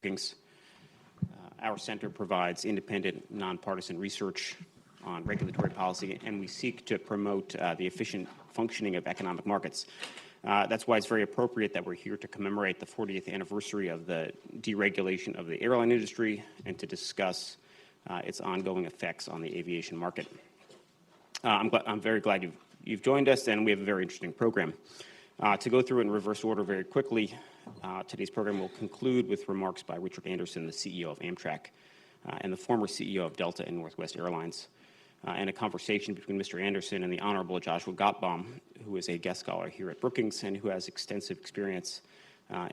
Brookings. Our center provides independent, nonpartisan research on regulatory policy, and we seek to promote the efficient functioning of economic markets. That's why it's very appropriate that we're here to commemorate the 40th anniversary of the deregulation of the airline industry and to discuss its ongoing effects on the aviation market. I'm very glad you've joined us, and we have a very interesting program. To go through it in reverse order very quickly, today's program will conclude with remarks by Richard Anderson, the CEO of Amtrak, and the former CEO of Delta and Northwest Airlines, and a conversation between Mr. Anderson and the Honorable Joshua Gotbaum, who is a guest scholar here at Brookings and who has extensive experience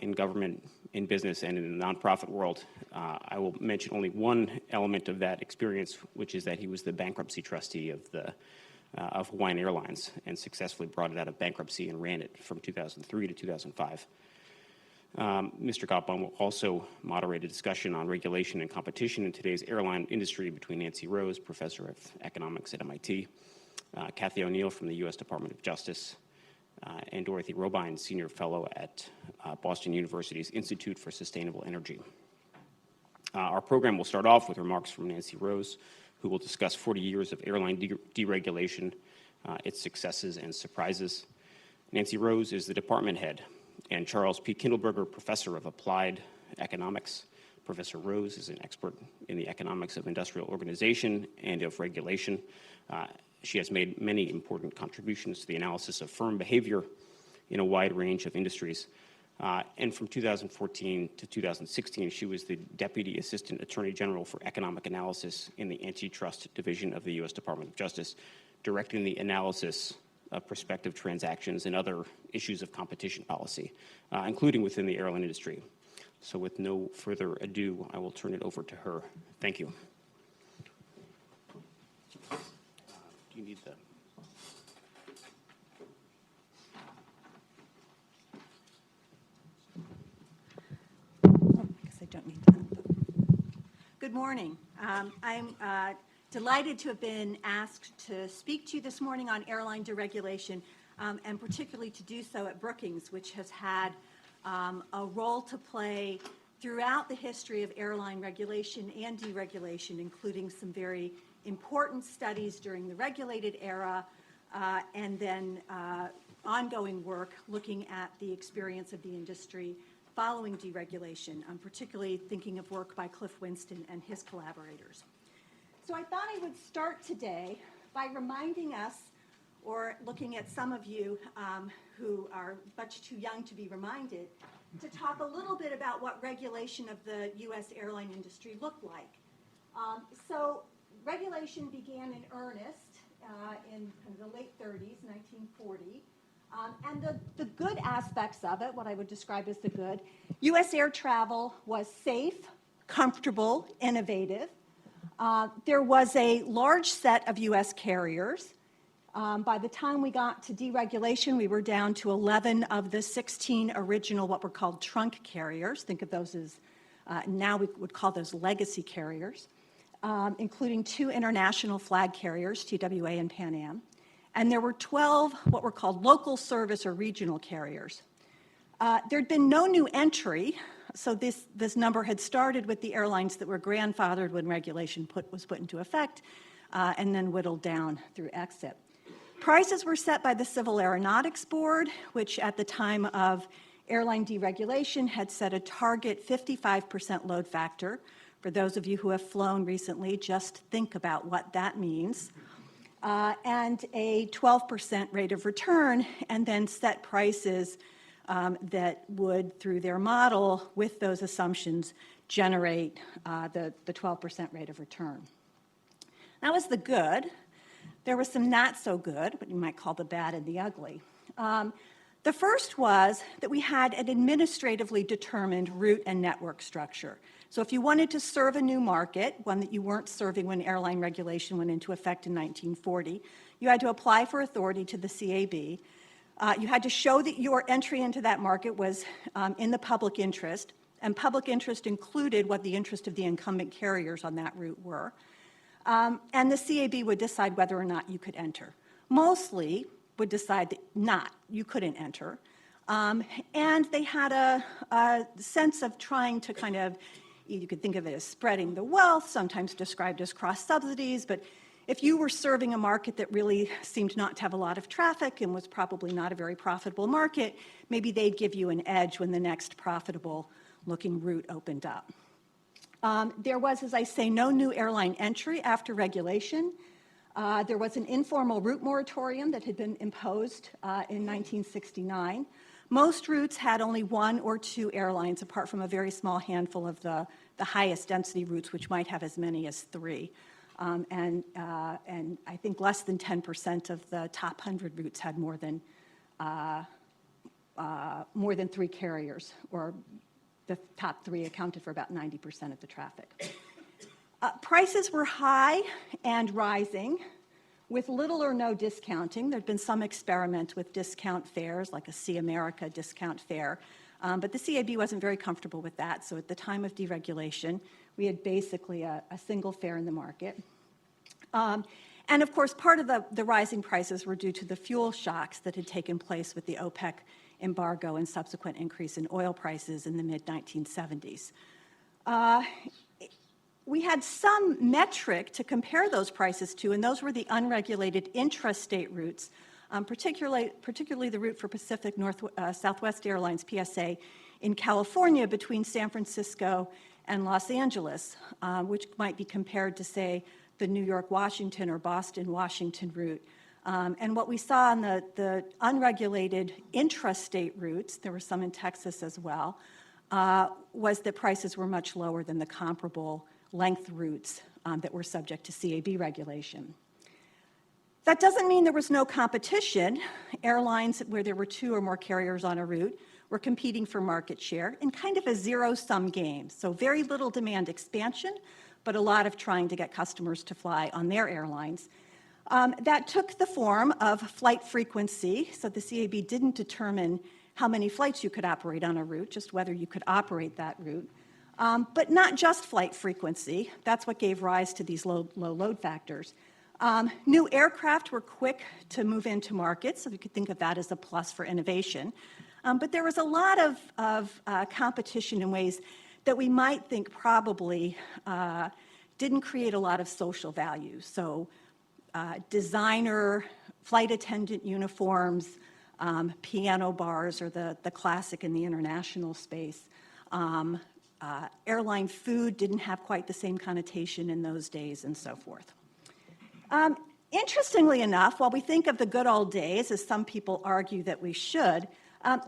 in government, in business, and in the nonprofit world. I will mention only one element of that experience, which is that he was the bankruptcy trustee of Hawaiian Airlines and successfully brought it out of bankruptcy and ran it from 2003 to 2005. Mr. Gotbaum will also moderate a discussion on regulation and competition in today's airline industry between Nancy Rose, professor of economics at MIT, Kathy O'Neill from the U.S. Department of Justice, and Dorothy Robine, senior fellow at Boston University's Institute for Sustainable Energy. Our program will start off with remarks from Nancy Rose, who will discuss 40 years of airline deregulation, its successes and surprises. Nancy Rose is the department head and Charles P. Kindleberger Professor of Applied Economics. Professor Rose is an expert in the economics of industrial organization and of regulation. She has made many important contributions to the analysis of firm behavior in a wide range of industries. And from 2014 to 2016, she was the Deputy Assistant Attorney General for Economic Analysis in the Antitrust Division of the U.S. Department of Justice, directing the analysis of prospective transactions and other issues of competition policy, including within the airline industry. So with no further ado, I will turn it over to her. Thank you. Do you need the... Don't need that. Good morning. I'm delighted to have been asked to speak to you this morning on airline deregulation, and particularly to do so at Brookings, which has had a role to play throughout the history of airline regulation and deregulation, including some very important studies during the regulated era, and then ongoing work looking at the experience of the industry following deregulation. I'm particularly thinking of work by Cliff Winston and his collaborators. So I thought I would start today by reminding us, or looking at some of you who are much too young to be reminded, to talk a little bit about what regulation of the U.S. airline industry looked like. So regulation began in earnest in the late 30s, 1940. And the good aspects of it, what I would describe as the good, U.S. air travel was safe, comfortable, innovative. There was a large set of U.S. carriers. By the time we got to deregulation, we were down to 11 of the 16 original what were called trunk carriers. Think of those as, now we would call those legacy carriers, including 2 international flag carriers, TWA and Pan Am. And there were 12 what were called local service or regional carriers. There'd been no new entry, so this number had started with the airlines that were grandfathered when regulation was put into effect, and then whittled down through exit. Prices were set by the Civil Aeronautics Board, which at the time of airline deregulation had set a target 55% load factor. For those of you who have flown recently, just think about what that means. And a 12% rate of return, and then set prices that would, through their model, with those assumptions, generate the 12% rate of return. That was the good. There was some not so good, what you might call the bad and the ugly. The first was that we had an administratively determined route and network structure. So if you wanted to serve a new market, one that you weren't serving when airline regulation went into effect in 1940, you had to apply for authority to the CAB. You had to show that your entry into that market was in the public interest, and public interest included what the interest of the incumbent carriers on that route were. And the CAB would decide whether or not you could enter. Mostly would decide that you couldn't enter. And they had a sense of trying to kind of, you could think of it as spreading the wealth, sometimes described as cross-subsidies, but if you were serving a market that really seemed not to have a lot of traffic and was probably not a very profitable market, maybe they'd give you an edge when the next profitable-looking route opened up. There was, as I say, no new airline entry after regulation. There was an informal route moratorium that had been imposed in 1969. Most routes had only one or two airlines, apart from a very small handful of the highest density routes, which might have as many as three. And I think less than 10% of the top 100 routes had more than three carriers, or the top three accounted for about 90% of the traffic. Prices were high and rising with little or no discounting. There'd been some experiment with discount fares, like a See America discount fare, but the CAB wasn't very comfortable with that. So at the time of deregulation, we had basically a single fare in the market. And of course, part of the rising prices were due to the fuel shocks that had taken place with the OPEC embargo and subsequent increase in oil prices in the mid-1970s. We had some metric to compare those prices to, and those were the unregulated intrastate routes, particularly the route for Pacific Southwest Airlines, PSA, in California between San Francisco and Los Angeles, which might be compared to, say, the New York-Washington or Boston-Washington route. And what we saw on the unregulated intrastate routes, there were some in Texas as well, was that prices were much lower than the comparable length routes that were subject to CAB regulation. That doesn't mean there was no competition. Airlines where there were two or more carriers on a route were competing for market share in kind of a zero-sum game. So very little demand expansion, but a lot of trying to get customers to fly on their airlines. That took the form of flight frequency. So the CAB didn't determine how many flights you could operate on a route, just whether you could operate that route. But not just flight frequency. That's what gave rise to these low load factors. New aircraft were quick to move into markets, so you could think of that as a plus for innovation. But there was a lot of competition in ways that we might think probably didn't create a lot of social value. So designer, flight attendant uniforms, piano bars are the classic in the international space. Airline food didn't have quite the same connotation in those days, and so forth. Interestingly enough, while we think of the good old days, as some people argue that we should,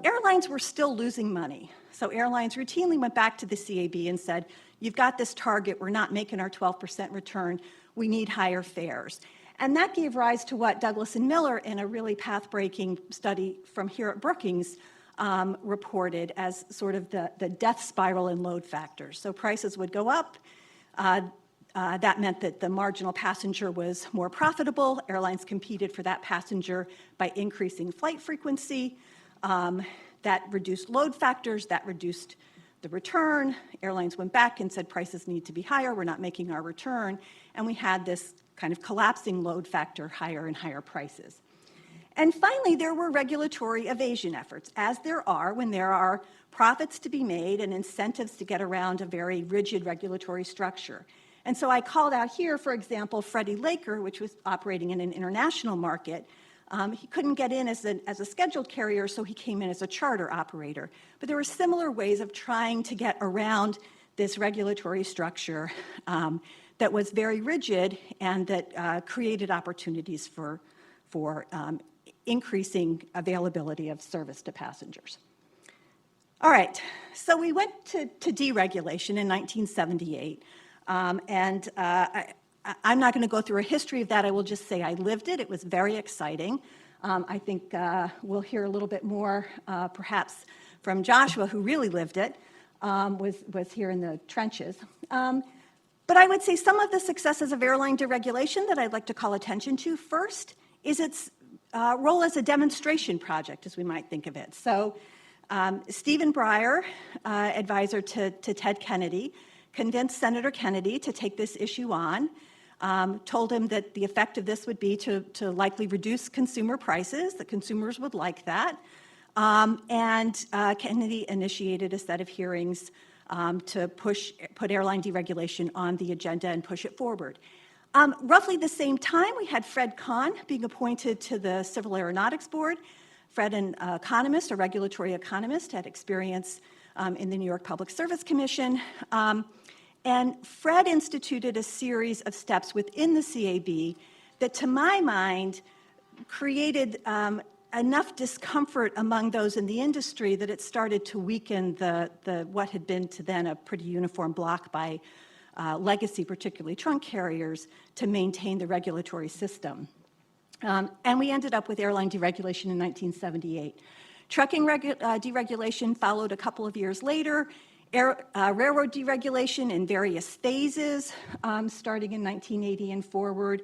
airlines were still losing money. So airlines routinely went back to the CAB and said, you've got this target, we're not making our 12% return, we need higher fares. And that gave rise to what Douglas and Miller, in a really path-breaking study from here at Brookings, reported as sort of the death spiral in load factors. So prices would go up. That meant that the marginal passenger was more profitable. Airlines competed for that passenger by increasing flight frequency. That reduced load factors. That reduced the return. Airlines went back and said prices need to be higher. We're not making our return. And we had this kind of collapsing load factor, higher and higher prices. And finally, there were regulatory evasion efforts, as there are when there are profits to be made and incentives to get around a very rigid regulatory structure. And so I called out here, for example, Freddie Laker, which was operating in an international market. He couldn't get in as a scheduled carrier, so he came in as a charter operator. But there were similar ways of trying to get around this regulatory structure that was very rigid and that created opportunities for increasing availability of service to passengers. All right, so we went to deregulation in 1978, and I'm not going to go through a history of that. I will just say I lived it. It was very exciting. I think we'll hear a little bit more, perhaps, from Joshua, who really lived it, was here in the trenches. But I would say some of the successes of airline deregulation that I'd like to call attention to first is its role as a demonstration project, as we might think of it. So Stephen Breyer, advisor to Ted Kennedy, convinced Senator Kennedy to take this issue on, told him that the effect of this would be to likely reduce consumer prices, that consumers would like that, Kennedy initiated a set of hearings to put airline deregulation on the agenda and push it forward. Roughly the same time, we had Fred Kahn being appointed to the Civil Aeronautics Board. Fred, an economist, a regulatory economist, had experience in the New York Public Service Commission. And Fred instituted a series of steps within the CAB that, to my mind, created enough discomfort among those in the industry that it started to weaken what had been to then a pretty uniform block by legacy, particularly trunk carriers, to maintain the regulatory system. And we ended up with airline deregulation in 1978. Trucking deregulation followed a couple of years later. Railroad deregulation in various phases, starting in 1980 and forward.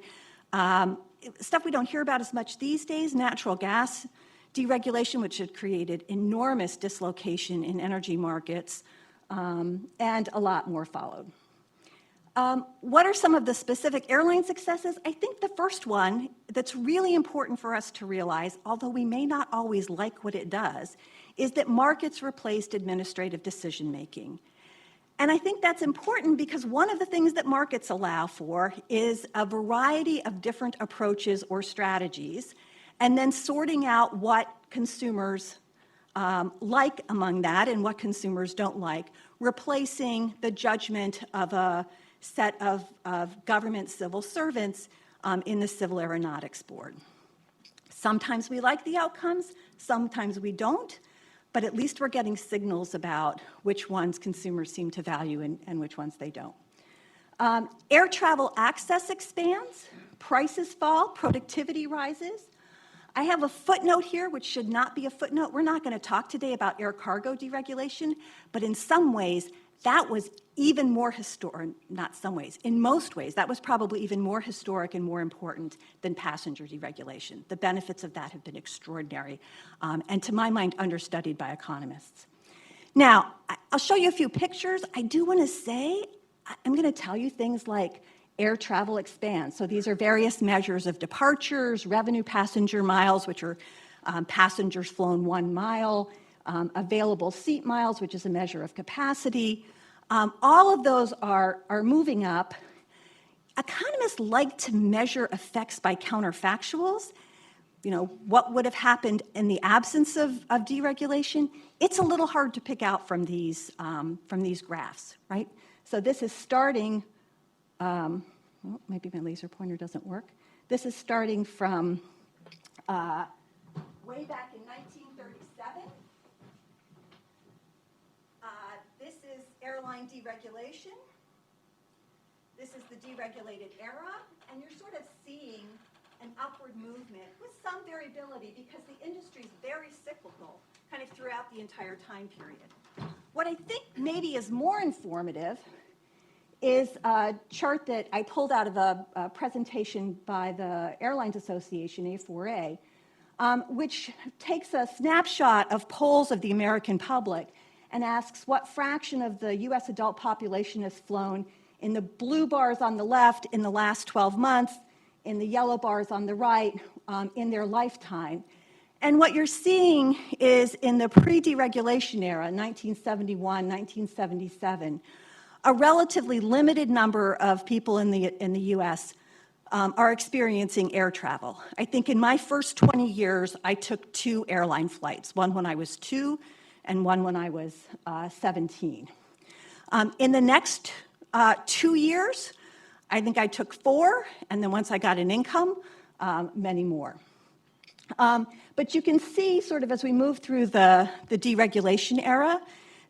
Stuff we don't hear about as much these days, natural gas deregulation, which had created enormous dislocation in energy markets, and a lot more followed. What are some of the specific airline successes? I think the first one that's really important for us to realize, although we may not always like what it does, is that markets replaced administrative decision-making. And I think that's important because one of the things that markets allow for is a variety of different approaches or strategies, and then sorting out what consumers like among that and what consumers don't like, replacing the judgment of a set of government civil servants in the Civil Aeronautics Board. Sometimes we like the outcomes, sometimes we don't, but at least we're getting signals about which ones consumers seem to value and which ones they don't. Air travel access expands, prices fall, productivity rises. I have a footnote here, which should not be a footnote. We're not going to talk today about air cargo deregulation, but in some ways, that was even more historic, not some ways, in most ways, that was probably even more historic and more important than passenger deregulation. The benefits of that have been extraordinary, and to my mind, understudied by economists. Now, I'll show you a few pictures. I do want to say, I'm going to tell you things like air travel expands. So these are various measures of departures, revenue passenger miles, which are passengers flown 1 mile, available seat miles, which is a measure of capacity. All of those are moving up. Economists like to measure effects by counterfactuals. You know, what would have happened in the absence of deregulation? It's a little hard to pick out from these graphs, right? So this is starting, maybe my laser pointer doesn't work. This is starting from way back in 1937. This is airline deregulation. This is the deregulated era, and you're sort of seeing an upward movement with some variability because the industry is very cyclical kind of throughout the entire time period. What I think maybe is more informative is a chart that I pulled out of a presentation by the Airlines Association, A4A, which takes a snapshot of polls of the American public and asks what fraction of the U.S. adult population has flown in the blue bars on the left in the last 12 months, in the yellow bars on the right in their lifetime. And what you're seeing is in the pre-deregulation era, 1971, 1977, a relatively limited number of people in the U.S. Are experiencing air travel. I think in my first 20 years, I took 2 airline flights, one when I was 2 and one when I was 17. In the next 2 years, I think I took 4, and then once I got an income, many more. But you can see sort of as we move through the deregulation era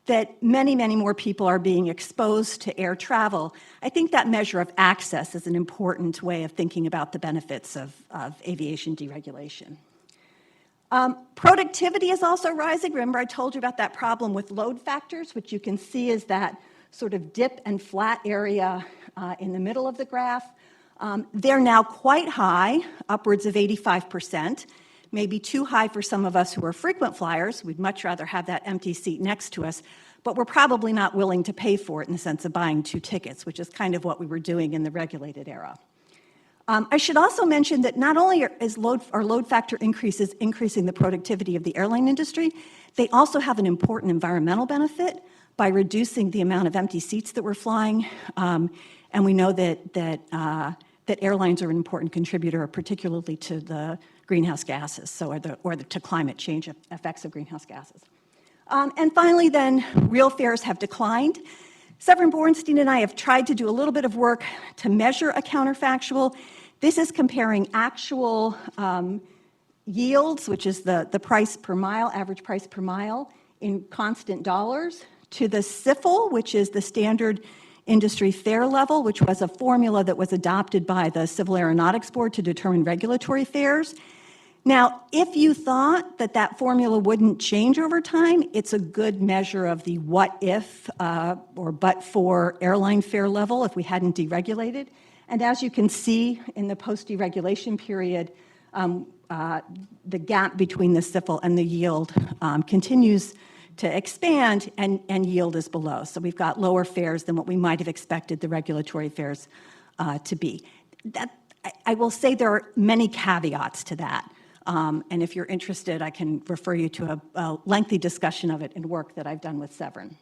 that many, many more people are being exposed to air travel. I think that measure of access is an important way of thinking about the benefits of aviation deregulation. Productivity is also rising. Remember I told you about that problem with load factors, which you can see is that sort of dip and flat area in the middle of the graph. They're now quite high, upwards of 85%, maybe too high for some of us who are frequent flyers. We'd much rather have that empty seat next to us, but we're probably not willing to pay for it in the sense of buying 2 tickets, which is kind of what we were doing in the regulated era. I should also mention that not only are load factor increases increasing the productivity of the airline industry, they also have an important environmental benefit by reducing the amount of empty seats that we're flying. And we know that airlines are an important contributor, particularly to the greenhouse gases, or to climate change effects of greenhouse gases. And finally, then, real fares have declined. Severin Bornstein and I have tried to do a little bit of work to measure a counterfactual. This is comparing actual yields, which is the price per mile, average price per mile, in constant dollars, to the SIFL, which is the standard industry fare level, which was a formula that was adopted by the Civil Aeronautics Board to determine regulatory fares. Now, if you thought that that formula wouldn't change over time, it's a good measure of the what if or but for airline fare level if we hadn't deregulated. And as you can see in the post-deregulation period, the gap between the SIFL and the yield continues to expand, and yield is below. So we've got lower fares than what we might have expected the regulatory fares to be. I will say there are many caveats to that. And if you're interested, I can refer you to a lengthy discussion of it in work that I've done with Severin.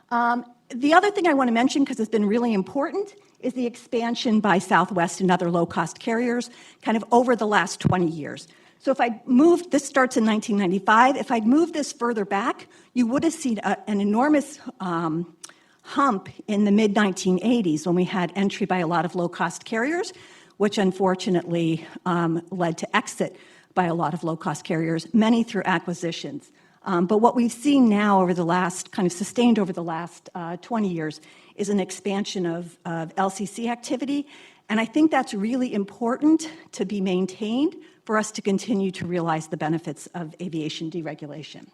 The other thing I want to mention, because it's been really important, is the expansion by Southwest and other low-cost carriers kind of over the last 20 years. So if I moved, this starts in 1995, if I'd moved this further back, you would have seen an enormous hump in the mid-1980s when we had entry by a lot of low-cost carriers, which unfortunately led to exit by a lot of low-cost carriers, many through acquisitions. But what we've seen now over the last, kind of sustained over the last 20 years, is an expansion of LCC activity. And I think that's really important to be maintained for us to continue to realize the benefits of aviation deregulation.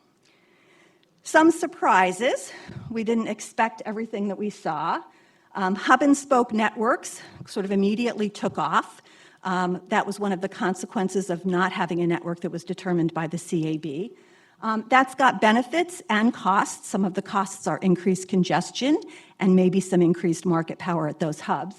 Some surprises. We didn't expect everything that we saw. Hub and spoke networks sort of immediately took off. That was one of the consequences of not having a network that was determined by the CAB. That's got benefits and costs. Some of the costs are increased congestion and maybe some increased market power at those hubs.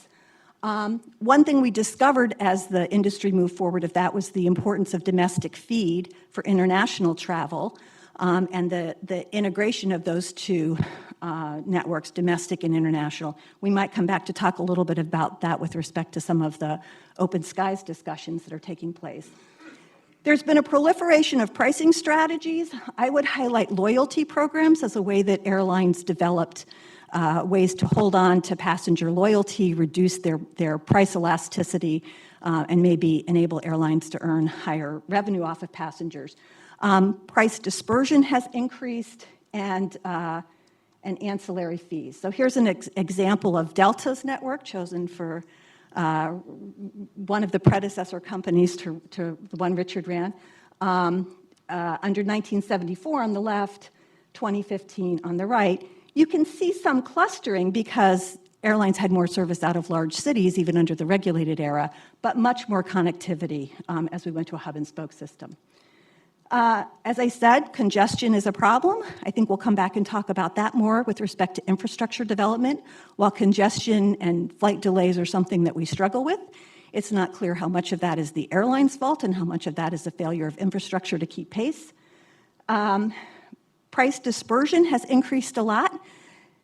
One thing we discovered as the industry moved forward of that was the importance of domestic feed for international travel, and the integration of those two networks, domestic and international. We might come back to talk a little bit about that with respect to some of the open skies discussions that are taking place. There's been a proliferation of pricing strategies. I would highlight loyalty programs as a way that airlines developed ways to hold on to passenger loyalty, reduce their price elasticity, and maybe enable airlines to earn higher revenue off of passengers. Price dispersion has increased, and ancillary fees. So here's an example of Delta's network, chosen for one of the predecessor companies to the one Richard ran. Under 1974 on the left, 2015 on the right. You can see some clustering because airlines had more service out of large cities, even under the regulated era, but much more connectivity as we went to a hub and spoke system. As I said, congestion is a problem. I think we'll come back and talk about that more with respect to infrastructure development. While congestion and flight delays are something that we struggle with, it's not clear how much of that is the airline's fault and how much of that is a failure of infrastructure to keep pace. Price dispersion has increased a lot.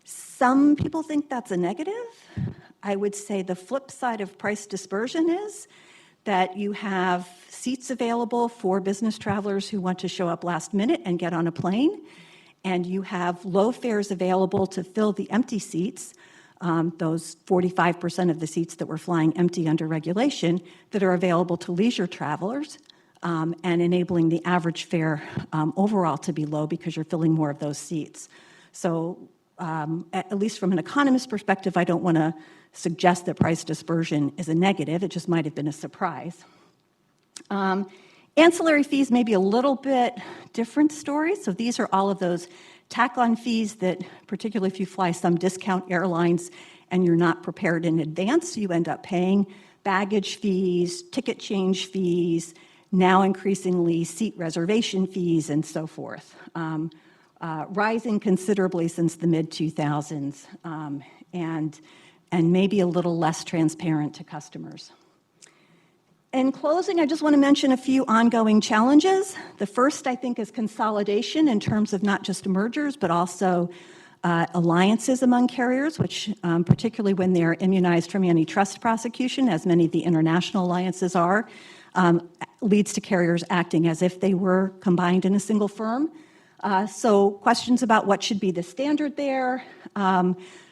Some people think that's a negative. I would say the flip side of price dispersion is that you have seats available for business travelers who want to show up last minute and get on a plane, and you have low fares available to fill the empty seats, those 45% of the seats that were flying empty under regulation that are available to leisure travelers, and enabling the average fare overall to be low because you're filling more of those seats. So at least from an economist perspective, I don't want to suggest that price dispersion is a negative. It just might have been a surprise. Ancillary fees may be a little bit different story. So these are all of those tack-on fees that, particularly if you fly some discount airlines and you're not prepared in advance, you end up paying baggage fees, ticket change fees, now increasingly seat reservation fees, and so forth, rising considerably since the mid-2000s. And and maybe a little less transparent to customers. In closing, I just want to mention a few ongoing challenges. The first, I think, is consolidation in terms of not just mergers, but also alliances among carriers, which particularly when they're immunized from antitrust prosecution, as many of the international alliances are, leads to carriers acting as if they were combined in a single firm. So questions about what should be the standard there.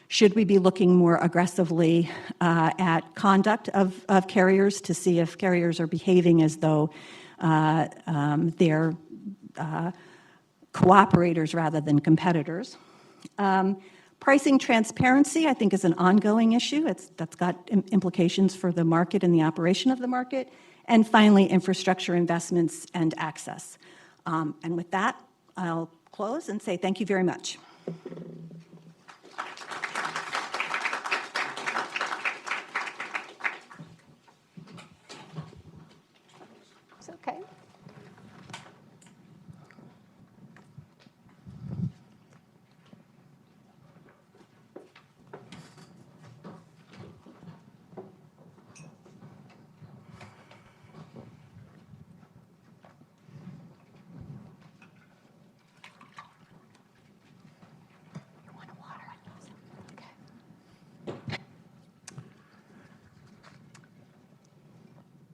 Should we be looking more aggressively at conduct of carriers to see if carriers are behaving as though they're cooperators rather than competitors? Pricing transparency, I think, is an ongoing issue. That's got implications for the market and the operation of the market. And finally, infrastructure investments and access. And with that, I'll close and say thank you very much. It's okay.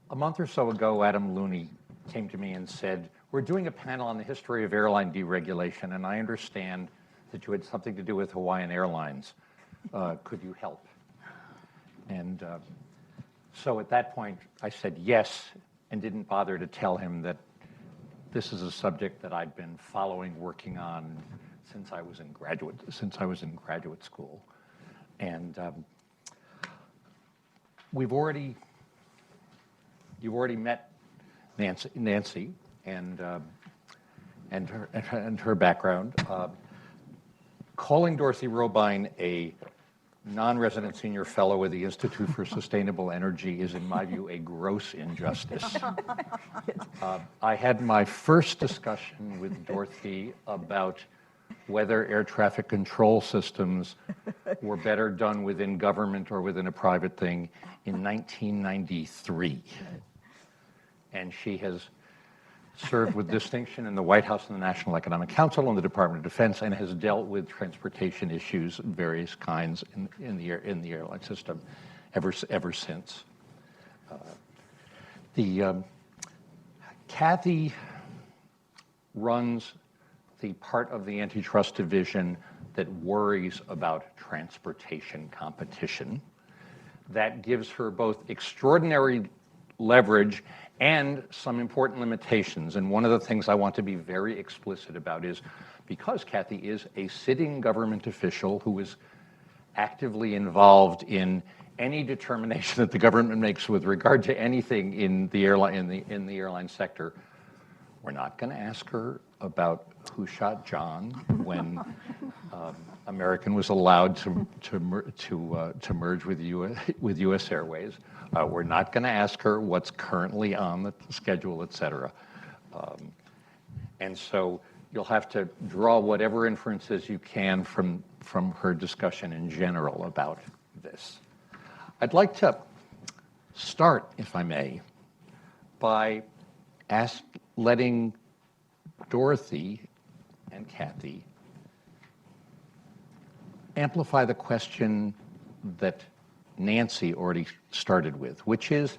A month or so ago, Adam Looney came to me and said, we're doing a panel on the history of airline deregulation, and I understand that you had something to do with Hawaiian Airlines. Could you help? And so at that point, I said yes, and didn't bother to tell him that this is a subject that I'd been following, working on since I was in graduate school. And you've already met Nancy and her background. Calling Dorothy Robine a non-resident senior fellow with the Institute for Sustainable Energy is, in my view, a gross injustice. I had my first discussion with Dorothy about whether air traffic control systems were better done within government or within a private thing in 1993. And she has served with distinction in the White House and the National Economic Council and the Department of Defense, and has dealt with transportation issues of various kinds in the airline system ever since. Kathy runs the part of the antitrust division that worries about transportation competition. That gives her both extraordinary leverage and some important limitations. And one of the things I want to be very explicit about is, because Kathy is a sitting government official who is actively involved in any determination that the government makes with regard to anything in the airline sector, we're not going to ask her about who shot John when American was allowed to merge with U.S. Airways. We're not going to ask her what's currently on the schedule, et cetera. And so you'll have to draw whatever inferences you can from her discussion in general about this. I'd like to start, if I may, by letting Dorothy and Kathy amplify the question that Nancy already started with, which is,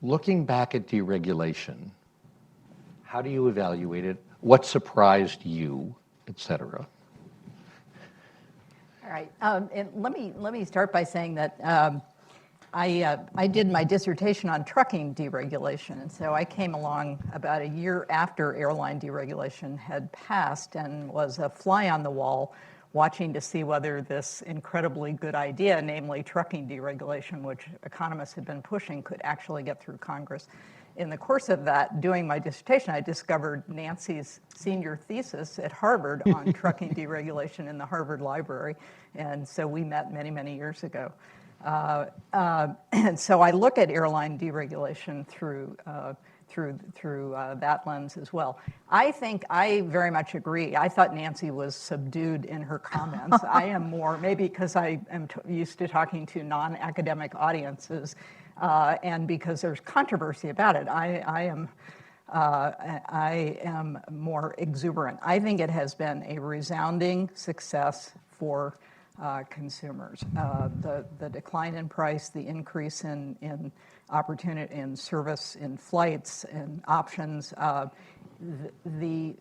looking back at deregulation, how do you evaluate it? What surprised you, et cetera? All right. And let me start by saying that I did my dissertation on trucking deregulation, and so I came along about a year after airline deregulation had passed and was a fly on the wall watching to see whether this incredibly good idea, namely trucking deregulation, which economists had been pushing, could actually get through Congress. In the course of that, doing my dissertation, I discovered Nancy's senior thesis at Harvard on trucking deregulation in the Harvard Library, and so we met many, many years ago. And so I look at airline deregulation through through that lens as well. I think I very much agree. I thought Nancy was subdued in her comments. I am more, maybe because I am used to talking to non-academic audiences, and because there's controversy about it. I am more exuberant. I think it has been a resounding success for consumers. The decline in price, the increase in opportunity, in service, in flights, in options, the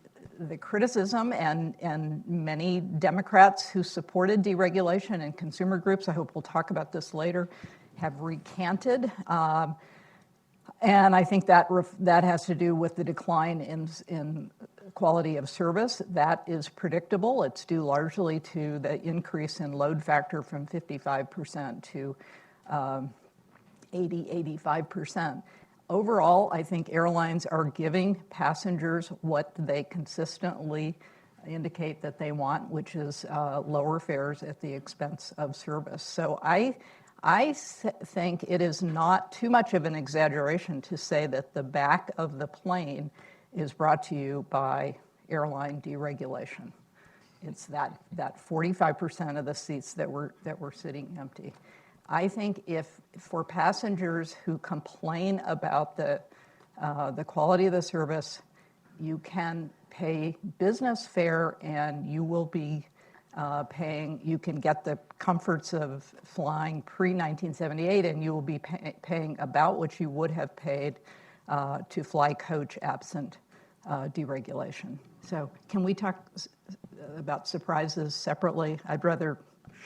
criticism and many Democrats who supported deregulation and consumer groups, I hope we'll talk about this later, have recanted. And I think that has to do with the decline in quality of service. That is predictable. It's due largely to the increase in load factor from 55% to 85%. Overall, I think airlines are giving passengers what they consistently indicate that they want, which is lower fares at the expense of service. So I think it is not too much of an exaggeration to say that the back of the plane is brought to you by airline deregulation. It's that 45% of the seats that were sitting empty. I think if for passengers who complain about the quality of the service, you can pay business fare and you will be you can get the comforts of flying pre-1978 and you will be paying about what you would have paid to fly coach absent deregulation. So can we talk about surprises separately? I'd rather.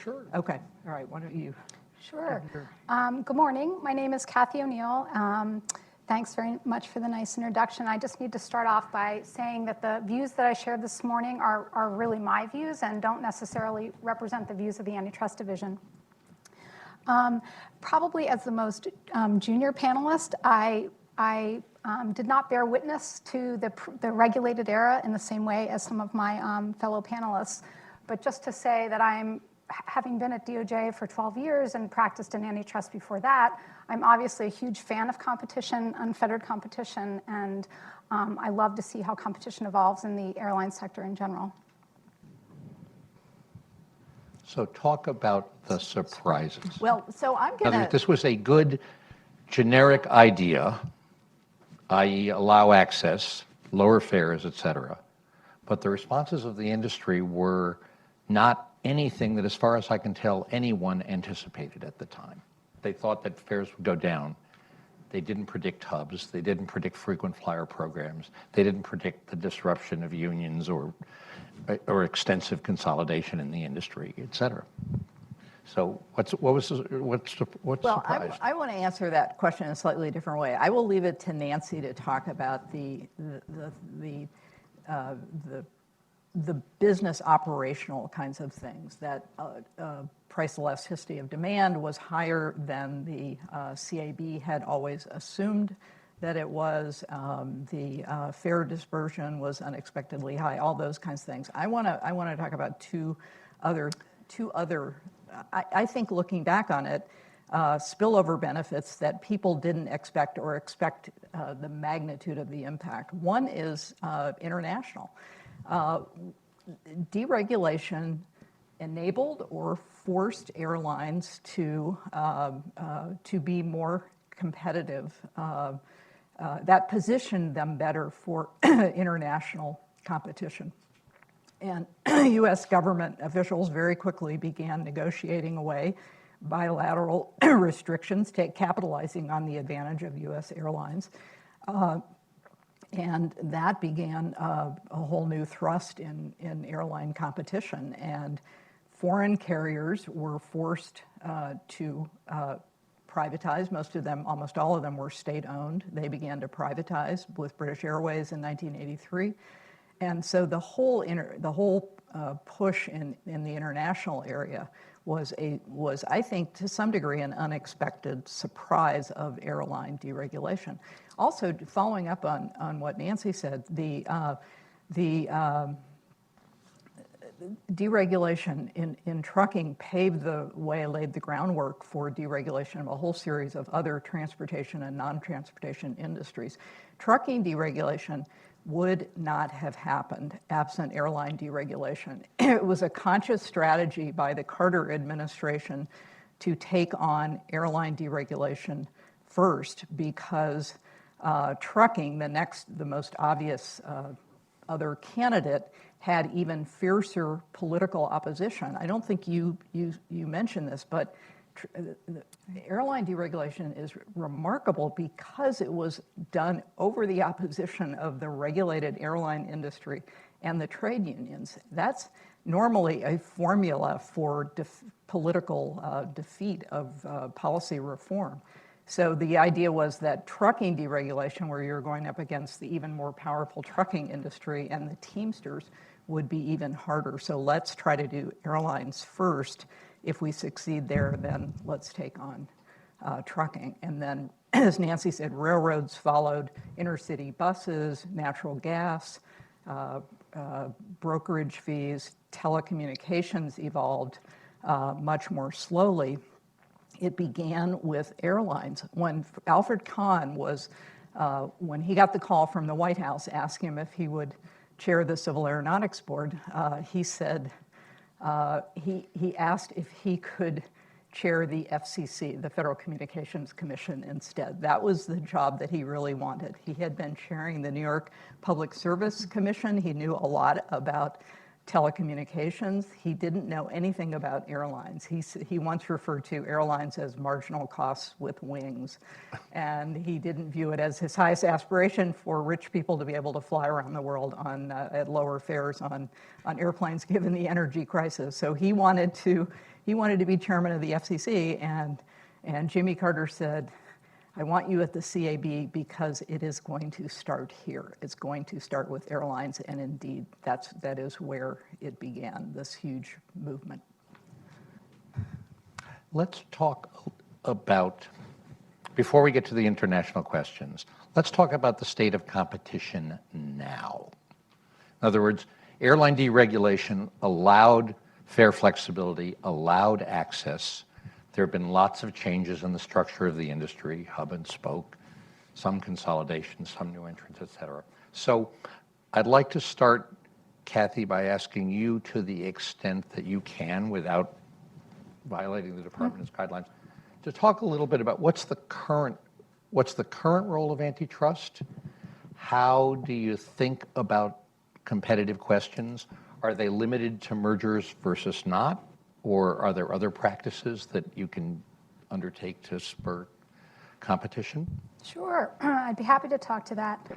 Sure. Okay, all right, why don't you? Sure. Good morning. My name is Kathy O'Neill. Thanks very much for the nice introduction. I just need to start off by saying that the views that I shared this morning are really my views and don't necessarily represent the views of the Antitrust Division. Probably as the most junior panelist, I did not bear witness to the regulated era in the same way as some of my fellow panelists. But just to say that having been at DOJ for 12 years and practiced in antitrust before that, I'm obviously a huge fan of competition, unfettered competition, and I love to see how competition evolves in the airline sector in general. So talk about the surprises. Well, so I'm Now, gonna. this was a good generic idea, i.e. allow access, lower fares, et cetera. But the responses of the industry were not anything that, as far as I can tell, anyone anticipated at the time. They thought that fares would go down. They didn't predict hubs. They didn't predict frequent flyer programs. They didn't predict the disruption of unions or extensive consolidation in the industry, et cetera. So what's surprised? I want to answer that question in a slightly different way. I will leave it to Nancy to talk about the business operational kinds of things. That price elasticity of demand was higher than the CAB had always assumed that it was. The fare dispersion was unexpectedly high. All those kinds of things. I want to talk about two other. I think looking back on it, spillover benefits that people didn't expect or expect the magnitude of the impact. One is international. Deregulation enabled or forced airlines to be more competitive. That positioned them better for international competition. And U.S. government officials very quickly began negotiating away bilateral restrictions, capitalizing on the advantage of U.S. airlines. And that began a whole new thrust in airline competition. And foreign carriers were forced to privatize. Most of them, almost all of them, were state-owned. They began to privatize with British Airways in 1983. And so the whole push in the international area was, I think, to some degree, an unexpected surprise of airline deregulation. Also, following up on what Nancy said, deregulation in trucking paved the way, laid the groundwork for deregulation of a whole series of other transportation and non-transportation industries. Trucking deregulation would not have happened absent airline deregulation. It was a conscious strategy by the Carter administration to take on airline deregulation first because trucking, the most obvious other candidate, had even fiercer political opposition. I don't think you mentioned this, but airline deregulation is remarkable because it was done over the opposition of the regulated airline industry and the trade unions. That's normally a formula for political defeat of policy reform. So the idea was that trucking deregulation, where you're going up against the even more powerful trucking industry and the Teamsters, would be even harder. So let's try to do airlines first. If we succeed there, then let's take on trucking. And then, as Nancy said, railroads followed, intercity buses, natural gas, brokerage fees, telecommunications evolved much more slowly. It began with airlines. When Alfred Kahn was, when he got the call from the White House asking him if he would chair the Civil Aeronautics Board, he said, he asked if he could chair the FCC, the Federal Communications Commission, instead. That was the job that he really wanted. He had been chairing the New York Public Service Commission. He knew a lot about telecommunications. He didn't know anything about airlines. He once referred to airlines as marginal costs with wings. And he didn't view it as his highest aspiration for rich people to be able to fly around the world at lower fares on airplanes given the energy crisis. So he wanted to be chairman of the FCC, and Jimmy Carter said, I want you at the CAB because it is going to start here. It's going to start with airlines, and indeed, that is where it began, this huge movement. Let's talk about, before we get to the international questions, let's talk about the state of competition now. In other words, airline deregulation allowed fare flexibility, allowed access. There have been lots of changes in the structure of the industry, hub and spoke, some consolidation, some new entrants, et cetera. So I'd like to start, Kathy, by asking you, to the extent that you can without violating the department's guidelines, to talk a little bit about what's the current role of antitrust? How do you think about competitive questions? Are they limited to mergers versus not? Or are there other practices that you can undertake to spur competition? Sure, I'd be happy to talk to that.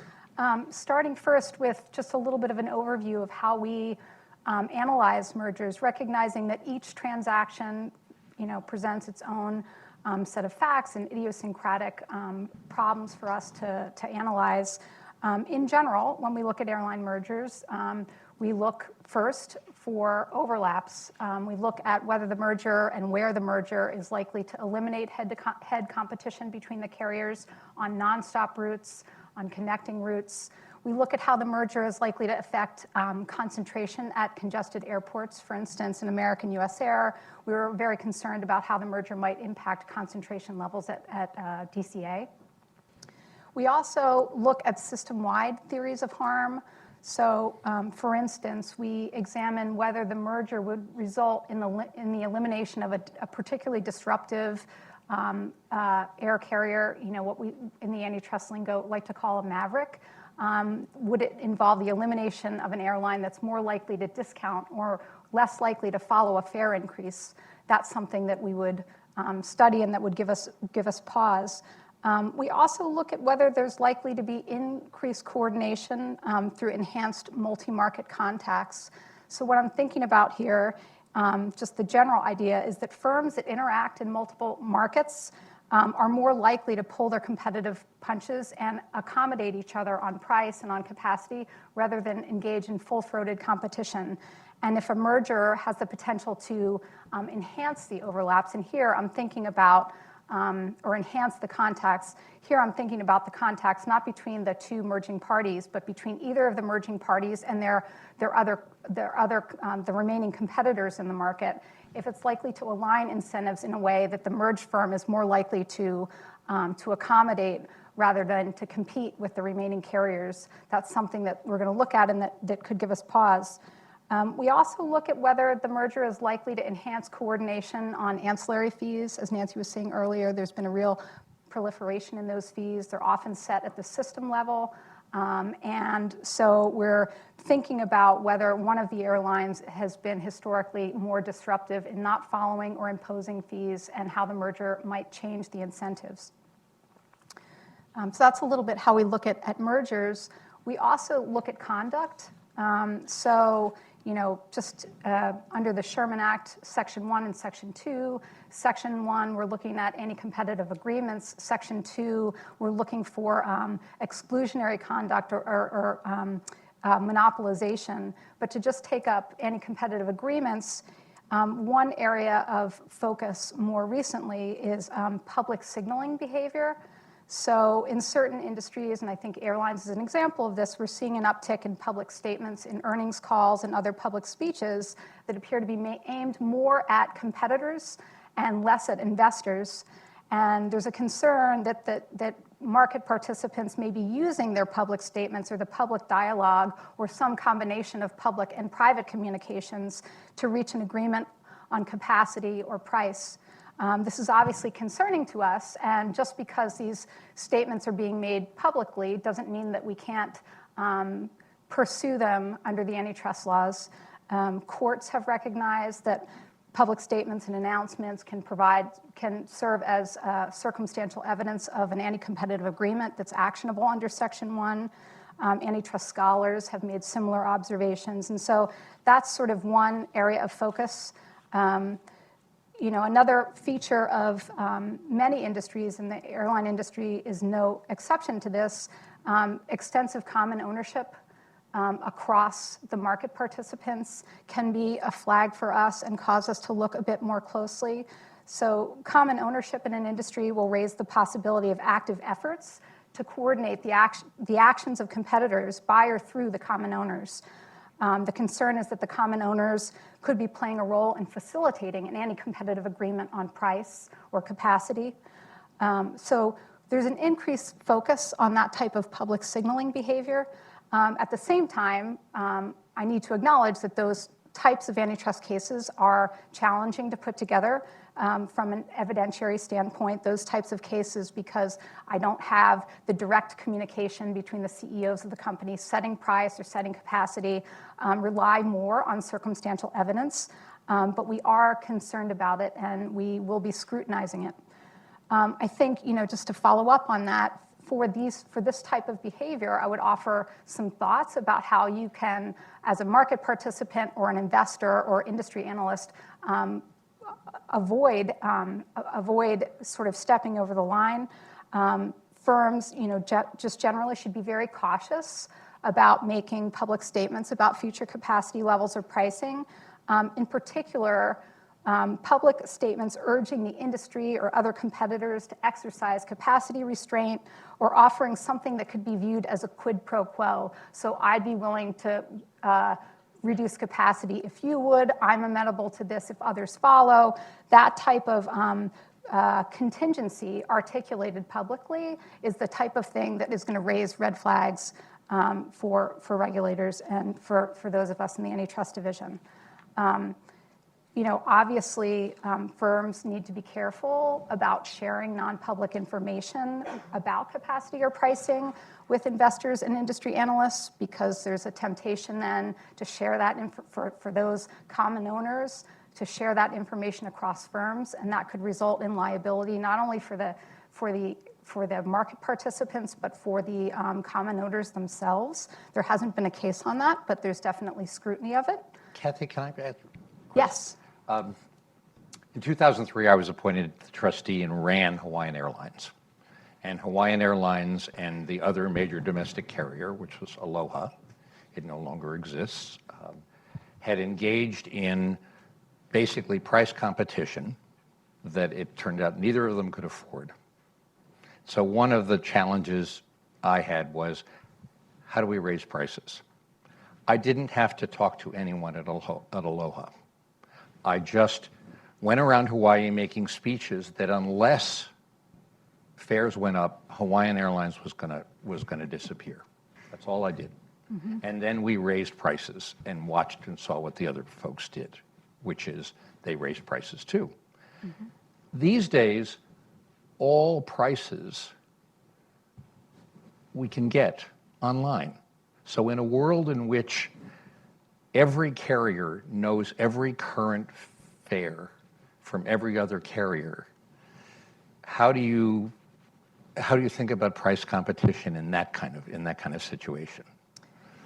Starting first with just a little bit of an overview of how we analyze mergers, recognizing that each transaction, presents its own set of facts and idiosyncratic problems for us to analyze. In general, when we look at airline mergers, we look first for overlaps. We look at whether the merger and where the merger is likely to eliminate head-to-head competition between the carriers on nonstop routes, on connecting routes. We look at how the merger is likely to affect concentration at congested airports. For instance, in American US Air, we were very concerned about how the merger might impact concentration levels at DCA. We also look at system-wide theories of harm. So, for instance, we examine whether the merger would result in the elimination of a particularly disruptive air carrier, what we in the antitrust lingo like to call a maverick. Would it involve the elimination of an airline that's more likely to discount or less likely to follow a fare increase? That's something that we would study and that would give us pause. We also look at whether there's likely to be increased coordination through enhanced multi-market contacts. So what I'm thinking about here, just the general idea, is that firms that interact in multiple markets are more likely to pull their competitive punches and accommodate each other on price and on capacity rather than engage in full-throated competition. And if a merger has the potential to enhance the overlaps, and here I'm thinking about or enhance the contacts. Here I'm thinking about the contacts not between the two merging parties, but between either of the merging parties and the remaining competitors in the market. If it's likely to align incentives in a way that the merged firm is more likely to accommodate rather than to compete with the remaining carriers, that's something that we're going to look at and that could give us pause. We also look at whether the merger is likely to enhance coordination on ancillary fees. As Nancy was saying earlier, there's been a real proliferation in those fees. They're often set at the system level. And so we're thinking about whether one of the airlines has been historically more disruptive in not following or imposing fees and how the merger might change the incentives. So that's a little bit how we look at mergers. We also look at conduct. Just under the Sherman Act, Section 1 and Section 2. Section 1, we're looking at any competitive agreements. Section 2, we're looking for exclusionary conduct or monopolization. But to just take up any competitive agreements, one area of focus more recently is public signaling behavior. So in certain industries, and I think airlines is an example of this, we're seeing an uptick in public statements in earnings calls and other public speeches that appear to be aimed more at competitors and less at investors. And there's a concern that market participants may be using their public statements or the public dialogue or some combination of public and private communications to reach an agreement on capacity or price. This is obviously concerning to us, and just because these statements are being made publicly doesn't mean that we can't pursue them under the antitrust laws. Courts have recognized that public statements and announcements can serve as circumstantial evidence of an anti-competitive agreement that's actionable under Section 1. Antitrust scholars have made similar observations, and so that's sort of one area of focus. Another feature of many industries, and the airline industry is no exception to this, extensive common ownership across the market participants can be a flag for us and cause us to look a bit more closely. So common ownership in an industry will raise the possibility of active efforts to coordinate the actions of competitors by or through the common owners. The concern is that the common owners could be playing a role in facilitating an anti-competitive agreement on price or capacity. So there's an increased focus on that type of public signaling behavior. At the same time, I need to acknowledge that those types of antitrust cases are challenging to put together from an evidentiary standpoint, those types of cases, because I don't have the direct communication between the CEOs of the company setting price or setting capacity, rely more on circumstantial evidence. But we are concerned about it, and we will be scrutinizing it. I think, just to follow up on that, for this type of behavior, I would offer some thoughts about how you can, as a market participant or an investor or industry analyst, avoid sort of stepping over the line. Firms, just generally should be very cautious about making public statements about future capacity levels or pricing. In particular, public statements urging the industry or other competitors to exercise capacity restraint or offering something that could be viewed as a quid pro quo. So I'd be willing to reduce capacity if you would. I'm amenable to this if others follow. That type of contingency articulated publicly is the type of thing that is going to raise red flags for regulators and for those of us in the antitrust division. Obviously, firms need to be careful about sharing non-public information about capacity or pricing with investors and industry analysts, because there's a temptation then to share that for those common owners, to share that information across firms, and that could result in liability not only for the market participants, but for the common owners themselves. There hasn't been a case on that, but there's definitely scrutiny of it. Kathy, can I add? Yes. In 2003, I was appointed trustee and ran Hawaiian Airlines. And Hawaiian Airlines and the other major domestic carrier, which was Aloha, it no longer exists, had engaged in basically price competition that it turned out neither of them could afford. So one of the challenges I had was, how do we raise prices? I didn't have to talk to anyone at Aloha. I just went around Hawaii making speeches that unless fares went up, Hawaiian Airlines was gonna disappear. That's all I did. Mm-hmm. And then we raised prices and watched and saw what the other folks did, which is they raised prices too. Mm-hmm. These days, all prices we can get online. So in a world in which every carrier knows every current fare from every other carrier, how do you think about price competition in that kind of situation?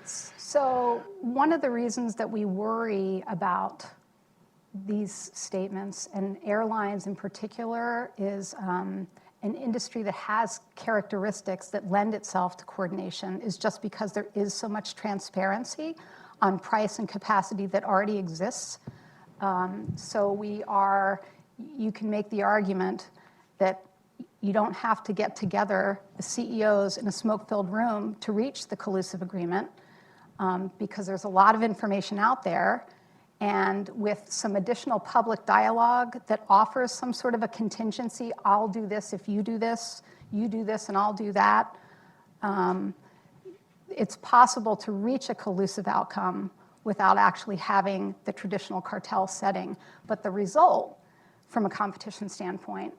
So one of the reasons that we worry about these statements, and airlines in particular, is an industry that has characteristics that lend itself to coordination, is just because there is so much transparency on price and capacity that already exists. So you can make the argument that you don't have to get together the CEOs in a smoke-filled room to reach the collusive agreement, because there's a lot of information out there. And with some additional public dialogue that offers some sort of a contingency, I'll do this if you do this and I'll do that, it's possible to reach a collusive outcome without actually having the traditional cartel setting. But the result, from a competition standpoint,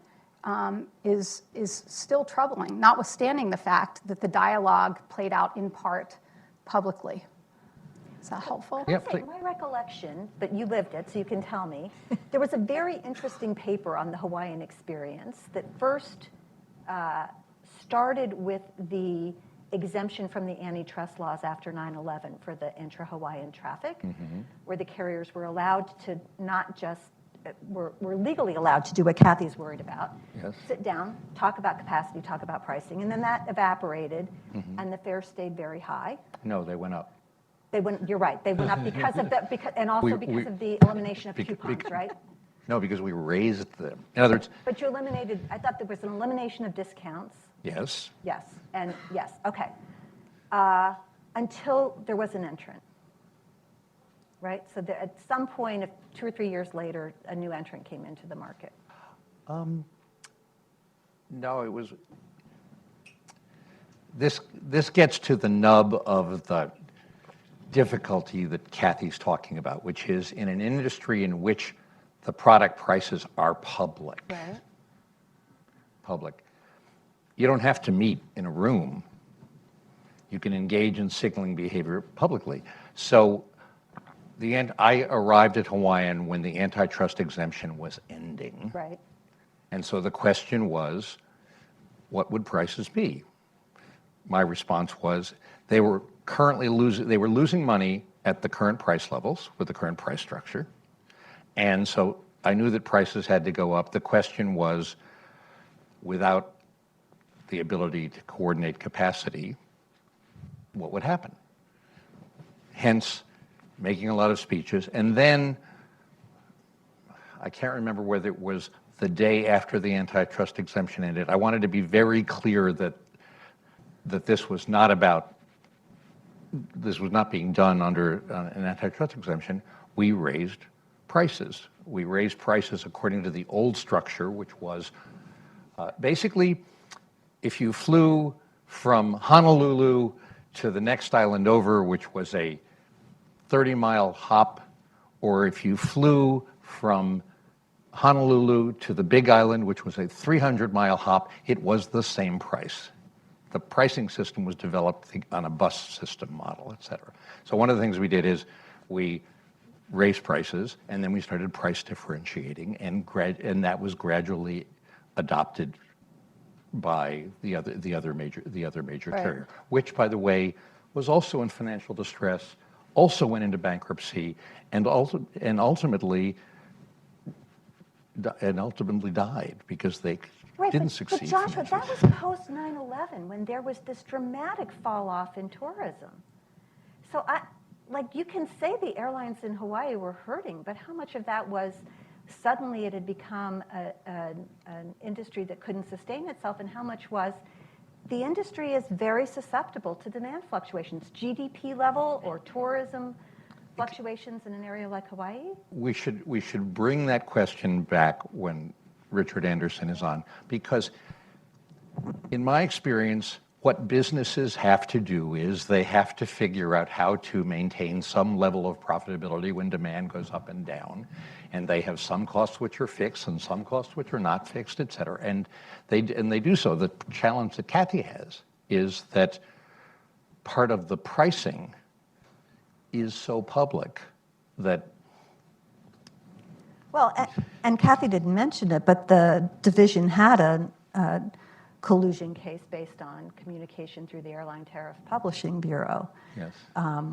is still troubling, notwithstanding the fact that the dialogue played out in part publicly. Is that helpful? Yeah, My recollection, but you lived it, so you can tell me, there was a very interesting paper on the Hawaiian experience that first started with the exemption from the antitrust laws after 9/11 for the intra-Hawaiian traffic, mm-hmm. where the carriers were allowed to not just, were legally allowed to do what Kathy's worried about. Yes. Sit down, talk about capacity, talk about pricing, and then that evaporated, mm-hmm. and the fares stayed very high. No, they went up. You're right. They went up because of the because of the elimination of coupons, right? No, because we raised them. In other words. But you eliminated. I thought there was an elimination of discounts. Yes. Yes, and yes. Okay. Until there was an entrant, right? So at some point, 2 or 3 years later, a new entrant came into the market. No, it was. This gets to the nub of the difficulty that Kathy's talking about, which is in an industry in which the product prices are public. Right. Public. You don't have to meet in a room. You can engage in signaling behavior publicly. So I arrived at Hawaiian when the antitrust exemption was ending. Right. And so the question was, what would prices be? My response was, they were losing money at the current price levels with the current price structure. And so I knew that prices had to go up. The question was, without the ability to coordinate capacity, what would happen? Hence, making a lot of speeches. And then, I can't remember whether it was the day after the antitrust exemption ended, I wanted to be very clear that this was not being done under an antitrust exemption. We raised prices. We raised prices according to the old structure, which was basically, if you flew from Honolulu to the next island over, which was a 30-mile hop, or if you flew from Honolulu to the Big Island, which was a 300-mile hop, it was the same price. The pricing system was developed on a bus system model, et cetera. So one of the things we did is we raised prices, and then we started price differentiating, and that was gradually adopted by the other major carrier, which, by the way, was also in financial distress, also went into bankruptcy, and ultimately died because they didn't succeed. But Joshua, that was post 9/11 when there was this dramatic fall off in tourism. So you can say the airlines in Hawaii were hurting, but how much of that was suddenly it had become an industry that couldn't sustain itself, and how much was the industry is very susceptible to demand fluctuations, GDP level or tourism fluctuations in an area like Hawaii? We should bring that question back when Richard Anderson is on, because in my experience, what businesses have to do is they have to figure out how to maintain some level of profitability when demand goes up and down. And they have some costs which are fixed and some costs which are not fixed, et cetera. And they do so. The challenge that Kathy has is that part of the pricing is so public that... Well, and Kathy didn't mention it, but the division had a collusion case based on communication through the Airline Tariff Publishing Bureau, Yes.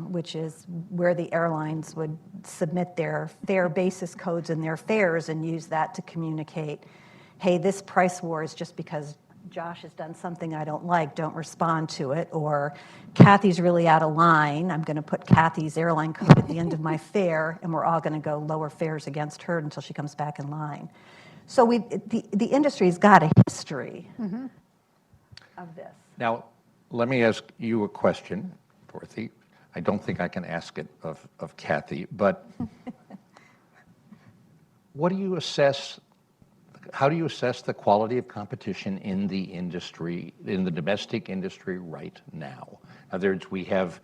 Which is where the airlines would submit their fare basis codes and their fares and use that to communicate, hey, this price war is just because Josh has done something I don't like, don't respond to it, or Kathy's really out of line, I'm going to put Kathy's airline code at the end of my fare, and we're all going to go lower fares against her until she comes back in line. So the industry's got a history of this. Now, let me ask you a question, Dorothy. I don't think I can ask it of Kathy, but how do you assess the quality of competition in the industry, in the domestic industry right now? In other words, we have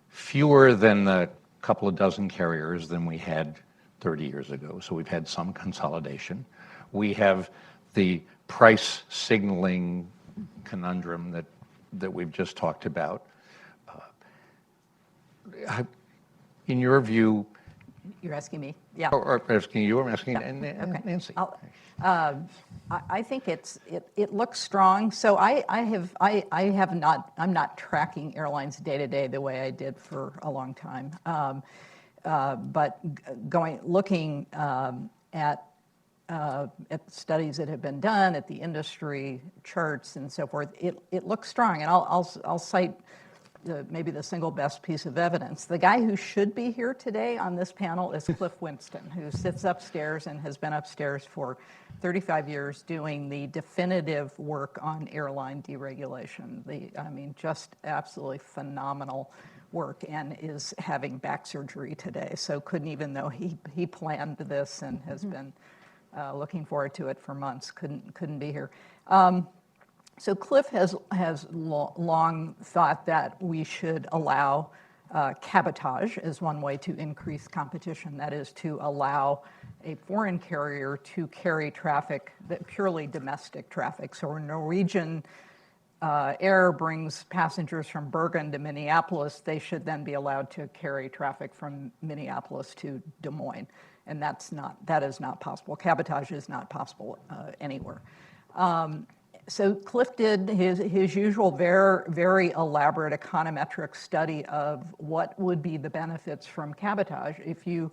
fewer than a couple of dozen carriers than we had 30 years ago, so we've had some consolidation. We have the price signaling conundrum that we've just talked about. In your view... You're asking me? Yeah. Or asking you, I'm asking Okay. Nancy. I think it looks strong. So I'm not tracking airlines day to day the way I did for a long time. But looking at studies that have been done, at the industry charts and so forth, it looks strong. And I'll cite maybe the single best piece of evidence. The guy who should be here today on this panel is Cliff Winston, who sits upstairs and has been upstairs for 35 years doing the definitive work on airline deregulation. Just absolutely phenomenal work, and is having back surgery today. So couldn't even though he planned this and has been looking forward to it for months, couldn't be here. So Cliff has long thought that we should allow cabotage as one way to increase competition. That is to allow a foreign carrier to carry traffic, purely domestic traffic. So Norwegian Air brings passengers from Bergen to Minneapolis, they should then be allowed to carry traffic from Minneapolis to Des Moines. And that is not possible. Cabotage is not possible anywhere. So Cliff did his usual very elaborate econometric study of what would be the benefits from cabotage if you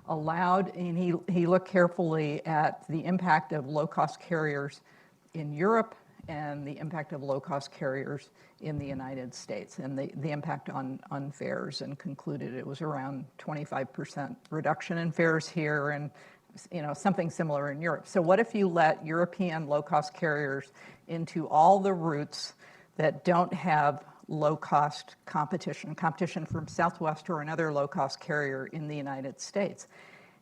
allowed, and he looked carefully at the impact of low-cost carriers in Europe and the impact of low-cost carriers in the United States, and the impact on fares, and concluded it was around 25% reduction in fares here, and something similar in Europe. So what if you let European low-cost carriers into all the routes that don't have low-cost competition from Southwest or another low-cost carrier in the United States?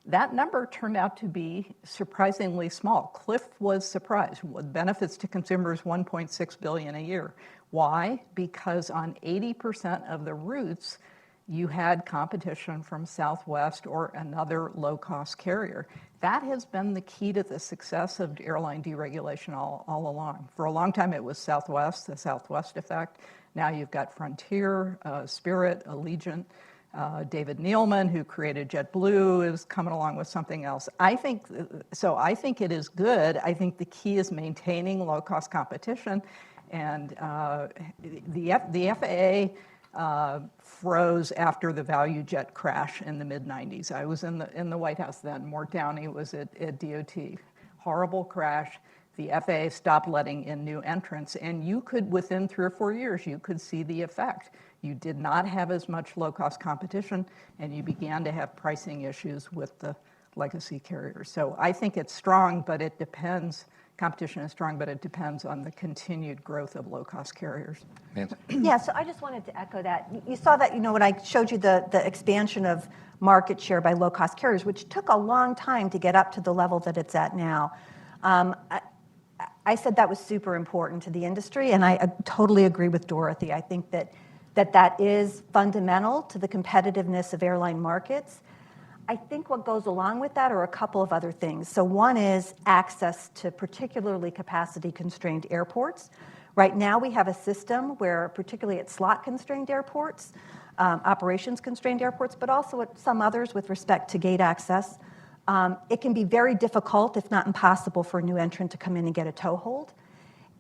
That number turned out to be surprisingly small. Cliff was surprised. With benefits to consumers, $1.6 billion a year. Why? Because on 80% of the routes, you had competition from Southwest or another low-cost carrier. That has been the key to the success of airline deregulation all along. For a long time, it was Southwest, the Southwest effect. Now you've got Frontier, Spirit, Allegiant. David Neeleman, who created JetBlue, is coming along with something else. I think it is good. I think the key is maintaining low-cost competition. And the FAA froze after the value jet crash in the mid-90s. I was in the White House then. Mort Downey was at DOT. Horrible crash. The FAA stopped letting in new entrants, and you could, within 3 or 4 years, you could see the effect. You did not have as much low-cost competition, and you began to have pricing issues with the legacy carriers. So I think it's strong, but it depends. Competition is strong, but it depends on the continued growth of low-cost carriers. Nancy? Yeah, so I just wanted to echo that. You saw that, when I showed you the expansion of market share by low-cost carriers, which took a long time to get up to the level that it's at now. I said that was super important to the industry, and I totally agree with Dorothy. I think that is fundamental to the competitiveness of airline markets. I think what goes along with that are a couple of other things. So one is access to particularly capacity-constrained airports. Right now we have a system where, particularly at slot-constrained airports, operations-constrained airports, but also at some others with respect to gate access, it can be very difficult, if not impossible, for a new entrant to come in and get a toehold.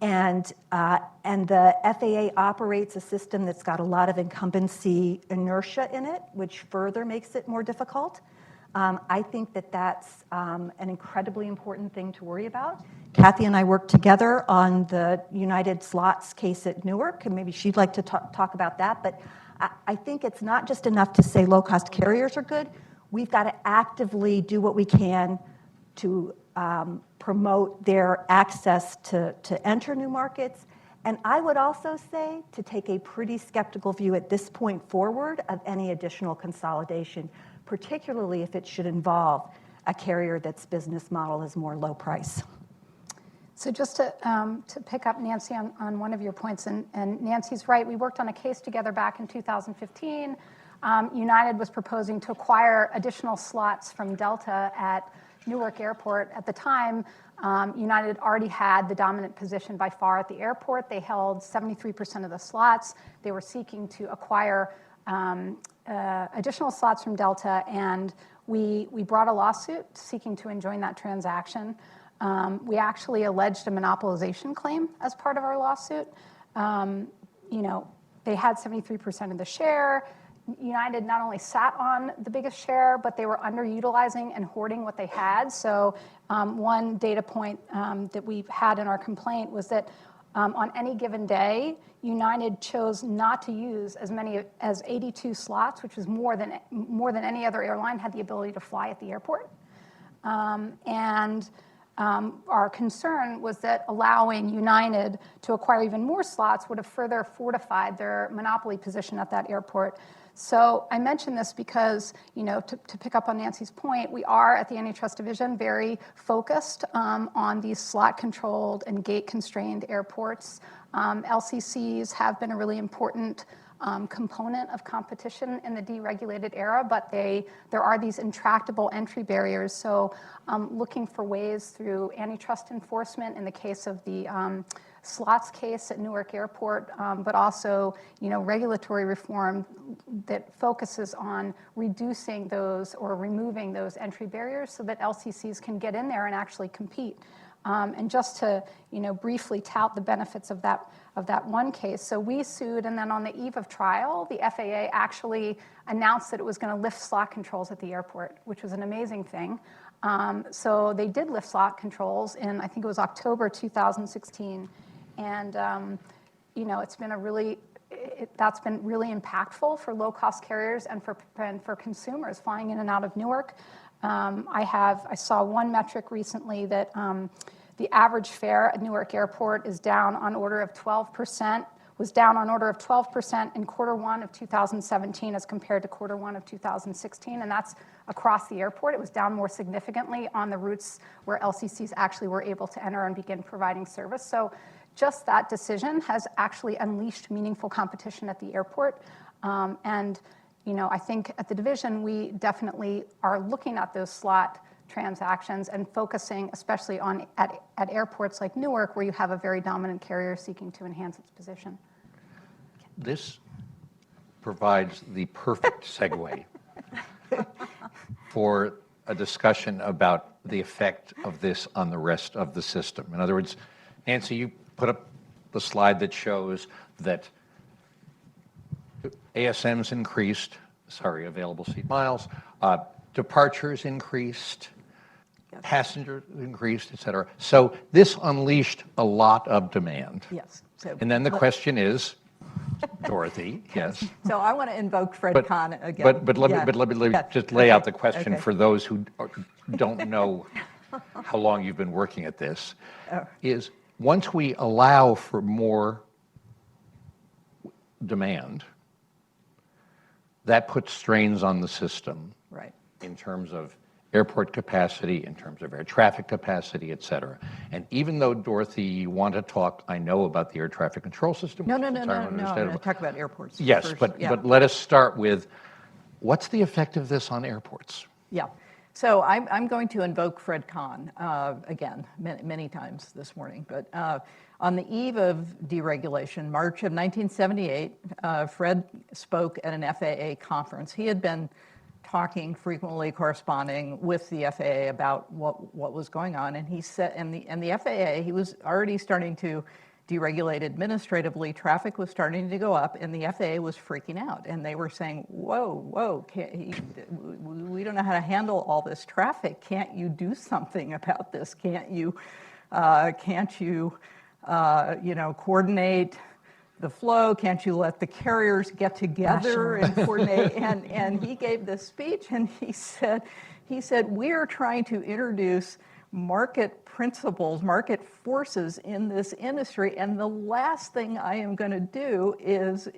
And the FAA operates a system that's got a lot of incumbency inertia in it, which further makes it more difficult. I think that's an incredibly important thing to worry about. Kathy and I worked together on the United Slots case at Newark, and maybe she'd like to talk about that. But I think it's not just enough to say low-cost carriers are good. We've got to actively do what we can to promote their access to enter new markets. And I would also say to take a pretty skeptical view at this point forward of any additional consolidation, particularly if it should involve a carrier that's business model is more low price. So just to pick up, Nancy, on one of your points, and Nancy's right, we worked on a case together back in 2015. United was proposing to acquire additional slots from Delta at Newark Airport. At the time, United already had the dominant position by far at the airport. They held 73% of the slots. They were seeking to acquire additional slots from Delta, and we brought a lawsuit seeking to enjoin that transaction. We actually alleged a monopolization claim as part of our lawsuit. They had 73% of the share. United not only sat on the biggest share, but they were underutilizing and hoarding what they had. So one data point that we had in our complaint was that on any given day, United chose not to use as many as 82 slots, which was more than any other airline had the ability to fly at the airport. Our concern was that allowing United to acquire even more slots would have further fortified their monopoly position at that airport. So I mention this because, to pick up on Nancy's point, we are at the Antitrust Division very focused on these slot-controlled and gate-constrained airports. LCCs have been a really important component of competition in the deregulated era, but there are these intractable entry barriers. So looking for ways through antitrust enforcement in the case of the slots case at Newark Airport, but also regulatory reform that focuses on reducing those or removing those entry barriers so that LCCs can get in there and actually compete. And just to briefly tout the benefits of that one case. So we sued, and then on the eve of trial, the FAA actually announced that it was going to lift slot controls at the airport, which was an amazing thing. So they did lift slot controls in, I think it was October 2016. And it's been that's been really impactful for low-cost carriers and for consumers flying in and out of Newark. I saw one metric recently that the average fare at Newark Airport is down on order of 12%, was down on order of 12% in quarter one of 2017 as compared to quarter one of 2016, and that's across the airport. It was down more significantly on the routes where LCCs actually were able to enter and begin providing service. So just that decision has actually unleashed meaningful competition at the airport. I think at the division, we definitely are looking at those slot transactions and focusing especially on at airports like Newark, where you have a very dominant carrier seeking to enhance its position. This provides the perfect segue for a discussion about the effect of this on the rest of the system. In other words, Nancy, you put up the slide that shows that ASMs increased, available seat miles, departures increased, Yes. passengers increased, et cetera. So this unleashed a lot of demand. Yes. So And then the question is, Dorothy, yes. So I want to invoke Fred Kahn again. But let me Yeah. just lay out the Okay, question okay. for those who don't know how long you've been working at this, is once we allow for more demand, that puts strains on the system. Right. In terms of airport capacity, in terms of air traffic capacity, et cetera. And even though, Dorothy, you want to talk, I know, about the air traffic control system. No, which no, is no, entirely no, no. I'm going understandable. to talk about airports. Yes, first. but, Yeah. but let us start with, what's the effect of this on airports? Yeah. So I'm going to invoke Fred Kahn again, many times this morning. But on the eve of deregulation, March of 1978, Fred spoke at an FAA conference. He had been talking frequently, corresponding with the FAA about what was going on, and he said, and the FAA, he was already starting to deregulate administratively. Traffic was starting to go up, and the FAA was freaking out, and they were saying, "Whoa, we don't know how to handle all this traffic. Can't you do something about this? Can't you coordinate the flow? Can't you let the carriers get together and coordinate?" And he gave this speech, and he said, "We're trying to introduce market principles, market forces in this industry, and the last thing I am going to do is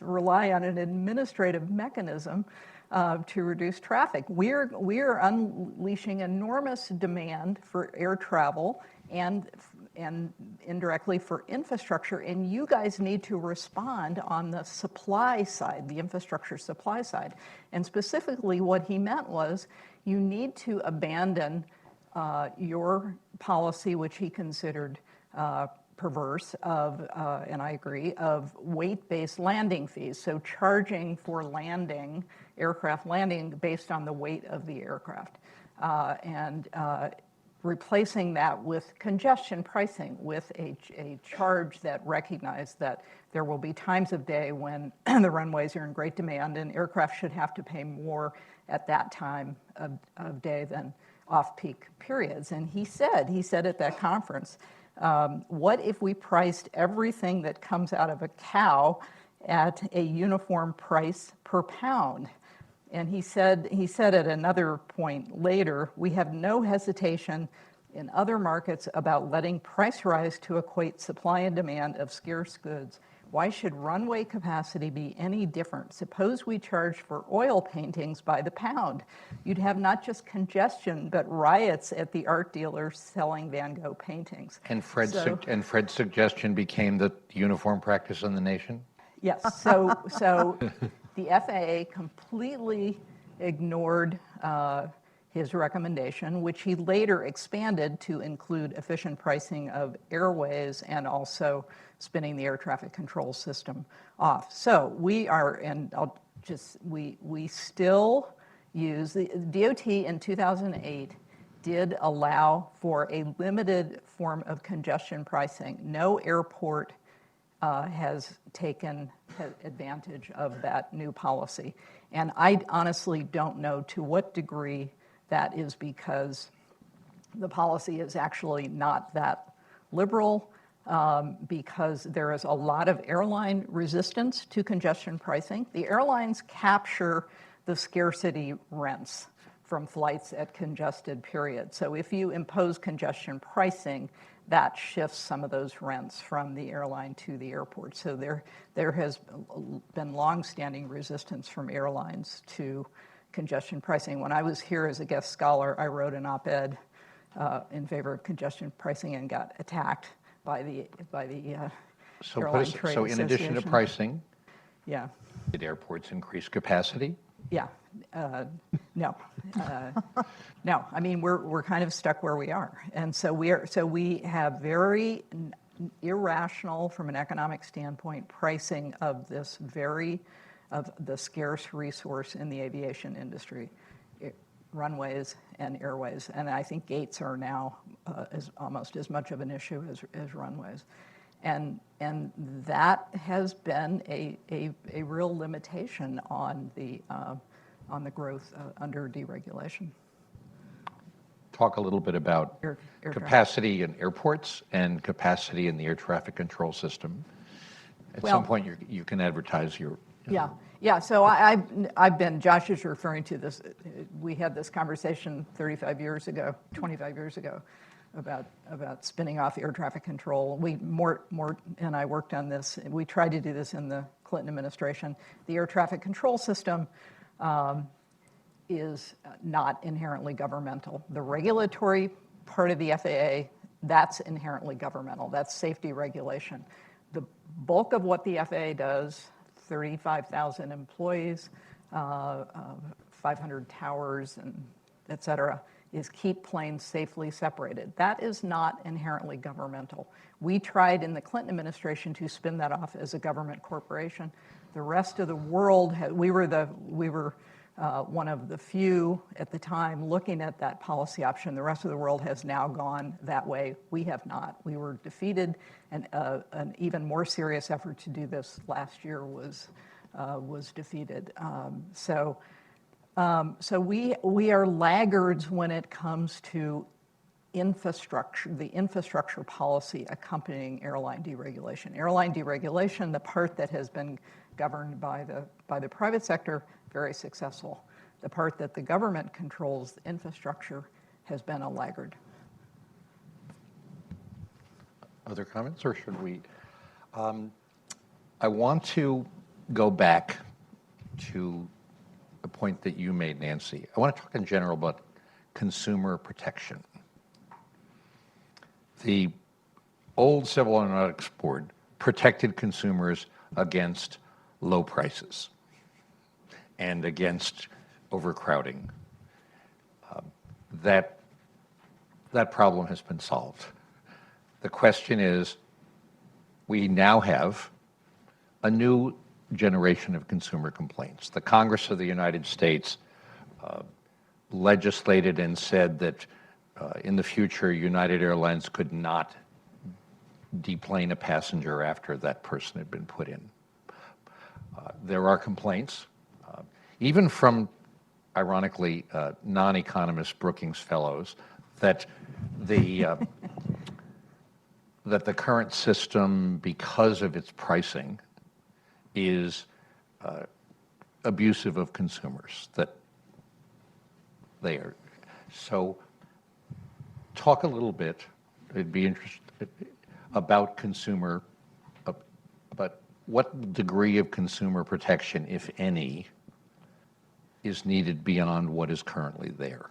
rely on an administrative mechanism to reduce traffic. We're unleashing enormous demand for air travel and indirectly for infrastructure, and you guys need to respond on the supply side, the infrastructure supply side." And specifically what he meant was, you need to abandon your policy, which he considered perverse, and I agree, of weight-based landing fees. So charging for landing, aircraft landing based on the weight of the aircraft. And replacing that with congestion pricing, with a charge that recognized that there will be times of day when the runways are in great demand and aircraft should have to pay more at that time of day than off-peak periods. And he said at that conference, what if we priced everything that comes out of a cow at a uniform price per pound? And he said at another point later, we have no hesitation in other markets about letting price rise to equate supply and demand of scarce goods. Why should runway capacity be any different? Suppose we charge for oil paintings by the pound. You'd have not just congestion, but riots at the art dealers selling Van Gogh paintings. And Fred's suggestion became the uniform practice in the nation? Yes, so the FAA completely ignored his recommendation, which he later expanded to include efficient pricing of airways and also spinning the air traffic control system off. So we still use, the DOT in 2008 did allow for a limited form of congestion pricing. No airport has taken advantage of that new policy. And I honestly don't know to what degree that is because the policy is actually not that liberal, because there is a lot of airline resistance to congestion pricing. The airlines capture the scarcity rents from flights at congested periods. So if you impose congestion pricing, that shifts some of those rents from the airline to the airport. So there has been longstanding resistance from airlines to congestion pricing. When I was here as a guest scholar, I wrote an op-ed in favor of congestion pricing and got attacked by the Airline Trade So in addition to Association. pricing, Yeah. did airports increase capacity? Yeah, no, no. I mean, we're kind of stuck where we are, and so we have very irrational, from an economic standpoint, pricing of the scarce resource in the aviation industry, runways and airways, and I think gates are now almost as much of an issue as runways. And that has been a real limitation on the growth under deregulation. Talk a little bit about Air capacity in airports and capacity in the air traffic control system. At Well- some point, you can advertise your. Yeah. So I've been, Josh is referring to this, we had this conversation 35 years ago, 25 years ago, about spinning off air traffic control. Mort and I worked on this. We tried to do this in the Clinton administration. The air traffic control system is not inherently governmental. The regulatory part of the FAA, that's inherently governmental. That's safety regulation. The bulk of what the FAA does, 35,000 employees, 500 towers, and et cetera, is keep planes safely separated. That is not inherently governmental. We tried in the Clinton administration to spin that off as a government corporation. The rest of the world, we were one of the few at the time looking at that policy option. The rest of the world has now gone that way. We have not. We were defeated, and an even more serious effort to do this last year was defeated. So we are laggards when it comes to infrastructure, the infrastructure policy accompanying airline deregulation. Airline deregulation, the part that has been governed by the private sector, very successful. The part that the government controls, the infrastructure, has been a laggard. Other comments, or should we? I want to go back to a point that you made, Nancy. I want to talk in general about consumer protection. The old Civil Aeronautics Board protected consumers against low prices and against overcrowding. That problem has been solved. The question is, we now have a new generation of consumer complaints. The Congress of the United States legislated and said that in the future, United Airlines could not deplane a passenger after that person had been put in. There are complaints, even from, ironically, non-economist Brookings fellows, that the current system, because of its pricing, is abusive of consumers. That they are. So, talk a little bit. It'd be interesting about consumer. But what degree of consumer protection, if any, is needed beyond what is currently there?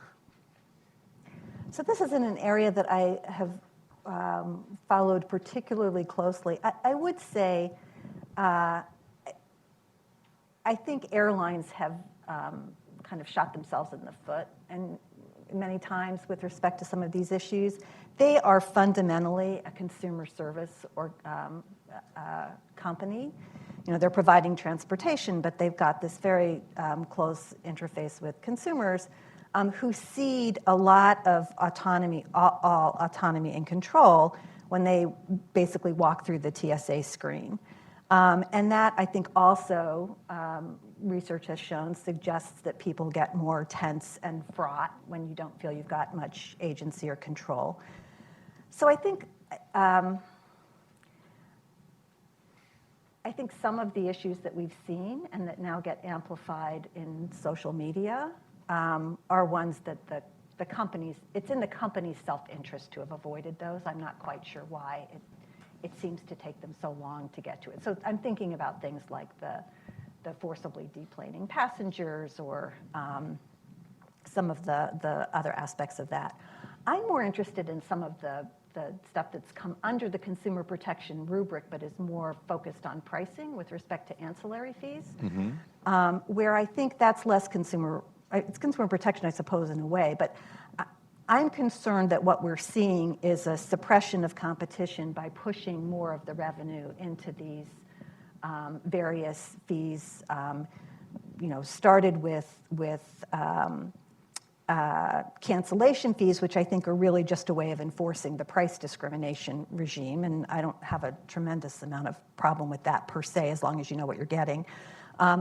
So this isn't an area that I have followed particularly closely. I would say I think airlines have kind of shot themselves in the foot, and many times with respect to some of these issues. They are fundamentally a consumer service or company. You know, they're providing transportation, but they've got this very close interface with consumers who cede a lot of autonomy, all autonomy and control when they basically walk through the TSA screen. And that, I think, also, research has shown, suggests that people get more tense and fraught when you don't feel you've got much agency or control. So I think some of the issues that we've seen and that now get amplified in social media are ones that the companies, it's in the company's self-interest to have avoided those. I'm not quite sure why it seems to take them so long to get to it. So I'm thinking about things like the forcibly deplaning passengers or some of the other aspects of that. I'm more interested in some of the stuff that's come under the consumer protection rubric, but is more focused on pricing with respect to ancillary fees, where I think that's less consumer, it's consumer protection, I suppose, in a way, but I'm concerned that what we're seeing is a suppression of competition by pushing more of the revenue into these various fees, started with cancellation fees, which I think are really just a way of enforcing the price discrimination regime, and I don't have a tremendous amount of problem with that per se, as long as you know what you're getting.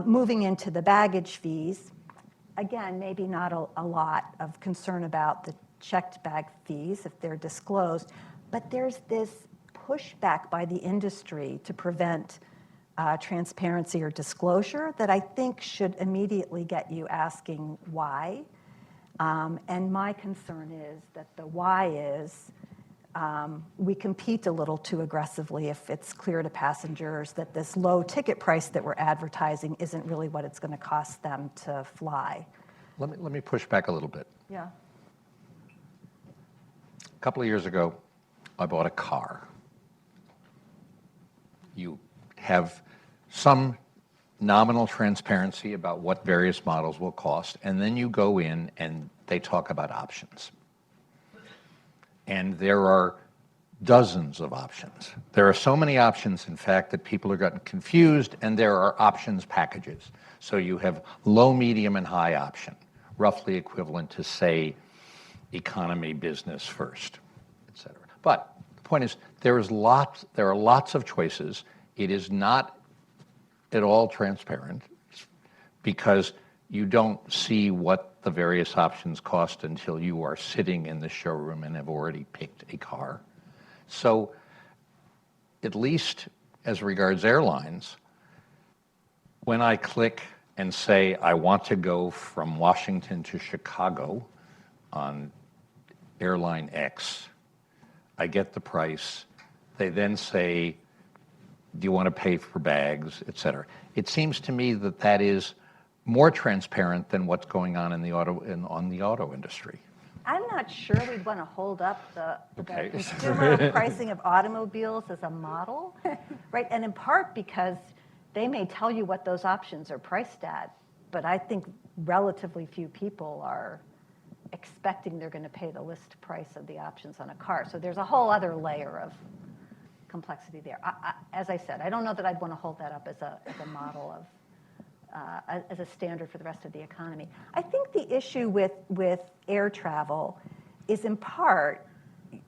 Moving into the baggage fees, again, maybe not a lot of concern about the checked bag fees if they're disclosed, but there's this pushback by the industry to prevent transparency or disclosure that I think should immediately get you asking why. And my concern is that the why is we compete a little too aggressively if it's clear to passengers that this low ticket price that we're advertising isn't really what it's going to cost them to fly. Let me push back a little bit. Yeah. A couple of years ago, I bought a car. You have some nominal transparency about what various models will cost, and then you go in and they talk about options. And there are dozens of options. There are so many options, in fact, that people are getting confused, and there are options packages. So you have low, medium, and high option, roughly equivalent to, say, economy, business first, et cetera. But the point is, there are lots of choices. It is not at all transparent because you don't see what the various options cost until you are sitting in the showroom and have already picked a car. So at least as regards airlines, when I click and say I want to go from Washington to Chicago on Airline X, I get the price. They then say, do you want to pay for bags, et cetera. It seems to me that that is more transparent than what's going on in the auto industry. I'm not sure we'd want to hold up the Okay. consumer pricing of automobiles as a model, right? And in part because they may tell you what those options are priced at, but I think relatively few people are expecting they're going to pay the list price of the options on a car. So there's a whole other layer of complexity there. As I said, I don't know that I'd want to hold that up as a model of, as a standard for the rest of the economy. I think the issue with air travel is in part,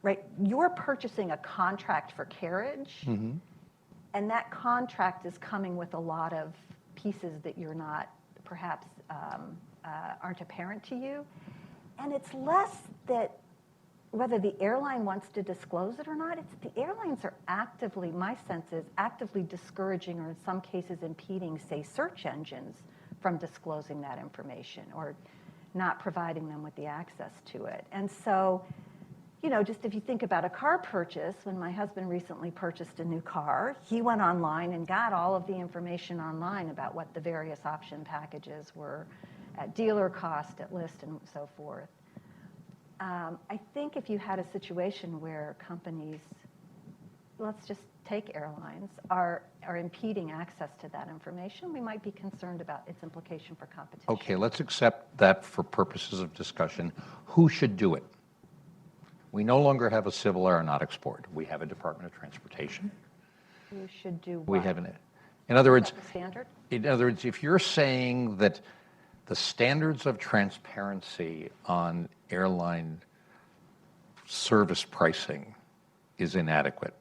right, you're purchasing a contract for carriage, and that contract is coming with a lot of pieces that you're not, perhaps, aren't apparent to you. And it's less that whether the airline wants to disclose it or not, it's the airlines are actively, my sense is, actively discouraging or in some cases impeding, say, search engines from disclosing that information or not providing them with the access to it. And so, you know, just if you think about a car purchase, when my husband recently purchased a new car, he went online and got all of the information online about what the various option packages were at dealer cost, at list, and so forth. I think if you had a situation where companies, let's just take airlines, are impeding access to that information, we might be concerned about its implication for competition. Okay, let's accept that for purposes of discussion. Who should do it? We no longer have a Civil Aeronautics Board. We have a Department of Transportation. Who should do what? We have in other words, the standard? In other words, if you're saying that the standards of transparency on airline service pricing is inadequate,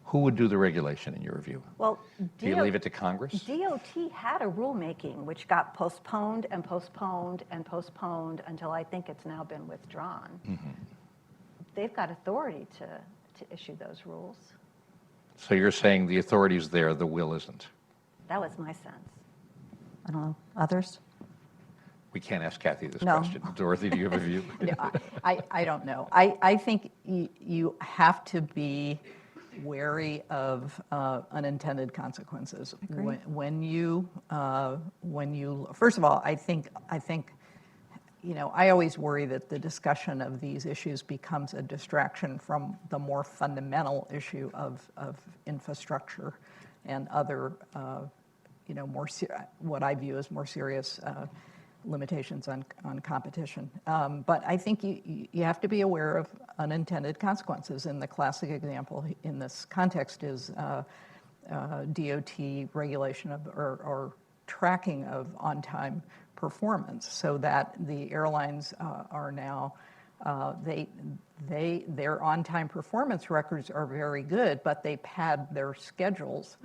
who would do the regulation in your view? Well, do you leave it to Congress? DOT had a rulemaking which got postponed and postponed and postponed until I think it's now been withdrawn. They've got authority to issue those rules. So you're saying the authority's there, the will isn't? That was my sense. I don't know. Others? We can't ask Kathy this No. question. Dorothy, do you have a view? I don't know. I think you have to be wary of unintended consequences. When you first of all, I think you know, I always worry that the discussion of these issues becomes a distraction from the more fundamental issue of infrastructure and other you know, what I view as more serious limitations on competition. But I think you have to be aware of unintended consequences. And the classic example in this context is DOT regulation of or tracking of on-time performance, so that the airlines are now their on-time performance records are very good, but they pad their schedules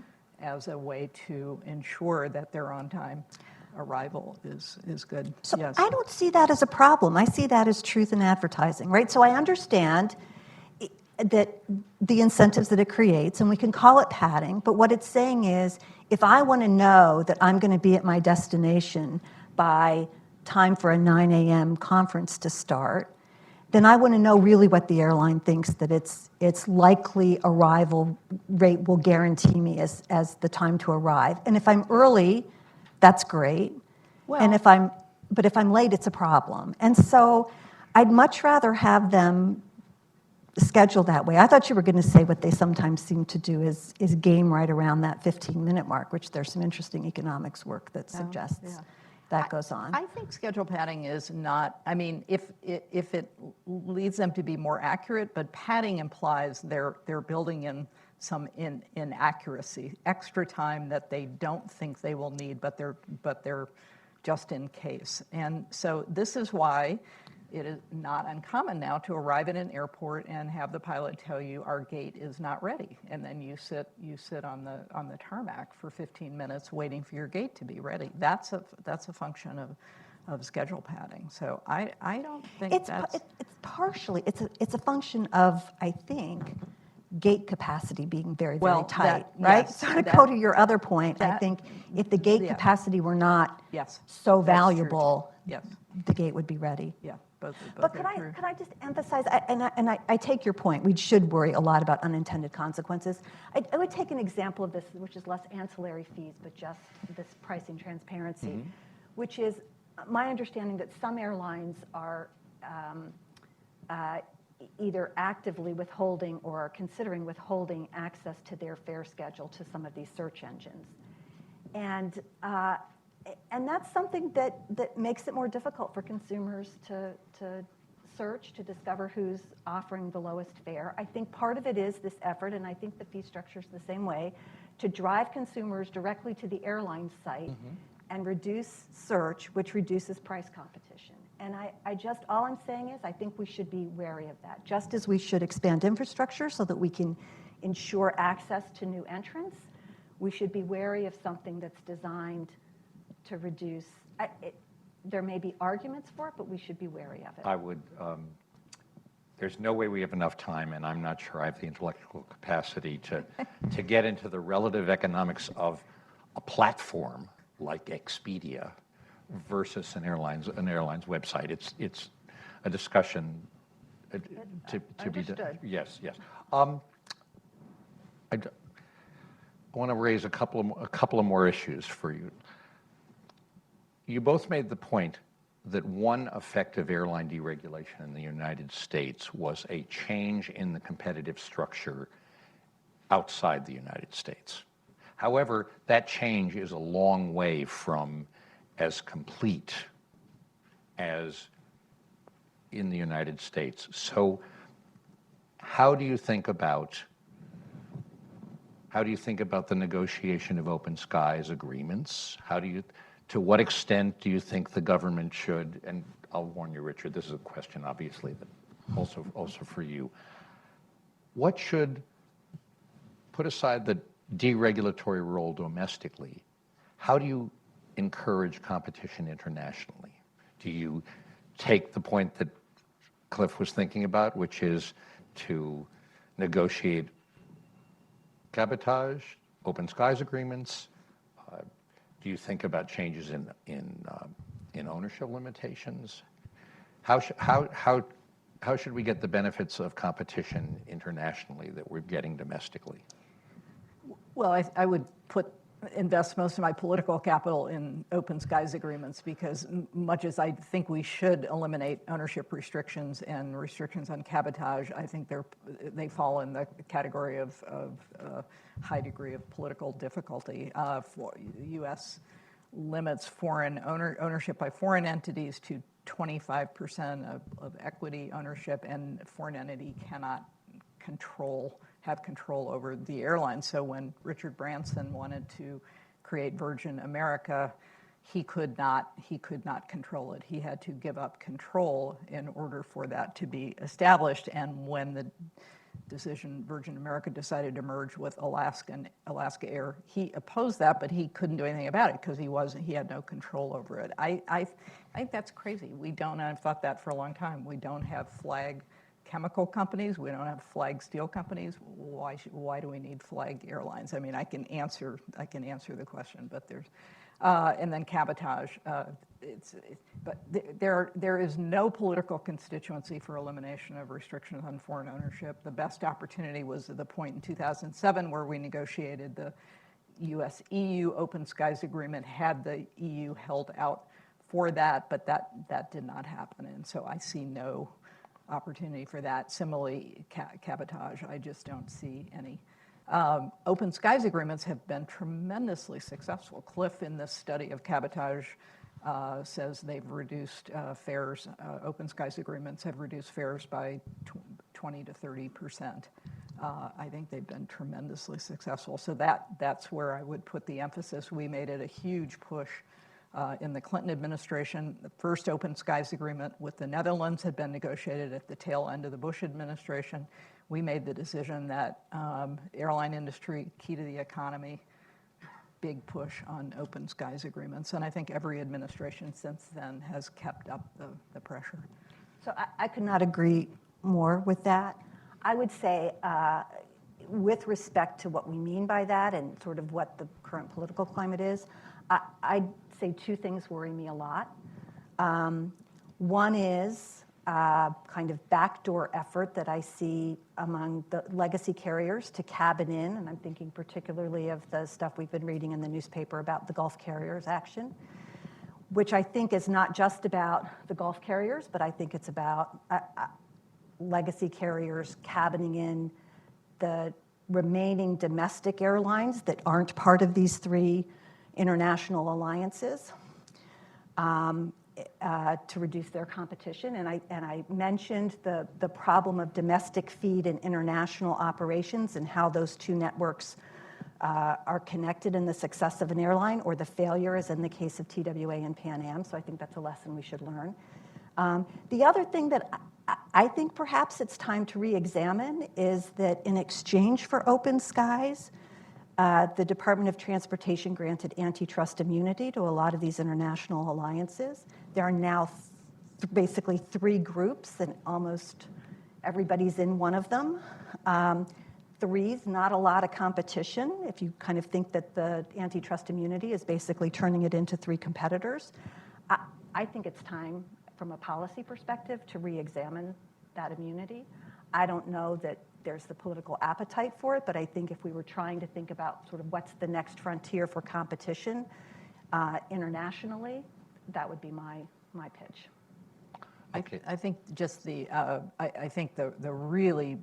as a way to ensure that their on-time arrival is good. So yes. I don't see that as a problem. I see that as truth in advertising, right? So I understand that the incentives that it creates, and we can call it padding, but what it's saying is, if I want to know that I'm going to be at my destination by time for a 9 a.m. conference to start, then I want to know really what the airline thinks that its likely arrival rate will guarantee me as the time to arrive. And if I'm early, that's great. And if I'm late, it's a problem. And so I'd much rather have them schedule that way. I thought you were going to say what they sometimes seem to do is game right around that 15-minute mark, which there's some interesting economics work that suggests that goes on. I think schedule padding is not, I mean, if it leads them to be more accurate, but padding implies they're building in some inaccuracy, extra time that they don't think they will need, but they're just in case. And so this is why it is not uncommon now to arrive at an airport and have the pilot tell you our gate is not ready, and then you sit on the tarmac for 15 minutes waiting for your gate to be ready. That's a function of schedule padding. So I don't think it's partially it's a function of, I think, gate capacity being very, very tight, right? Yes, so to go to your other point, I think if the gate capacity were not so valuable, the gate would be ready. Yeah. But could I just emphasize, I take your point, we should worry a lot about unintended consequences. I would take an example of this, which is less ancillary fees, but just this pricing transparency, which is my understanding that some airlines are either actively withholding or are considering withholding access to their fare schedule to some of these search engines. And that's something that makes it more difficult for consumers to search, to discover who's offering the lowest fare. I think part of it is this effort, and I think the fee structure is the same way, to drive consumers directly to the airline site and reduce search, which reduces price competition. And all I'm saying is I think we should be wary of that, just as we should expand infrastructure so that we can ensure access to new entrants. We should be wary of something that's designed to reduce. There may be arguments for it, but we should be wary of it. I would, there's no way we have enough time, and I'm not sure I have the intellectual capacity to get into the relative economics of a platform like Expedia versus an airline's website. It's a discussion to be done. Yes. I want to raise a couple of more issues for you. You both made the point that one effect of airline deregulation in the United States was a change in the competitive structure outside the United States. However, that change is a long way from as complete as in the United States. So how do you think about the negotiation of open skies agreements? To what extent do you think the government should, and I'll warn you, Richard, this is a question obviously that also for you. What should, put aside the deregulatory role domestically, how do you encourage competition internationally? Do you take the point that Cliff was thinking about, which is to negotiate cabotage, open skies agreements? Do you think about changes in ownership limitations? How should we get the benefits of competition internationally that we're getting domestically? Well, I would invest most of my political capital in open skies agreements, because much as I think we should eliminate ownership restrictions and restrictions on cabotage, I think they fall in the category of high degree of political difficulty. U.S. limits foreign ownership by foreign entities to 25% of equity ownership, and a foreign entity cannot have control over the airline. So when Richard Branson wanted to create Virgin America, he could not control it. He had to give up control in order for that to be established. And when the decision Virgin America decided to merge with Alaska Air, he opposed that, but he couldn't do anything about it because he had no control over it. I think that's crazy. I've thought that for a long time. We don't have flag chemical companies. We don't have flag steel companies. Why do we need flag airlines? I mean, I can answer the question, but there's, and then cabotage. But there is no political constituency for elimination of restrictions on foreign ownership. The best opportunity was at the point in 2007 where we negotiated the US-EU Open Skies Agreement, had the EU held out for that, but that did not happen, and so I see no opportunity for that. Similarly, cabotage, I just don't see any. Open skies agreements have been tremendously successful. Cliff, in this study of cabotage, says they've reduced fares. Open skies agreements have reduced fares by 20 to 30%. I think they've been tremendously successful. So that's where I would put the emphasis. We made it a huge push in the Clinton administration. The first open skies agreement with the Netherlands had been negotiated at the tail end of the Bush administration. We made the decision that airline industry, key to the economy, big push on open skies agreements. And I think every administration since then has kept up the pressure. So I could not agree more with that. I would say, with respect to what we mean by that and sort of what the current political climate is, I'd say two things worry me a lot. One is kind of backdoor effort that I see among the legacy carriers to cabin in, and I'm thinking particularly of the stuff we've been reading in the newspaper about the Gulf carriers' action, which I think is not just about the Gulf carriers, but I think it's about legacy carriers cabining in the remaining domestic airlines that aren't part of these three international alliances to reduce their competition. And I mentioned the problem of domestic feed and international operations and how those two networks are connected in the success of an airline, or the failure, as in the case of TWA and Pan Am. So I think that's a lesson we should learn. The other thing that I think perhaps it's time to re-examine is that in exchange for open skies, the Department of Transportation granted antitrust immunity to a lot of these international alliances. There are now basically three groups, and almost everybody's in one of them. Three's not a lot of competition, if you kind of think that the antitrust immunity is basically turning it into three competitors. I think it's time, from a policy perspective, to re-examine that immunity. I don't know that there's the political appetite for it, but I think if we were trying to think about sort of what's the next frontier for competition internationally, that would be my pitch. Okay. I think just I think the really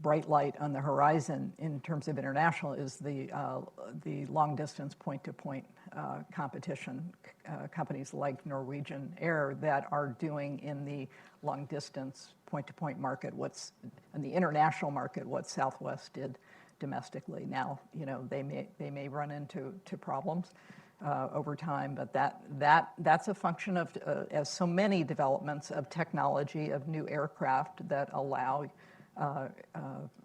bright light on the horizon in terms of international is the long distance point-to-point competition. Companies like Norwegian Air that are doing in the long distance point-to-point market in the international market what Southwest did domestically. Now, they may run into problems over time, but that's a function of, as so many developments of technology, of new aircraft that allow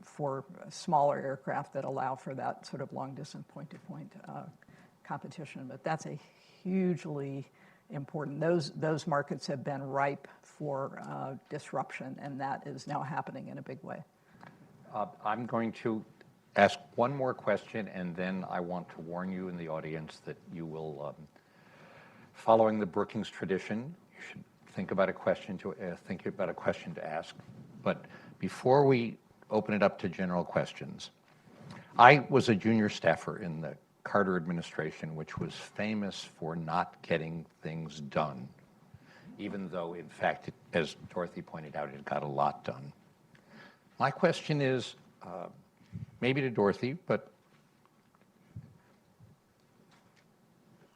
for smaller aircraft that allow for that sort of long distance point-to-point competition. But that's a hugely important. Those markets have been ripe for disruption, and that is now happening in a big way. I'm going to ask one more question, and then I want to warn you in the audience that you will, following the Brookings tradition, you should think about a question to ask. But before we open it up to general questions, I was a junior staffer in the Carter administration, which was famous for not getting things done, even though, in fact, as Dorothy pointed out, it got a lot done. My question is, maybe to Dorothy, but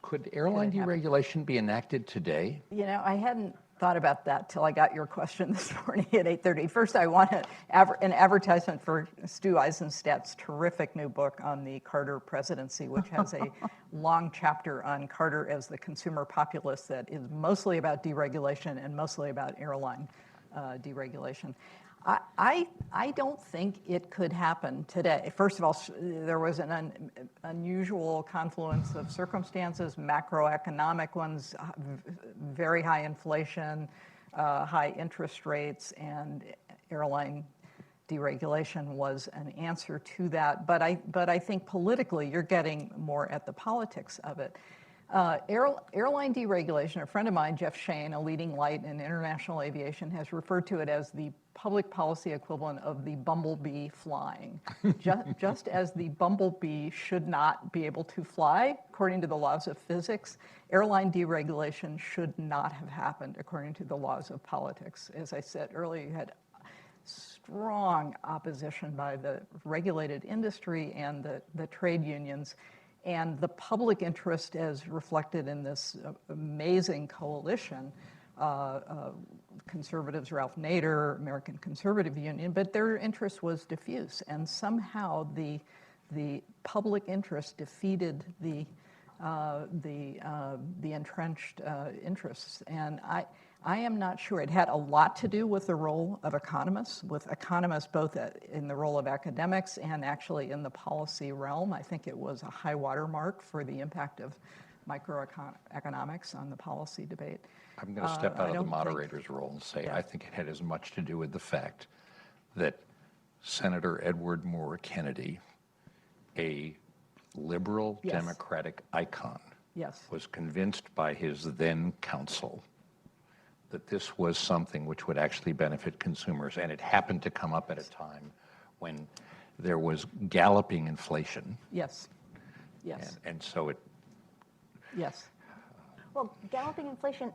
could airline deregulation be enacted today? I hadn't thought about that till I got your question this morning at 8:30. First, I want an advertisement for Stu Eisenstadt's terrific new book on the Carter presidency, which has a long chapter on Carter as the consumer populist that is mostly about deregulation and mostly about airline deregulation. I don't think it could happen today. First of all, there was an unusual confluence of circumstances, macroeconomic ones, very high inflation, high interest rates and airline deregulation was an answer to that. But I think politically, you're getting more at the politics of it. Airline deregulation, a friend of mine, Jeff Shane, a leading light in international aviation, has referred to it as the public policy equivalent of the bumblebee flying. Just as the bumblebee should not be able to fly, according to the laws of physics, airline deregulation should not have happened according to the laws of politics. As I said earlier, you had strong opposition by the regulated industry and the trade unions. And the public interest, as reflected in this amazing coalition, conservatives, Ralph Nader, American Conservative Union, but their interest was diffuse. And somehow the public interest defeated the entrenched interests. And I am not sure. It had a lot to do with the role of economists, with economists both in the role of academics and actually in the policy realm. I think it was a high watermark for the impact of microeconomics on the policy debate. I'm going to step out of the moderator's role and say I think it had as much to do with the fact that Senator Edward Moore Kennedy, a liberal Democratic icon, was convinced by his then counsel that this was something which would actually benefit consumers. And it happened to come up at a time when there was galloping inflation. Yes. And so it... Yes. Well, galloping inflation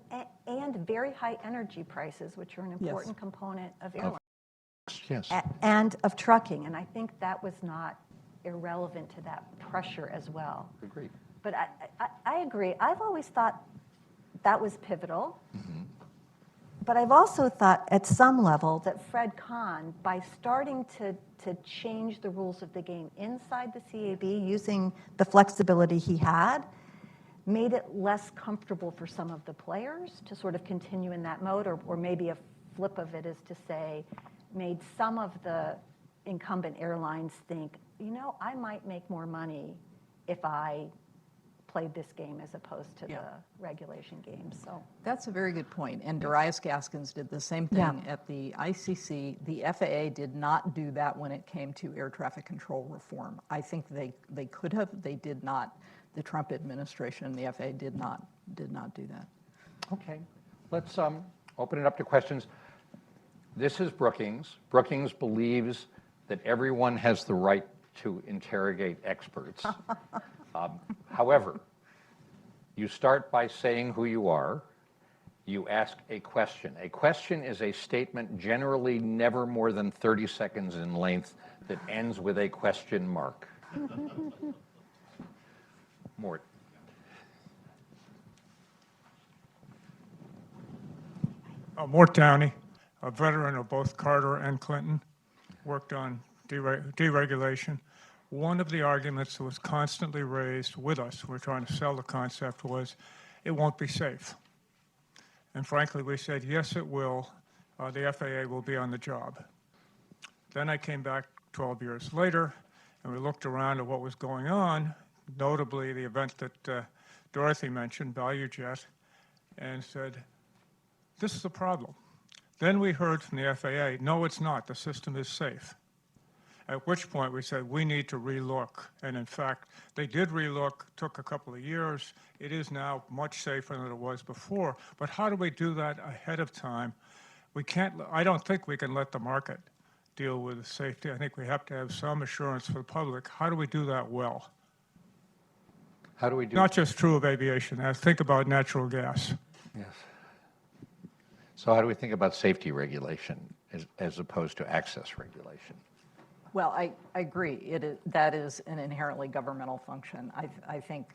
and very high energy prices, which are an important component of airlines. Yes. And of trucking. And I think that was not irrelevant to that pressure as well. Agreed. But I agree. I've always thought that was pivotal. Mm-hmm. But I've also thought at some level that Fred Kahn, by starting to change the rules of the game inside the CAB using the flexibility he had, made it less comfortable for some of the players to sort of continue in that mode, or maybe a flip of it is to say, made some of the incumbent airlines think, you know, I might make more money if I played this game as opposed to the regulation game. So that's a very good point. And Darius Gaskins did the same thing at the ICC. The FAA did not do that when it came to air traffic control reform. I think they could have. They did not. The Trump administration, the FAA did not do that. Okay, let's open it up to questions. This is Brookings. Brookings believes that everyone has the right to interrogate experts. However, you start by saying who you are. You ask a question. A question is a statement generally never more than 30 seconds in length that ends with a question mark. Mort. Mort Downey, a veteran of both Carter and Clinton, worked on deregulation. One of the arguments that was constantly raised with us, we're trying to sell the concept, was it won't be safe. And frankly, we said, yes, it will. The FAA will be on the job. Then I came back 12 years later, and we looked around at what was going on, notably the event that Dorothy mentioned, ValueJet, and said, this is a problem. Then we heard from the FAA, no, it's not. The system is safe. At which point we said, we need to relook. And in fact, they did relook, took a couple of years. It is now much safer than it was before. But how do we do that ahead of time? We can't, I don't think we can let the market deal with safety. I think we have to have some assurance for the public. How do we do that well? How do we do Not just true of aviation. Think about natural gas. Yes. So how do we think about safety regulation as opposed to access regulation? Well, I agree. That is an inherently governmental function. I think,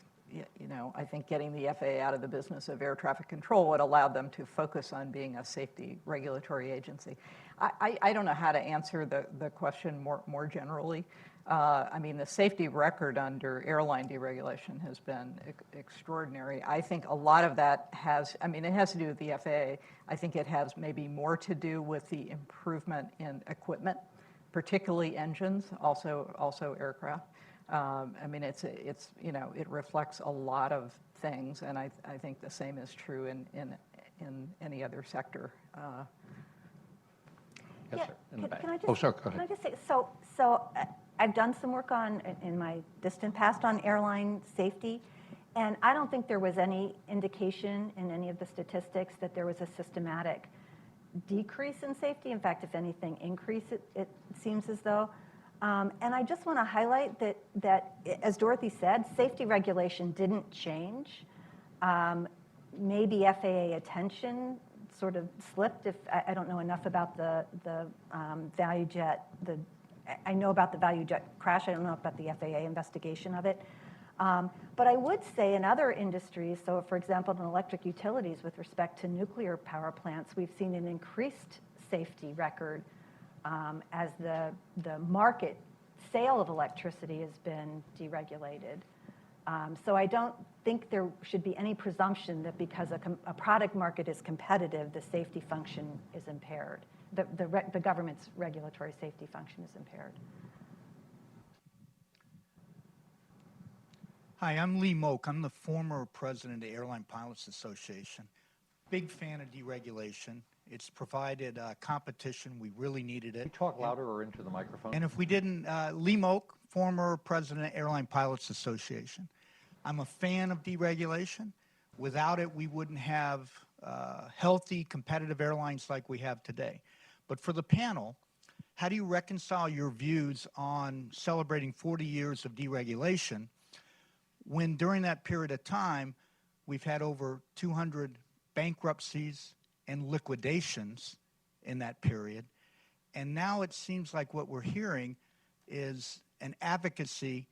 I think getting the FAA out of the business of air traffic control would allow them to focus on being a safety regulatory agency. I don't know how to answer the question more generally. I mean, the safety record under airline deregulation has been extraordinary. I think a lot of that it has to do with the FAA. I think it has maybe more to do with the improvement in equipment, particularly engines, also aircraft. It reflects a lot of things, and I think the same is true in in any other sector. Yes, Yeah, sir. In the back. can I just, Oh, sorry, go can I ahead. just say, I've done some work in my distant past on airline safety, and I don't think there was any indication in any of the statistics that there was a systematic decrease in safety. In fact, if anything, increase, it seems as though. And I just want to highlight that, as Dorothy said, safety regulation didn't change. Maybe FAA attention sort of slipped. If I don't know enough about the value jet, I know about the value jet crash. I don't know about the FAA investigation of it. But I would say in other industries, so for example, in electric utilities with respect to nuclear power plants, we've seen an increased safety record as the market sale of electricity has been deregulated. So I don't think there should be any presumption that because a product market is competitive, the safety function is impaired. The government's regulatory safety function is impaired. Hi, I'm Lee Moak. I'm the former president of the Airline Pilots Association. Big fan of deregulation. It's provided competition. We really needed Can you it. talk louder or into the microphone? And if we didn't, Lee Moak, former president of Airline Pilots Association. I'm a fan of deregulation. Without it, we wouldn't have healthy, competitive airlines like we have today. But for the panel, how do you reconcile your views on celebrating 40 years of deregulation when during that period of time, we've had over 200 bankruptcies and liquidations in that period? And now it seems like what we're hearing is an advocacy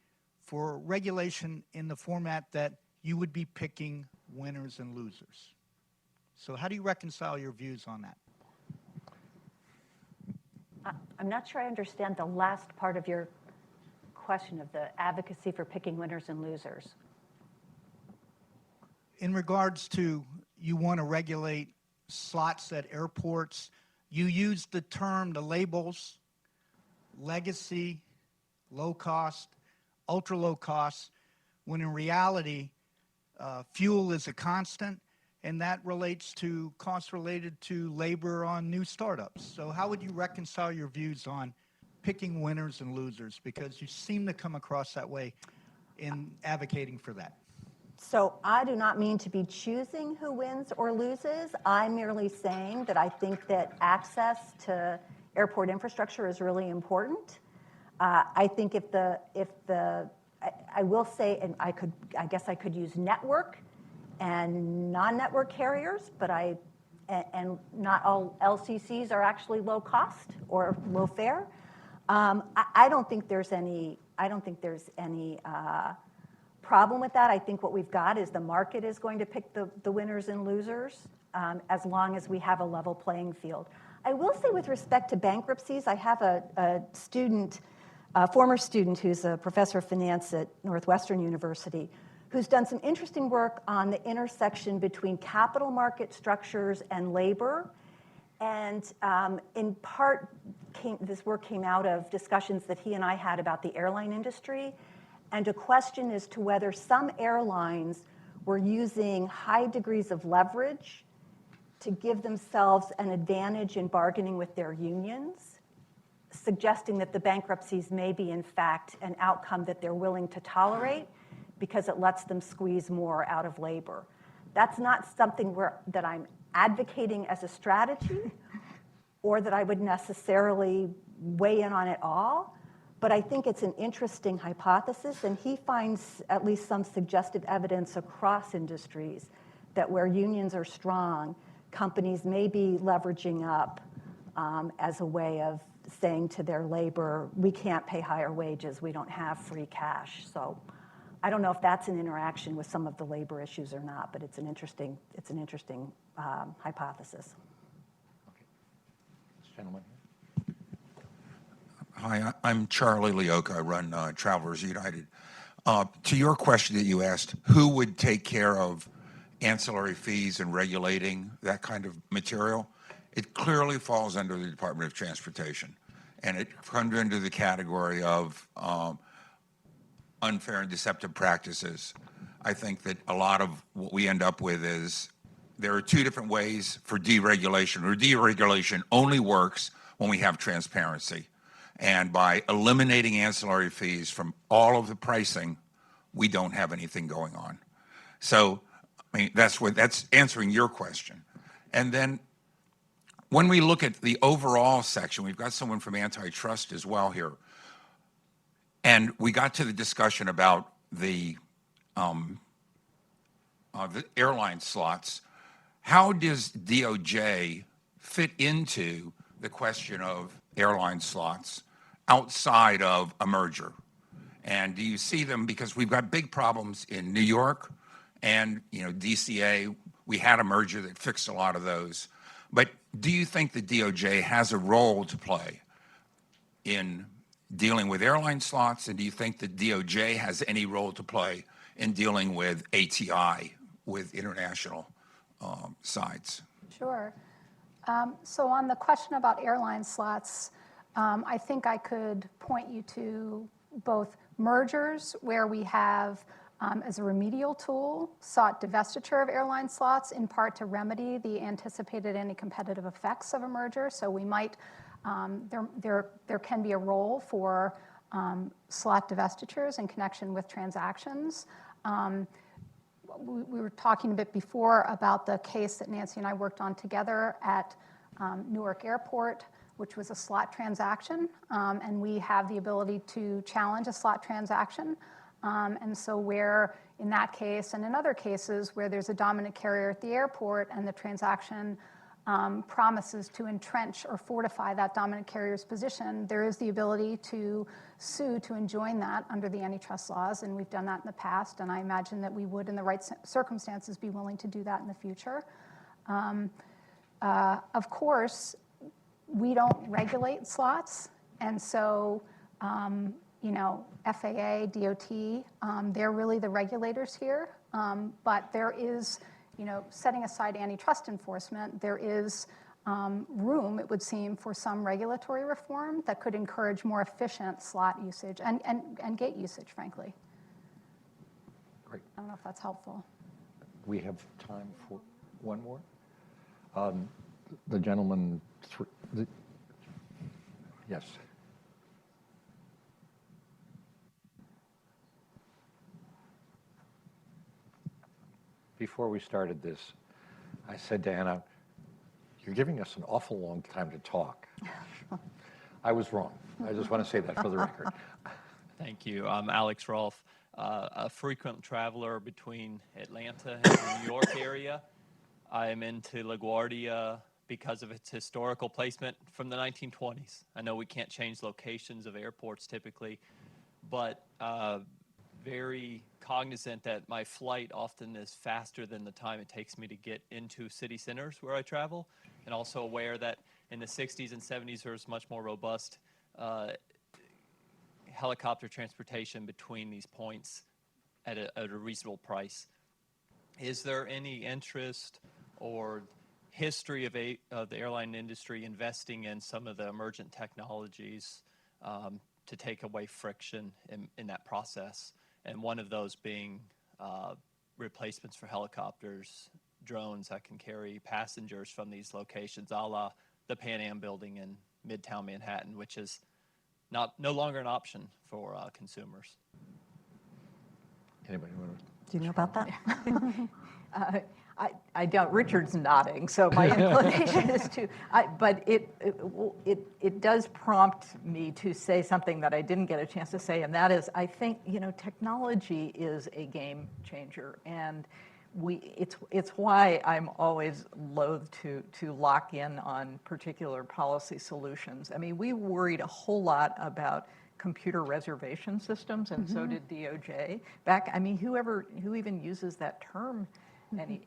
for regulation in the format that you would be picking winners and losers. So how do you reconcile your views on that? I'm not sure I understand the last part of your question of the advocacy for picking winners and losers. In regards to you want to regulate slots at airports, you use the term, the labels, legacy, low cost, ultra low cost, when in reality, fuel is a constant, and that relates to costs related to labor on new startups. So how would you reconcile your views on picking winners and losers? Because you seem to come across that way in advocating for that. So I do not mean to be choosing who wins or loses. I'm merely saying that I think that access to airport infrastructure is really important. I think I will say, and I guess I could use network and non-network carriers, but and not all LCCs are actually low cost or low fare. I don't think there's any problem with that. I think what we've got is the market is going to pick the winners and losers as long as we have a level playing field. I will say with respect to bankruptcies, I have a former student who's a professor of finance at Northwestern University who's done some interesting work on the intersection between capital market structures and labor. And in part, this work came out of discussions that he and I had about the airline industry, and a question as to whether some airlines were using high degrees of leverage to give themselves an advantage in bargaining with their unions, suggesting that the bankruptcies may be, in fact, an outcome that they're willing to tolerate because it lets them squeeze more out of labor. That's not something that I'm advocating as a strategy or that I would necessarily weigh in on at all, but I think it's an interesting hypothesis, and he finds at least some suggestive evidence across industries that where unions are strong, companies may be leveraging up as a way of saying to their labor, we can't pay higher wages, we don't have free cash. So I don't know if that's an interaction with some of the labor issues or not, but it's an interesting hypothesis. Okay. This gentleman here. Hi, I'm Charlie Leoka. I run Travelers United. To your question that you asked, who would take care of ancillary fees and regulating that kind of material? It clearly falls under the Department of Transportation, and it comes into the category of unfair and deceptive practices. I think that a lot of what we end up with is there are two different ways for deregulation, or deregulation only works when we have transparency. And by eliminating ancillary fees from all of the pricing, we don't have anything going on. So, I mean, that's answering your question. And then when we look at the overall section, we've got someone from antitrust as well here. And we got to the discussion about the airline slots. How does DOJ fit into the question of airline slots outside of a merger? And do you see them, because we've got big problems in New York and, you know, DCA, we had a merger that fixed a lot of those. But do you think the DOJ has a role to play in dealing with airline slots? And do you think the DOJ has any role to play in dealing with ATI, with international sides? Sure. So on the question about airline slots, I think I could point you to both mergers where we have, as a remedial tool, sought divestiture of airline slots, in part to remedy the anticipated anti-competitive effects of a merger. So we might, there can be a role for slot divestitures in connection with transactions. We were talking a bit before about the case that Nancy and I worked on together at Newark Airport, which was a slot transaction, and we have the ability to challenge a slot transaction. And so where in that case and in other cases where there's a dominant carrier at the airport and the transaction promises to entrench or fortify that dominant carrier's position, there is the ability to sue to enjoin that under the antitrust laws, and we've done that in the past, and I imagine that we would, in the right circumstances, be willing to do that in the future. Of course, we don't regulate slots, and so you know, FAA, DOT, they're really the regulators here, but there is, you know, setting aside antitrust enforcement, there is room, it would seem, for some regulatory reform that could encourage more efficient slot usage and gate usage, frankly. Great. I don't know if that's helpful. We have time for one more. The gentleman, yes. Before we started this, I said to Anna, "You're giving us an awful long time to talk." I was wrong. I just want to say that for the record. Thank you. I'm Alex Rolfe, a frequent traveler between Atlanta and the New York area. I am into LaGuardia because of its historical placement from the 1920s. I know we can't change locations of airports typically, but very cognizant that my flight often is faster than the time it takes me to get into city centers where I travel, and also aware that in the 60s and 70s there was much more robust helicopter transportation between these points at a reasonable price. Is there any interest or history of the airline industry investing in some of the emergent technologies to take away friction in that process? And one of those being replacements for helicopters, drones that can carry passengers from these locations, a la the Pan Am building in Midtown Manhattan, which is no longer an option for consumers. Anybody want to? Do you know about that? I don't. Richard's nodding, so my inclination is to. But it does prompt me to say something that I didn't get a chance to say, and that is, I think, you know, technology is a game changer, and it's why I'm always loath to lock in on particular policy solutions. I mean, we worried a whole lot about computer reservation systems, and so did DOJ. I mean, who even uses that term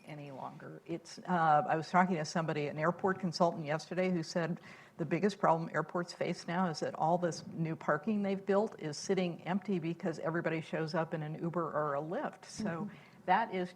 any longer? It's I was talking to somebody, an airport consultant yesterday, who said the biggest problem airports face now is that all this new parking they've built is sitting empty because everybody shows up in an Uber or a Lyft. So that is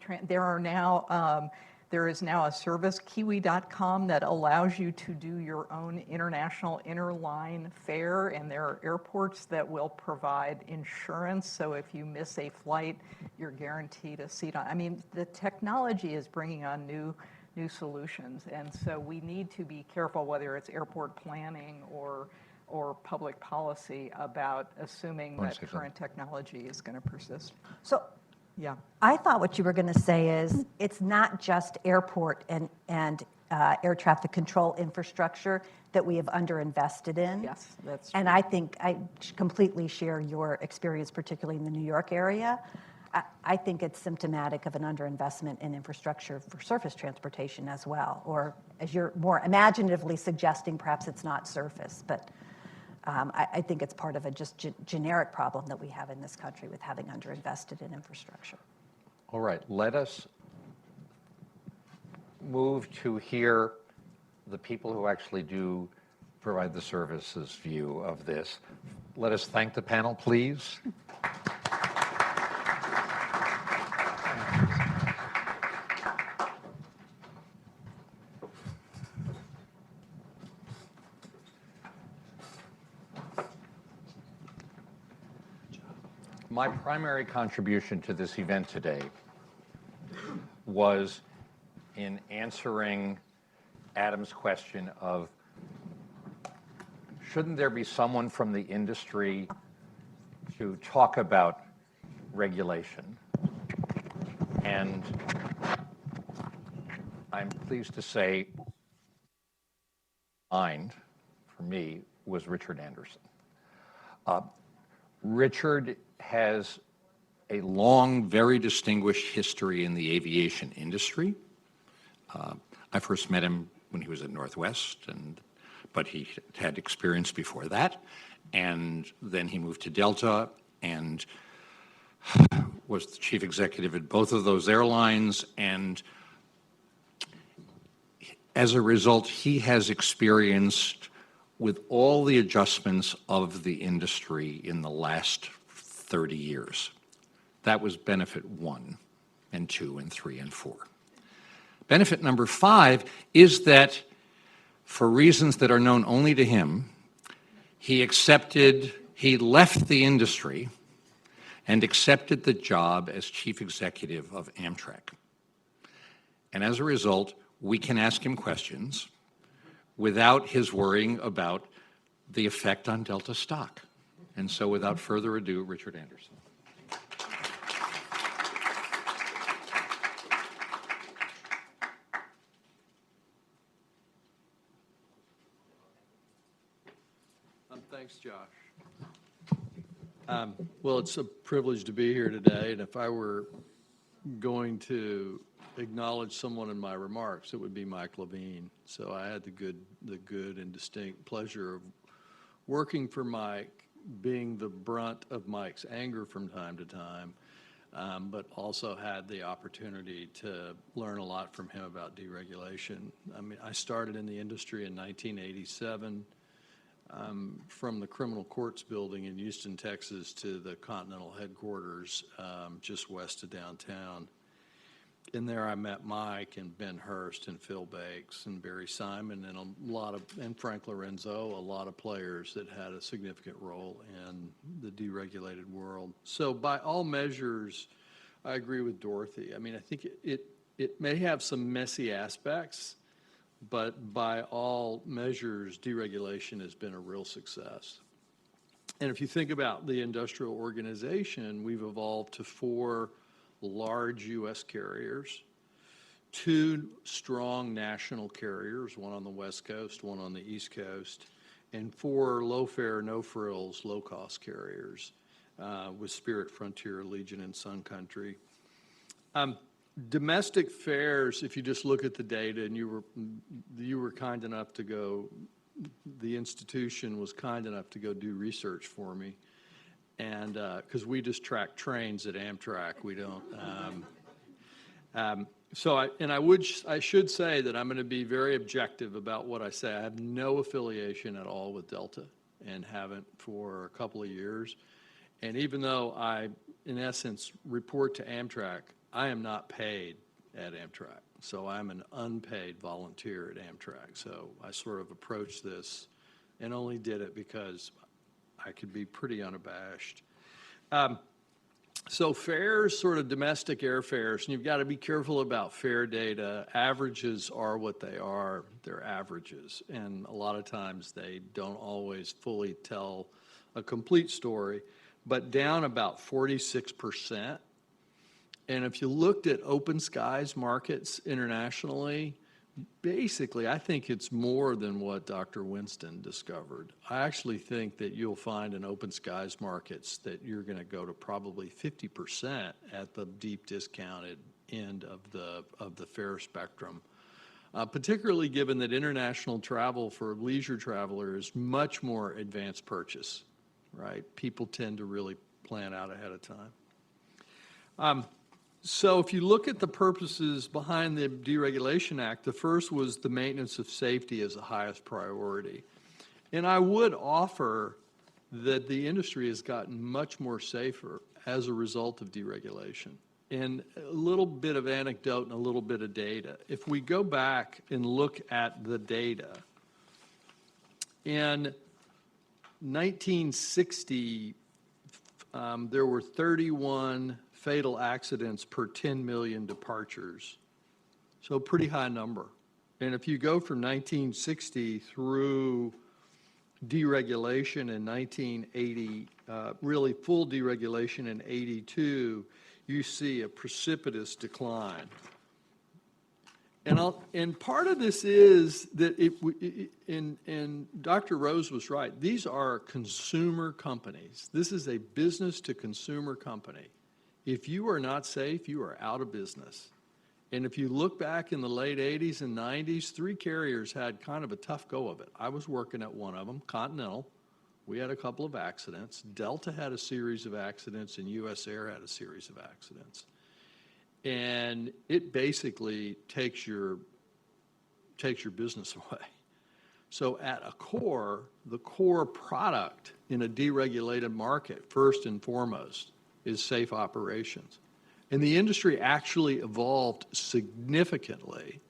there is now a service, Kiwi.com, that allows you to do your own international interline fare, and there are airports that will provide insurance, so if you miss a flight, you're guaranteed a seat on. I mean, the technology is bringing on new new solutions. And so we need to be careful, whether it's airport planning or public policy, about assuming that current technology is going to persist. So Yeah. I thought what you were going to say is it's not just airport and air traffic control infrastructure that we have underinvested in. Yes, that's And I think I completely share your experience, particularly in the New York area. I think it's symptomatic of an underinvestment in infrastructure for surface transportation as well. Or as you're more imaginatively suggesting, perhaps it's not surface, but I think it's part of a just generic problem that we have in this country with having underinvested in infrastructure. All right, let us move to hear the people who actually do provide the services view of this. Let us thank the panel, please. My primary contribution to this event today was in answering Adam's question of, shouldn't there be someone from the industry to talk about regulation? And I'm pleased to say, mine, for me, was Richard Anderson. Richard has a long, very distinguished history in the aviation industry. I first met him when he was at Northwest, but he had experience before that. And then he moved to Delta and was the chief executive at both of those airlines. And as a result, he has experienced with all the adjustments of the industry in the last 30 years. That was benefit 1 and 2 and 3 and 4. Benefit number 5 is that, for reasons that are known only to him, he left the industry and accepted the job as chief executive of Amtrak. And as a result, we can ask him questions without his worrying about the effect on Delta stock. And so without further ado, Richard Anderson. Thanks, Josh. Well, it's a privilege to be here today, and if I were going to acknowledge someone in my remarks, it would be Mike Levine. So I had the good and distinct pleasure of working for Mike, being the brunt of Mike's anger from time to time, but also had the opportunity to learn a lot from him about deregulation. I mean, I started in the industry in 1987. From the criminal courts building in Houston, Texas, to the Continental headquarters just west of downtown. In there, I met Mike and Ben Hurst and Phil Bakes and Barry Simon and Frank Lorenzo, a lot of players that had a significant role in the deregulated world. So by all measures, I agree with Dorothy. I mean, I think it may have some messy aspects, but by all measures, deregulation has been a real success. And if you think about the industrial organization, we've evolved to 4 large U.S. carriers, 2 strong national carriers, one on the West Coast, one on the East Coast, and 4 low-fare, no-frills, low-cost carriers with Spirit, Frontier, Allegiant, and Sun Country. Domestic fares, if you just look at the data, and you were kind enough to go, the institution was kind enough to go do research for me, and because we just track trains at Amtrak, we don't. I should say that I'm going to be very objective about what I say. I have no affiliation at all with Delta, and haven't for a couple of years. And even though I, in essence, report to Amtrak, I am not paid at Amtrak. So I'm an unpaid volunteer at Amtrak. So I sort of approached this and only did it because I could be pretty unabashed. So fares, sort of domestic airfares, and you've got to be careful about fare data. Averages are what they are. They're averages. And a lot of times they don't always fully tell a complete story, but down about 46%. And if you looked at open skies markets internationally, basically, I think it's more than what Dr. Winston discovered. I actually think that you'll find in open skies markets that you're going to go to probably 50% at the deep discounted end of the fare spectrum, particularly given that international travel for leisure travelers is much more advanced purchase, right? People tend to really plan out ahead of time. So if you look at the purposes behind the Deregulation Act, the first was the maintenance of safety as the highest priority. And I would offer that the industry has gotten much more safer as a result of deregulation. And a little bit of anecdote and a little bit of data. If we go back and look at the data, in 1960, there were 31 fatal accidents per 10 million departures. So a pretty high number. And if you go from 1960 through deregulation in 1980, really full deregulation in 82, you see a precipitous decline. And part of this is that, and Dr. Rose was right, these are consumer companies. This is a business to consumer company. If you are not safe, you are out of business. And if you look back in the late 80s and 90s, 3 carriers had kind of a tough go of it. I was working at one of them, Continental. We had a couple of accidents. Delta had a series of accidents, and US Air had a series of accidents. And it basically takes your business away. So at a core, the core product in a deregulated market, first and foremost, is safe operations. And the industry actually evolved significantly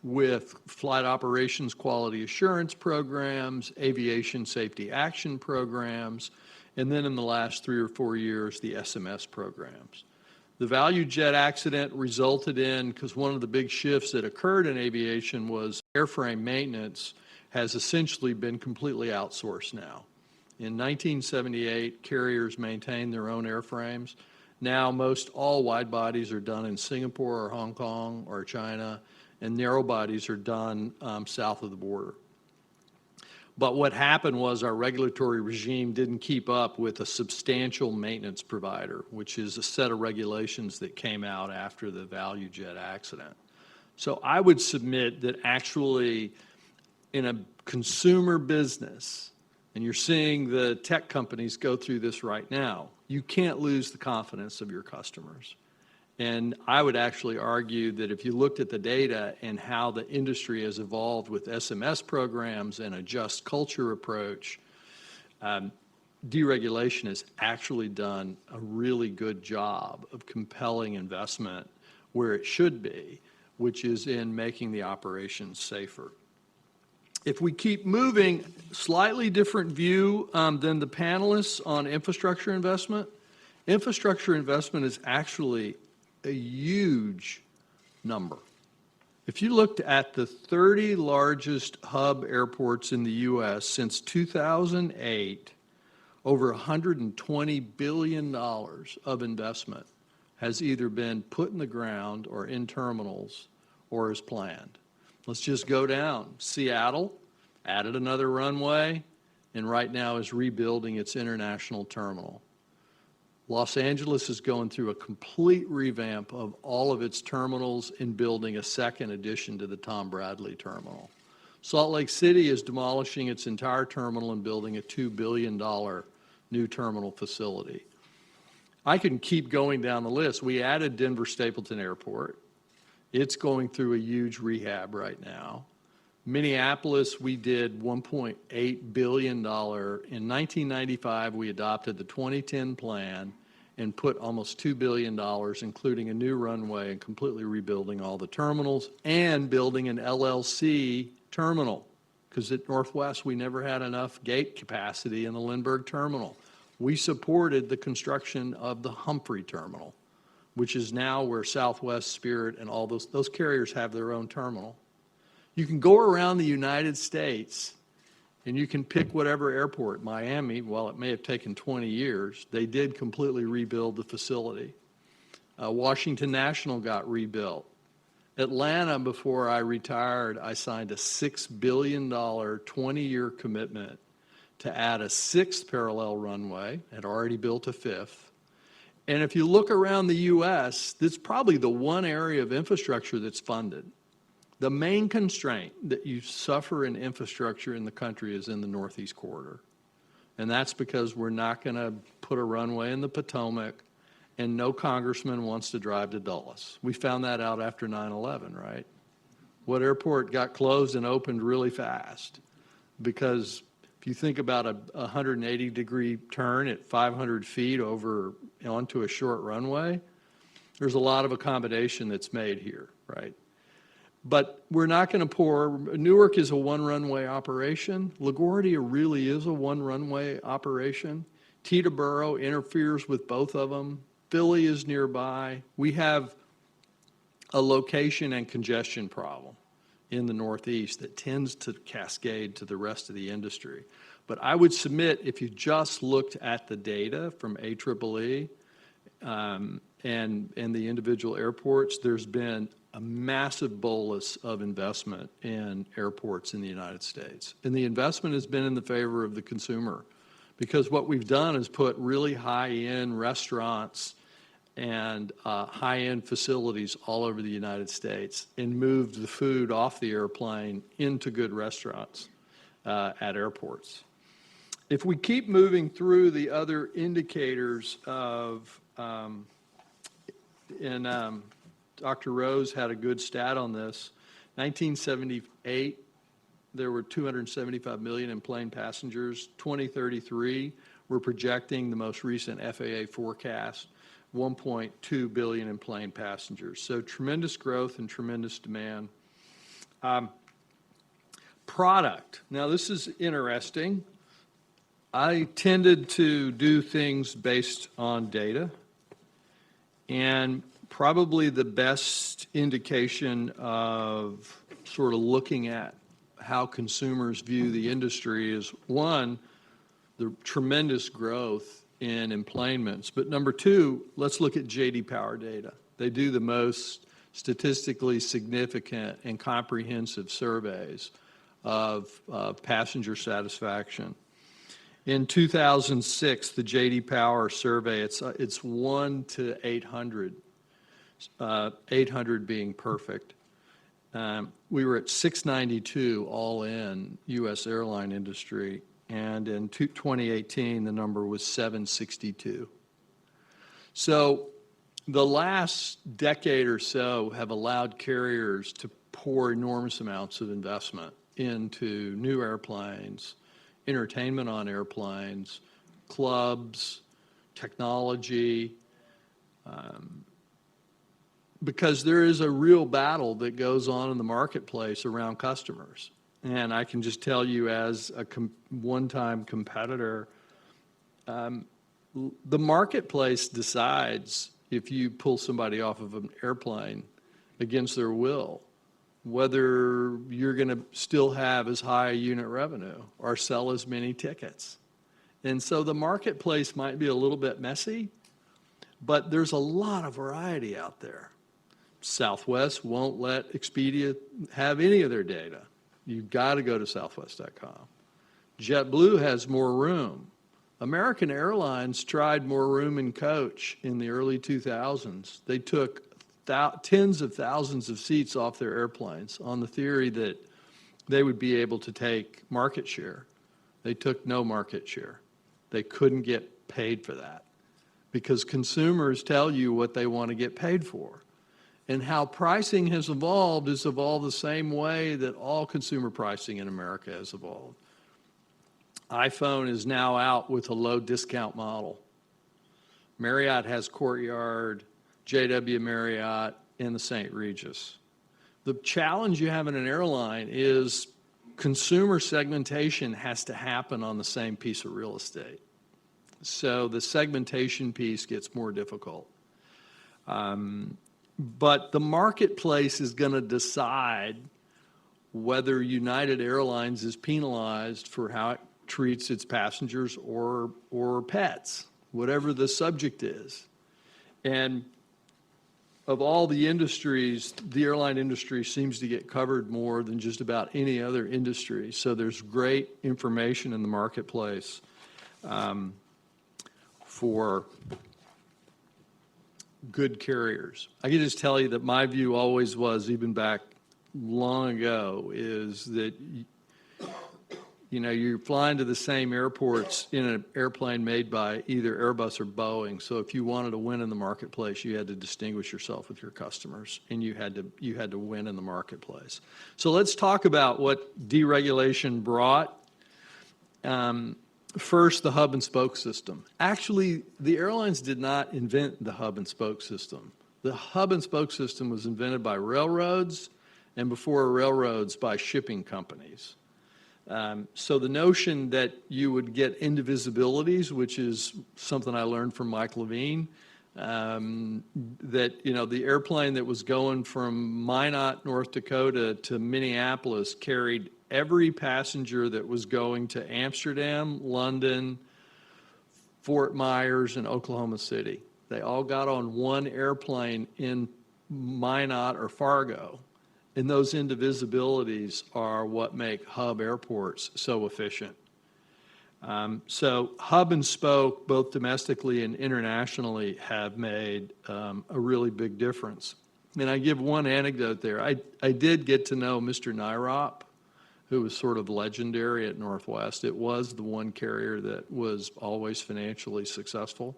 with flight operations quality assurance programs, aviation safety action programs, and then in the last 3 or 4 years, the SMS programs. The value jet accident resulted in, because one of the big shifts that occurred in aviation was airframe maintenance has essentially been completely outsourced now. In 1978, carriers maintained their own airframes. Now, most all wide bodies are done in Singapore or Hong Kong or China, and narrow bodies are done south of the border. But what happened was our regulatory regime didn't keep up with a substantial maintenance provider, which is a set of regulations that came out after the value jet accident. So I would submit that actually in a consumer business, and you're seeing the tech companies go through this right now, you can't lose the confidence of your customers. And I would actually argue that if you looked at the data and how the industry has evolved with SMS programs and a just culture approach, deregulation has actually done a really good job of compelling investment where it should be, which is in making the operations safer. If we keep moving, slightly different view than the panelists on infrastructure investment. Infrastructure investment is actually a huge number. If you looked at the 30 largest hub airports in the U.S. since 2008, over $120 billion of investment has either been put in the ground or in terminals or is planned. Let's just go down. Seattle added another runway and right now is rebuilding its international terminal. Los Angeles is going through a complete revamp of all of its terminals and building a second addition to the Tom Bradley terminal. Salt Lake City is demolishing its entire terminal and building a $2 billion new terminal facility. I can keep going down the list. We added Denver Stapleton Airport. It's going through a huge rehab right now. Minneapolis, we did $1.8 billion. In 1995, we adopted the 2010 plan and put almost $2 billion, including a new runway and completely rebuilding all the terminals and building an LLC terminal. Because at Northwest, we never had enough gate capacity in the Lindbergh terminal. We supported the construction of the Humphrey Terminal, which is now where Southwest, Spirit, and all those carriers have their own terminal. You can go around the United States and you can pick whatever airport. Miami, while it may have taken 20 years, they did completely rebuild the facility. Washington National got rebuilt. Atlanta, before I retired, I signed a $6 billion 20-year commitment to add a 6th parallel runway, had already built a 5th. And if you look around the U.S., that's probably the one area of infrastructure that's funded. The main constraint that you suffer in infrastructure in the country is in the Northeast Corridor. And that's because we're not going to put a runway in the Potomac, and no congressman wants to drive to Dulles. We found that out after 9/11, right? What airport got closed and opened really fast? Because if you think about a 180-degree turn at 500 feet over onto a short runway, there's a lot of accommodation that's made here, right? But we're not going to pour. Newark is a one-runway operation. LaGuardia really is a one-runway operation. Teterboro interferes with both of them. Philly is nearby. We have a location and congestion problem in the Northeast that tends to cascade to the rest of the industry. But I would submit, if you just looked at the data from AAA and the individual airports, there's been a massive bolus of investment in airports in the United States. And the investment has been in the favor of the consumer, because what we've done is put really high-end restaurants and high-end facilities all over the United States and moved the food off the airplane into good restaurants at airports. If we keep moving through the other indicators of, Dr. Rose had a good stat on this. 1978, there were 275 million in-plane passengers. 2033, we're projecting the most recent FAA forecast, 1.2 billion in-plane passengers. So tremendous growth and tremendous demand. Product. Now, this is interesting. I tended to do things based on data, and probably the best indication of sort of looking at how consumers view the industry is, one, the tremendous growth in employments. But number two, let's look at J.D. Power data. They do the most statistically significant and comprehensive surveys of passenger satisfaction. In 2006, the J.D. Power survey, it's 1 to 800. 800 being perfect. We were at 692 all in U.S. airline industry, and in 2018 the number was 762. So the last decade or so have allowed carriers to pour enormous amounts of investment into new airplanes, entertainment on airplanes, clubs, technology, because there is a real battle that goes on in the marketplace around customers. And I can just tell you, as a one-time competitor, the marketplace decides if you pull somebody off of an airplane against their will, whether you're going to still have as high a unit revenue or sell as many tickets. And so the marketplace might be a little bit messy, but there's a lot of variety out there. Southwest won't let Expedia have any of their data. You've got to go to southwest.com. JetBlue has more room. American Airlines tried more room in coach in the early 2000s. They took tens of thousands of seats off their airplanes on the theory that they would be able to take market share. They took no market share. They couldn't get paid for that because consumers tell you what they want to get paid for. And how pricing has evolved is evolved the same way that all consumer pricing in America has evolved. iPhone is now out with a low discount model. Marriott has Courtyard, JW Marriott, and the St. Regis. The challenge you have in an airline is consumer segmentation has to happen on the same piece of real estate. So the segmentation piece gets more difficult. But the marketplace is going to decide whether United Airlines is penalized for how it treats its passengers or pets, whatever the subject is. And of all the industries, the airline industry seems to get covered more than just about any other industry. So there's great information in the marketplace for good carriers. I can just tell you that my view always was, even back long ago, is that you're flying to the same airports in an airplane made by either Airbus or Boeing. So if you wanted to win in the marketplace, you had to distinguish yourself with your customers, and you had to win in the marketplace. So let's talk about what deregulation brought. First, the hub and spoke system. Actually, the airlines did not invent the hub and spoke system. The hub and spoke system was invented by railroads, and before railroads, by shipping companies. So the notion that you would get indivisibilities, which is something I learned from Mike Levine, that the airplane that was going from Minot, North Dakota to Minneapolis carried every passenger that was going to Amsterdam, London, Fort Myers, and Oklahoma City. They all got on one airplane in Minot or Fargo. And those indivisibilities are what make hub airports so efficient. So hub and spoke, both domestically and internationally, have made a really big difference. And I give one anecdote there. I did get to know Mr. Nyrop, who was sort of legendary at Northwest. It was the one carrier that was always financially successful.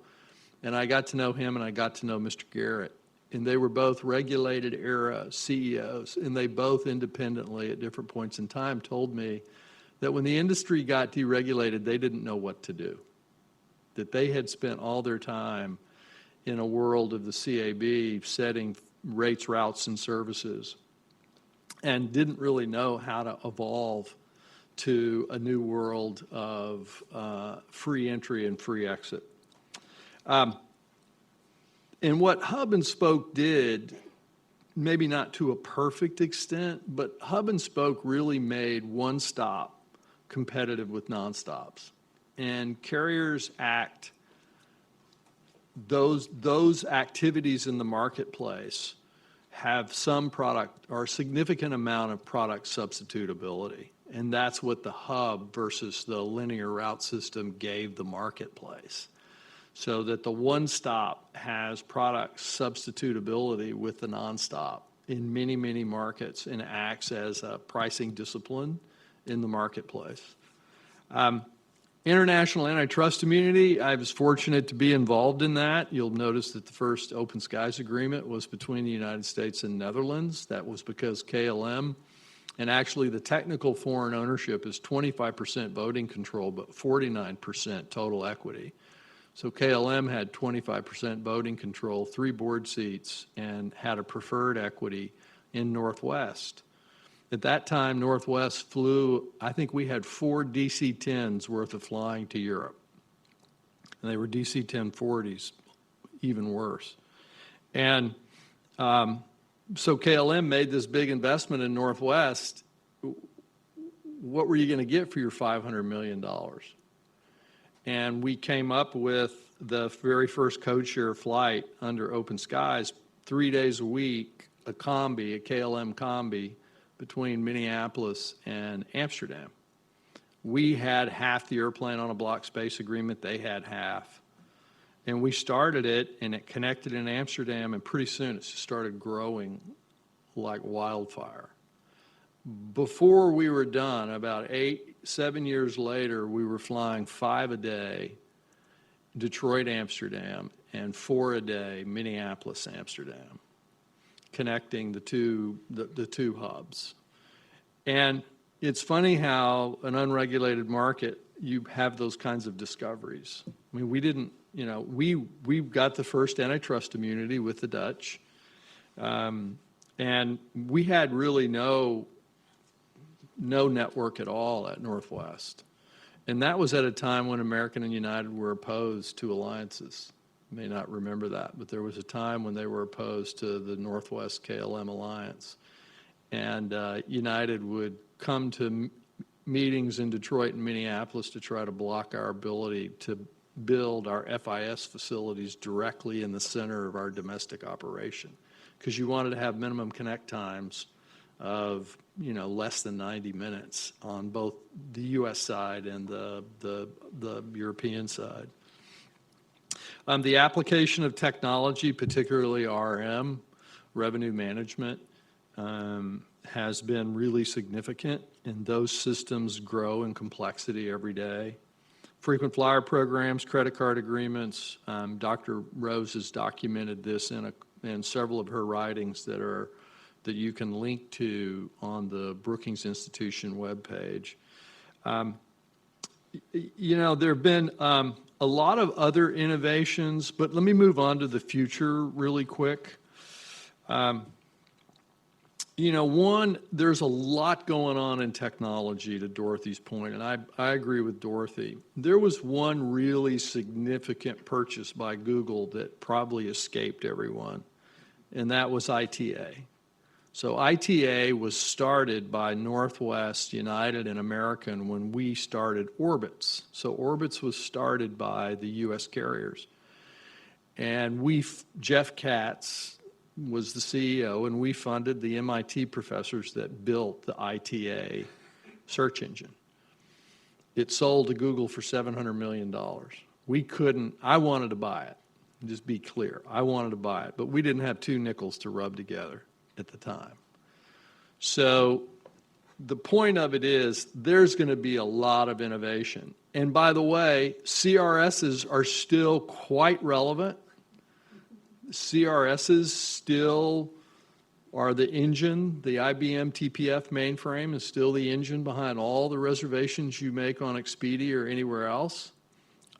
And I got to know him, and I got to know Mr. Garrett. And they were both regulated era CEOs, and they both independently at different points in time told me that when the industry got deregulated, they didn't know what to do, that they had spent all their time in a world of the CAB setting rates, routes, and services, and didn't really know how to evolve to a new world of free entry and free exit. And what hub and spoke did, maybe not to a perfect extent, but hub and spoke really made one stop competitive with nonstops. And carriers act, those activities in the marketplace have some product or a significant amount of product substitutability. And that's what the hub versus the linear route system gave the marketplace. So that the one stop has product substitutability with the nonstop in many, many markets and acts as a pricing discipline in the marketplace. International antitrust immunity, I was fortunate to be involved in that. You'll notice that the first Open Skies agreement was between the United States and Netherlands. That was because KLM, and actually the technical foreign ownership is 25% voting control, but 49% total equity. So KLM had 25% voting control, 3 board seats, and had a preferred equity in Northwest. At that time, Northwest flew, I think we had 4 DC-10s worth of flying to Europe. And they were DC-1040s, even worse. And so KLM made this big investment in Northwest. What were you going to get for your $500 million? And we came up with the very first code-share flight under Open Skies, 3 days a week, a combi, a KLM combi, between Minneapolis and Amsterdam. We had half the airplane on a block space agreement. They had half. And we started it, and it connected in Amsterdam, and pretty soon it just started growing like wildfire. Before we were done, about 7 years later, we were flying 5 a day, Detroit, Amsterdam, and 4 a day, Minneapolis, Amsterdam, connecting the two hubs. And it's funny how an unregulated market, you have those kinds of discoveries. I mean, we didn't, we got the first antitrust immunity with the Dutch, and we had really no network at all at Northwest. And that was at a time when American and United were opposed to alliances. You may not remember that, but there was a time when they were opposed to the Northwest KLM alliance. And United would come to meetings in Detroit and Minneapolis to try to block our ability to build our FIS facilities directly in the center of our domestic operation, because you wanted to have minimum connect times of less than 90 minutes on both the U.S. side and the European side. The application of technology, particularly RM, revenue management, has been really significant, and those systems grow in complexity every day. Frequent flyer programs, credit card agreements. Dr. Rose has documented this in several of her writings that you can link to on the Brookings Institution webpage. There have been a lot of other innovations, but let me move on to the future really quick. One, there's a lot going on in technology, to Dorothy's point, and I agree with Dorothy. There was one really significant purchase by Google that probably escaped everyone, and that was ITA. So ITA was started by Northwest, United, and American when we started Orbitz. So Orbitz was started by the U.S. carriers. And Jeff Katz was the CEO, and we funded the MIT professors that built the ITA search engine. It sold to Google for $700 million. I wanted to buy it. Just be clear. I wanted to buy it, but we didn't have two nickels to rub together at the time. So the point of it is there's going to be a lot of innovation. And by the way, CRSs are still quite relevant. CRSs still are the engine. The IBM TPF mainframe is still the engine behind all the reservations you make on Expedia or anywhere else.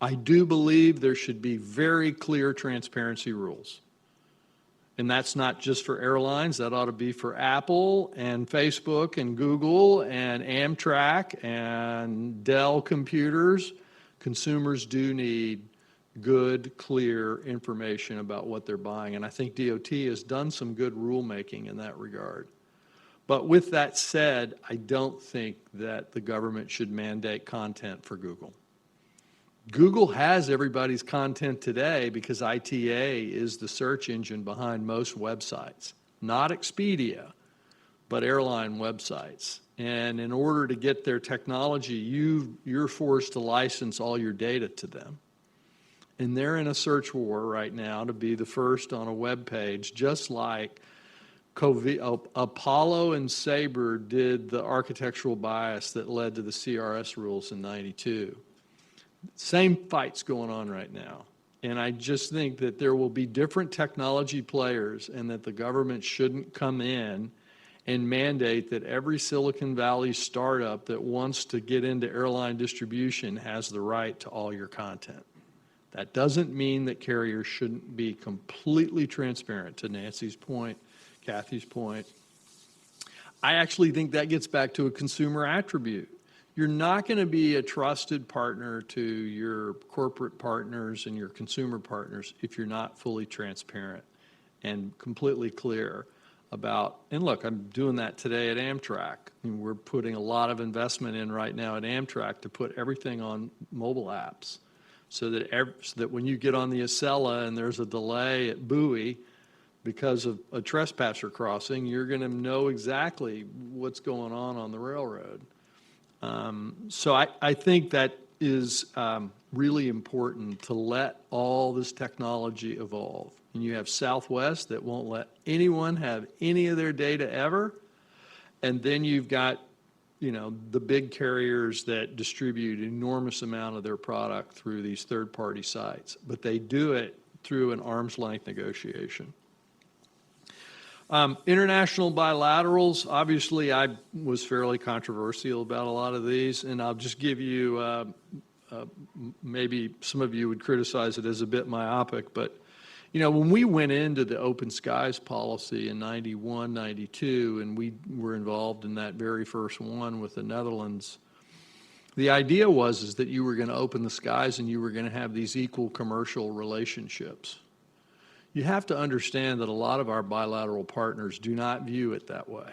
I do believe there should be very clear transparency rules. And that's not just for airlines. That ought to be for Apple and Facebook and Google and Amtrak and Dell computers. Consumers do need good, clear information about what they're buying. And I think DOT has done some good rulemaking in that regard. But with that said, I don't think that the government should mandate content for Google. Google has everybody's content today because ITA is the search engine behind most websites, not Expedia, but airline websites. And in order to get their technology, you're forced to license all your data to them. And they're in a search war right now to be the first on a web page, just like Apollo and Sabre did the architectural bias that led to the CRS rules in '92. Same fights going on right now. And I just think that there will be different technology players and that the government shouldn't come in and mandate that every Silicon Valley startup that wants to get into airline distribution has the right to all your content. That doesn't mean that carriers shouldn't be completely transparent, to Nancy's point, Kathy's point. I actually think that gets back to a consumer attribute. You're not going to be a trusted partner to your corporate partners and your consumer partners if you're not fully transparent and completely clear about, and look, I'm doing that today at Amtrak. I mean, we're putting a lot of investment in right now at Amtrak to put everything on mobile apps so that when you get on the Acela and there's a delay at Bowie because of a trespasser crossing, you're going to know exactly what's going on the railroad. So I think that is really important to let all this technology evolve. And you have Southwest that won't let anyone have any of their data ever. And then you've got, the big carriers that distribute an enormous amount of their product through these third-party sites. But they do it through an arm's length negotiation. International bilaterals, obviously I was fairly controversial about a lot of these, and I'll just give you, maybe some of you would criticize it as a bit myopic, but when we went into the open skies policy in 91, 92, and we were involved in that very first one with the Netherlands, The idea is that you were going to open the skies and you were going to have these equal commercial relationships. You have to understand that a lot of our bilateral partners do not view it that way.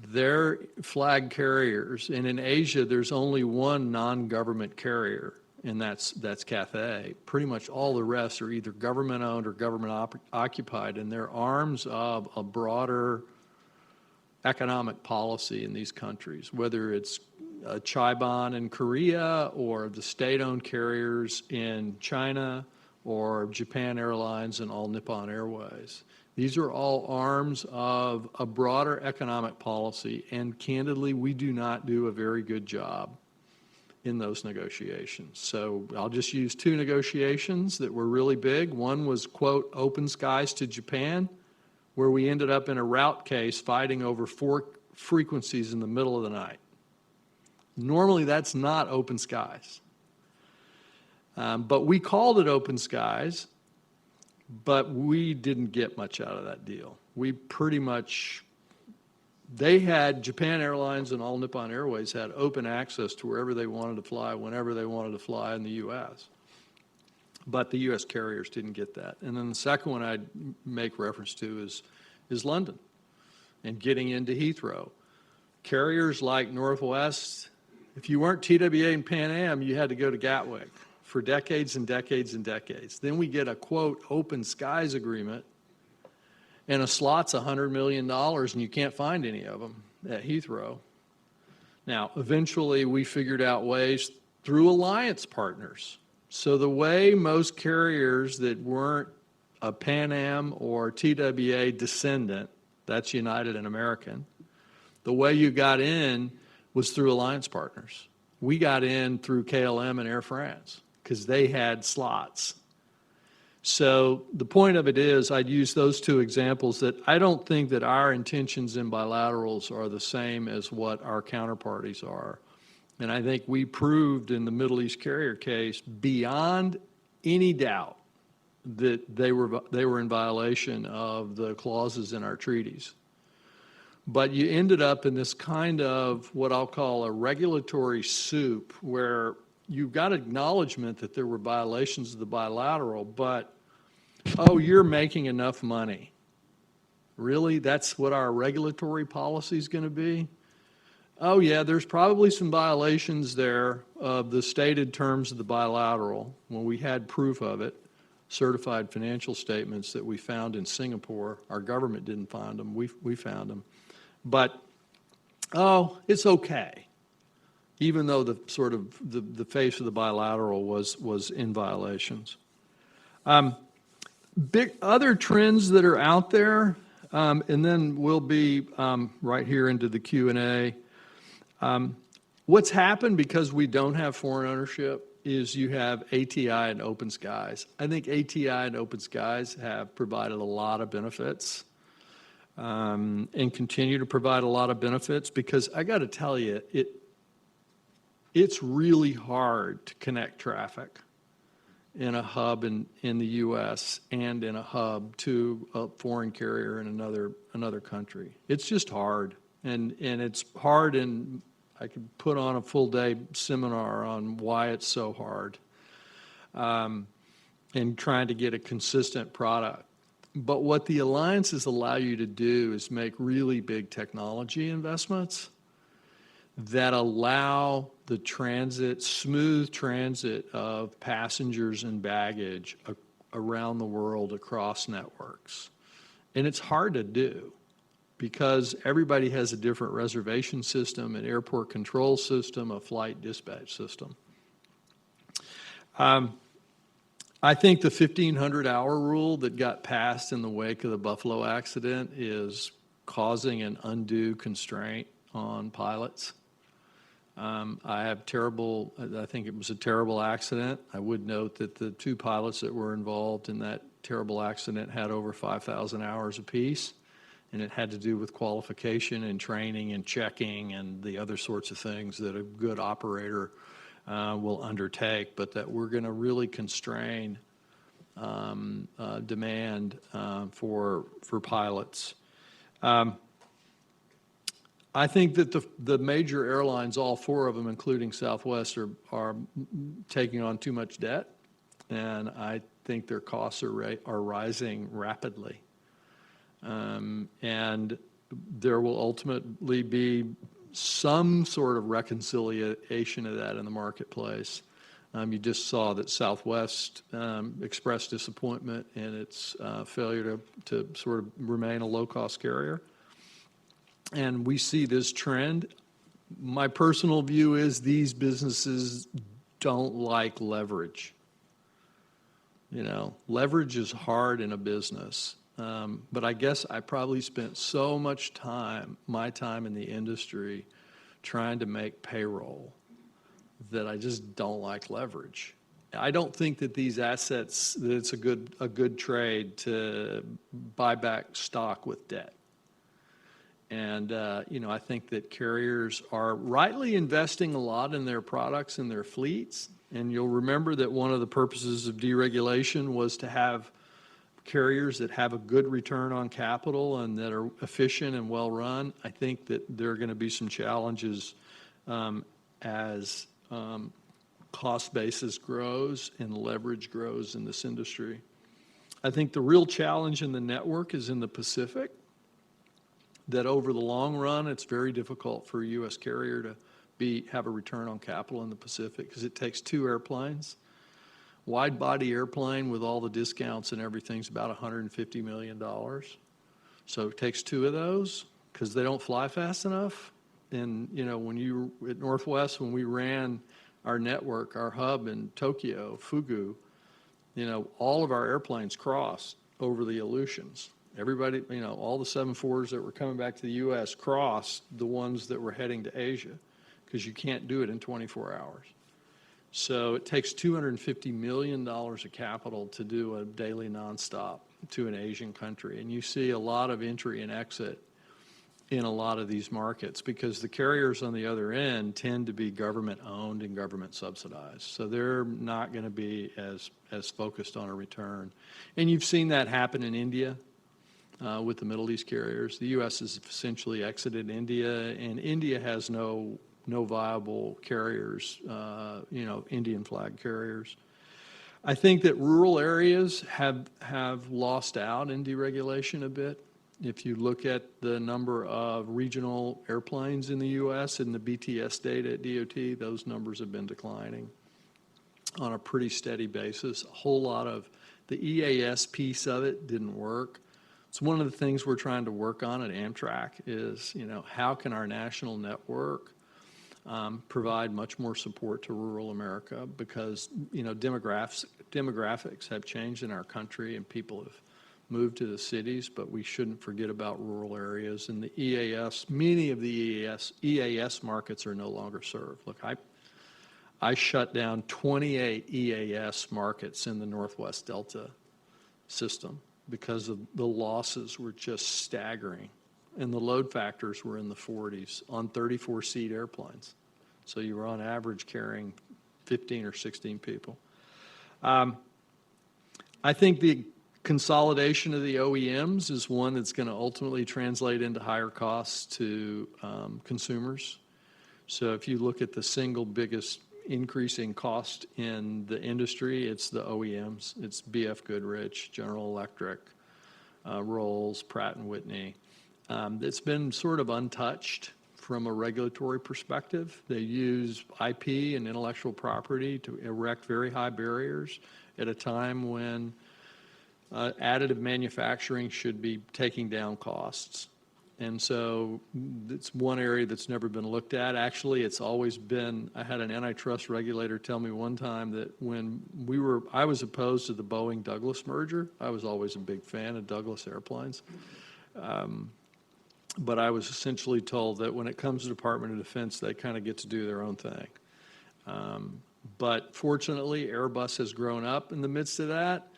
They're flag carriers, and in Asia, there's only one non-government carrier, and that's Cathay. Pretty much all the rest are either government-owned or government-occupied, and they're arms of a broader economic policy in these countries, whether it's Chaiban in Korea or the state-owned carriers in China or Japan Airlines and All Nippon Airways. These are all arms of a broader economic policy, and candidly, we do not do a very good job in those negotiations. So I'll just use two negotiations that were really big. One was, quote, open skies to Japan, where we ended up in a route case fighting over 4 frequencies in the middle of the night. Normally, that's not open skies. But we called it open skies, but we didn't get much out of that deal. We pretty much, they had, Japan Airlines and All Nippon Airways had open access to wherever they wanted to fly, whenever they wanted to fly in the U.S. But the U.S. carriers didn't get that. And then the second one I'd make reference to is London and getting into Heathrow. Carriers like Northwest, if you weren't TWA and Pan Am, you had to go to Gatwick for decades and decades and decades. Then we get a, quote, open skies agreement, and a slot's $100 million, and you can't find any of them at Heathrow. Now, eventually, we figured out ways through alliance partners. So the way most carriers that weren't a Pan Am or TWA descendant, that's United and American, the way you got in was through alliance partners. We got in through KLM and Air France because they had slots. So the point of it is, I'd use those two examples that I don't think that our intentions in bilaterals are the same as what our counterparties are. And I think we proved in the Middle East carrier case beyond any doubt that they were in violation of the clauses in our treaties. But you ended up in this kind of what I'll call a regulatory soup where you've got acknowledgement that there were violations of the bilateral, but, oh, you're making enough money. Really? That's what our regulatory policy is going to be? Oh, yeah, there's probably some violations there of the stated terms of the bilateral when we had proof of it, certified financial statements that we found in Singapore. Our government didn't find them. We found them. But, oh, it's okay, even though the sort of the face of the bilateral was in violations. Big other trends that are out there, and then we'll be right here into the Q&A. What's happened because we don't have foreign ownership is you have ATI and open skies. I think ATI and open skies have provided a lot of benefits and continue to provide a lot of benefits because I got to tell you, it's really hard to connect traffic in a hub in the U.S. and in a hub to a foreign carrier in another country. It's just hard, and it's hard, and I could put on a full day seminar on why it's so hard and trying to get a consistent product. But what the alliances allow you to do is make really big technology investments that allow the smooth transit of passengers and baggage around the world across networks. And it's hard to do because everybody has a different reservation system, an airport control system, a flight dispatch system. I think the 1,500-hour rule that got passed in the wake of the Buffalo accident is causing an undue constraint on pilots. I think it was a terrible accident. I would note that the 2 pilots that were involved in that terrible accident had over 5,000 hours apiece, and it had to do with qualification and training and checking and the other sorts of things that a good operator will undertake, but that we're going to really constrain demand for pilots. I think that the major airlines, all four of them, including Southwest, are taking on too much debt, and I think their costs are rising rapidly. And there will ultimately be some sort of reconciliation of that in the marketplace. You just saw that Southwest expressed disappointment in its failure to sort of remain a low-cost carrier. And we see this trend. My personal view is these businesses don't like leverage. You know, leverage is hard in a business. But I guess I probably spent so much time, my time in the industry, trying to make payroll that I just don't like leverage. I don't think that these assets, that it's a good trade to buy back stock with debt. And, you know, I think that carriers are rightly investing a lot in their products and their fleets. And you'll remember that one of the purposes of deregulation was to have carriers that have a good return on capital and that are efficient and well run. I think that there are going to be some challenges as cost basis grows and leverage grows in this industry. I think the real challenge in the network is in the Pacific, that over the long run, it's very difficult for a U.S. carrier to have a return on capital in the Pacific because it takes two airplanes. Wide body airplane with all the discounts and everything's about $150 million. So it takes two of those because they don't fly fast enough. And, you know, at Northwest, when we ran our network, our hub in Tokyo, Fugu, you know, all of our airplanes crossed over the Aleutians. Everybody, you know, all the 747s that were coming back to the U.S. crossed the ones that were heading to Asia because you can't do it in 24 hours. So it takes $250 million of capital to do a daily nonstop to an Asian country. And you see a lot of entry and exit in a lot of these markets because the carriers on the other end tend to be government owned and government subsidized. So they're not going to be as focused on a return. And you've seen that happen in India. With the Middle East carriers. The U.S. has essentially exited India, and India has no viable carriers, you know, Indian flag carriers. I think that rural areas have lost out in deregulation a bit. If you look at the number of regional airplanes in the U.S. and the BTS data at DOT, those numbers have been declining on a pretty steady basis. A whole lot of the EAS piece of it didn't work. It's one of the things we're trying to work on at Amtrak is, you know, how can our national network provide much more support to rural America because, you know, demographics have changed in our country and people have moved to the cities, but we shouldn't forget about rural areas. And the EAS, many of the EAS markets are no longer served. Look, I shut down 28 EAS markets in the Northwest Delta system because of the losses were just staggering. And the load factors were in the 40s on 34-seat airplanes. So you were on average carrying 15 or 16 people. I think the consolidation of the OEMs is one that's going to ultimately translate into higher costs to consumers. So if you look at the single biggest increasing cost in the industry, it's the OEMs. It's BF Goodrich, General Electric, Rolls, Pratt & Whitney. It's been sort of untouched from a regulatory perspective. They use IP and intellectual property to erect very high barriers at a time when additive manufacturing should be taking down costs. And so it's one area that's never been looked at. Actually, it's always been, I had an antitrust regulator tell me one time that when I was opposed to the Boeing-Douglas merger. I was always a big fan of Douglas airplanes. But I was essentially told that when it comes to Department of Defense, they kind of get to do their own thing. But fortunately, Airbus has grown up in the midst of that.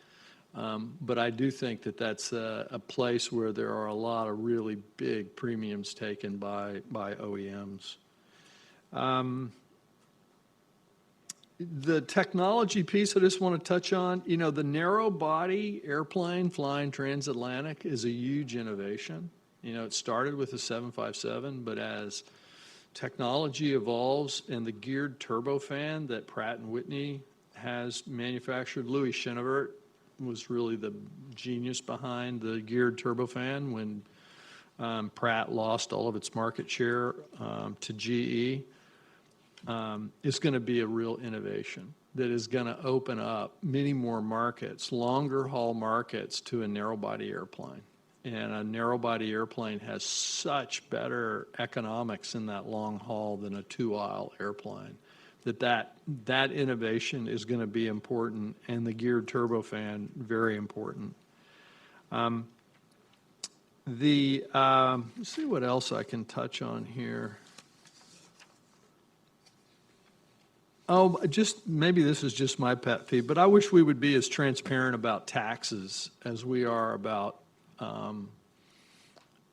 But I do think that that's a place where there are a lot of really big premiums taken by OEMs. The technology piece I just want to touch on, you know, the narrow body airplane flying transatlantic is a huge innovation. It started with the 757, but as technology evolves and the geared turbofan that Pratt & Whitney has manufactured, Louis Chenevert was really the genius behind the geared turbofan when Pratt lost all of its market share to GE. It's going to be a real innovation that is going to open up many more markets, longer haul markets to a narrow body airplane. And a narrow body airplane has such better economics in that long haul than a 2-aisle airplane. That innovation is going to be important, and the geared turbofan, very important. Let's see what else I can touch on here. Oh, maybe this is just my pet peeve, but I wish we would be as transparent about taxes as we are about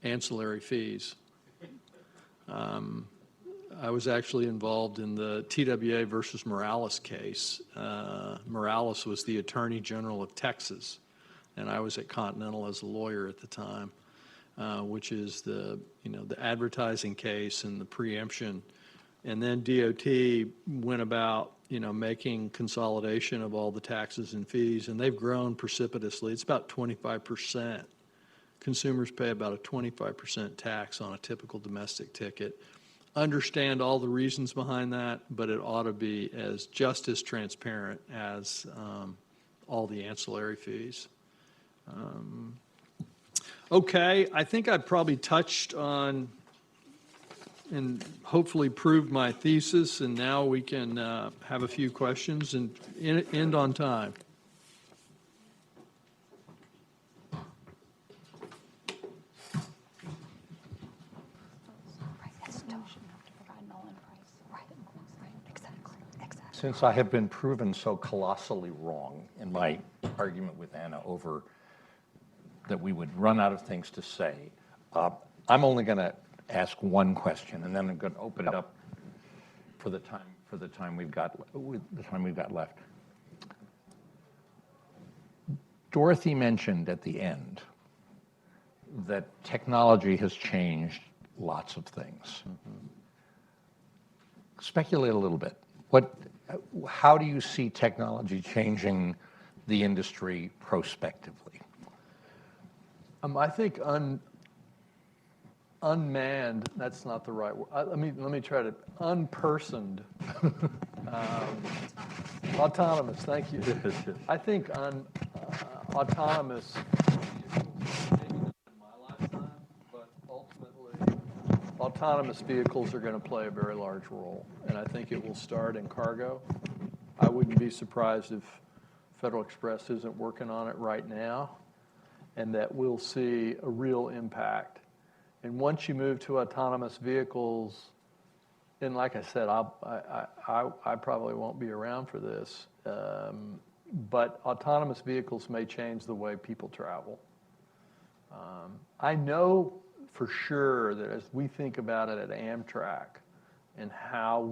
ancillary fees. I was actually involved in the TWA versus Morales case. Morales was the Attorney General of Texas, and I was at Continental as a lawyer at the time, which is the advertising case and the preemption. And then DOT went about, making consolidation of all the taxes and fees, and they've grown precipitously. It's about 25%. Consumers pay about a 25% tax on a typical domestic ticket. Understand all the reasons behind that, but it ought to be just as transparent as all the ancillary fees. Okay, I think I've probably touched on and hopefully proved my thesis, and now we can have a few questions and end on time. Since I have been proven so colossally wrong in my argument with Anna over that we would run out of things to say, I'm only going to ask one question, and then I'm going to open it up for the time we've got left. Dorothy mentioned at the end that technology has changed lots of things. Mm-hmm. Speculate a little bit. How do you see technology changing the industry prospectively? I think unmanned, that's not the right word. Let me try to, unpersoned, autonomous, thank you. I think autonomous, maybe not in my lifetime, but ultimately, autonomous vehicles are going to play a very large role, and I think it will start in cargo. I wouldn't be surprised if Federal Express isn't working on it right now, and that we'll see a real impact. And once you move to autonomous vehicles, and like I said, I probably won't be around for this, but autonomous vehicles may change the way people travel. I know for sure that as we think about it at Amtrak and how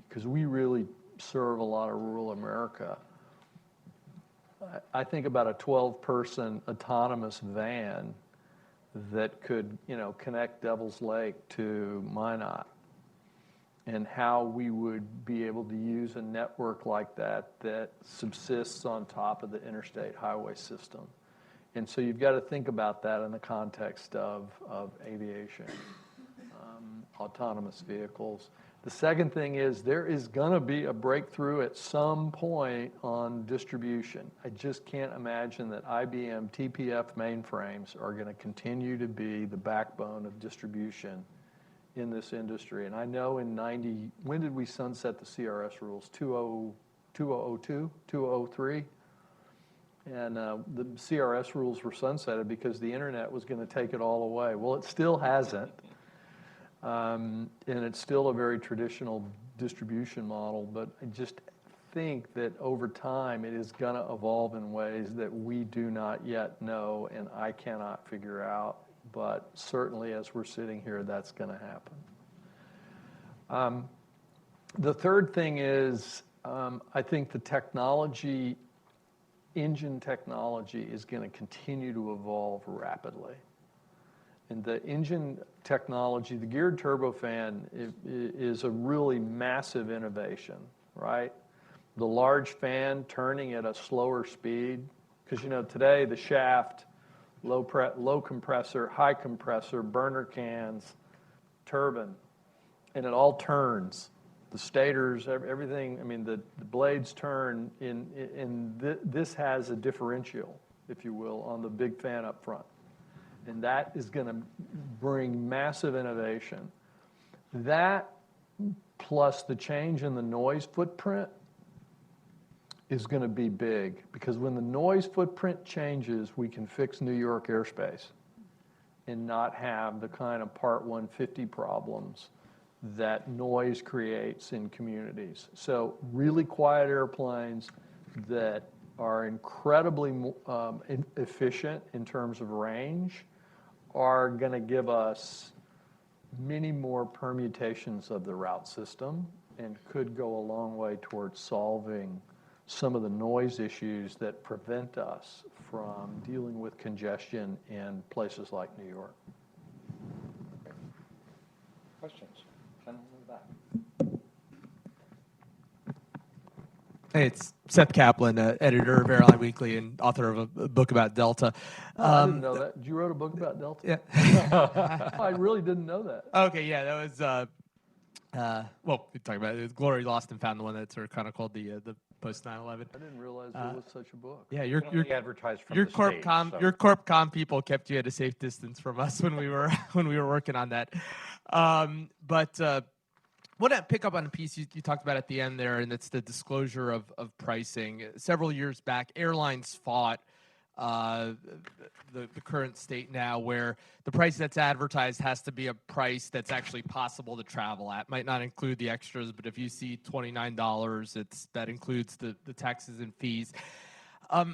because we really serve a lot of rural America, I think about a 12-person autonomous van that could, connect Devil's Lake to Minot, and how we would be able to use a network like that subsists on top of the interstate highway system. And so you've got to think about that in the context of aviation, autonomous vehicles. The second thing is there is going to be a breakthrough at some point on distribution. I just can't imagine that IBM TPF mainframes are going to continue to be the backbone of distribution in this industry. And I know when did we sunset the CRS rules? 2002, 2003? And the CRS rules were sunsetted because the internet was going to take it all away. Well, it still hasn't. And it's still a very traditional distribution model, but I just think that over time it is going to evolve in ways that we do not yet know and I cannot figure out, but certainly as we're sitting here, that's going to happen. The third thing is I think the engine technology is going to continue to evolve rapidly. And the engine technology, the geared turbofan is a really massive innovation, right? The large fan turning at a slower speed, because today the shaft, low compressor, high compressor, burner cans, turbine, and it all turns. The stators, everything, I mean, the blades turn this has a differential, if you will, on the big fan up front. And that is going to bring massive innovation. That plus the change in the noise footprint is going to be big, because when the noise footprint changes, we can fix New York airspace and not have the kind of Part 150 problems that noise creates in communities. So really quiet airplanes that are incredibly efficient in terms of range are going to give us many more permutations of the route system and could go a long way towards solving some of the noise issues that prevent us from dealing with congestion in places like New York. Questions? Ken, in the back. Hey, it's Seth Kaplan, editor of Airline Weekly and author of a book about Delta. Oh, I didn't know that. You wrote a book about Delta? Yeah. I really didn't know that. Okay, yeah, that was, well, we're talking about it was Glory Lost and Found, the one that's sort of kind of called the post 9/11. I didn't realize there was such a book. Yeah, You can only advertise from your the corp stage, com so. your corp com people kept you at a safe distance from us when we were working on that. I want to pick up on a piece you talked about at the end there, and it's the disclosure of pricing. Several years back, airlines fought the current state now where the price that's advertised has to be a price that's actually possible to travel at. Might not include the extras, but if you see $29, that includes the taxes and fees. It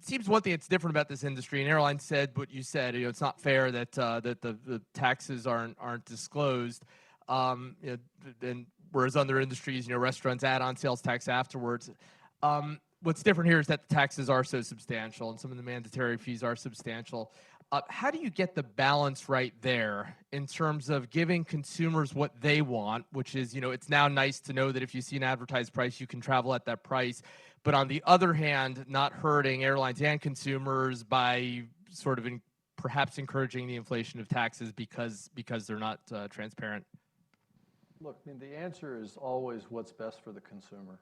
seems one thing that's different about this industry, and airlines said what you said. It's not fair that the taxes aren't disclosed. And whereas other industries, restaurants add on sales tax afterwards. What's different here is that the taxes are so substantial and some of the mandatory fees are substantial. How do you get the balance right there in terms of giving consumers what they want, which is, it's now nice to know that if you see an advertised price, you can travel at that price. But on the other hand, not hurting airlines and consumers by sort of perhaps encouraging the inflation of taxes because they're not transparent? Look, I mean, the answer is always what's best for the consumer,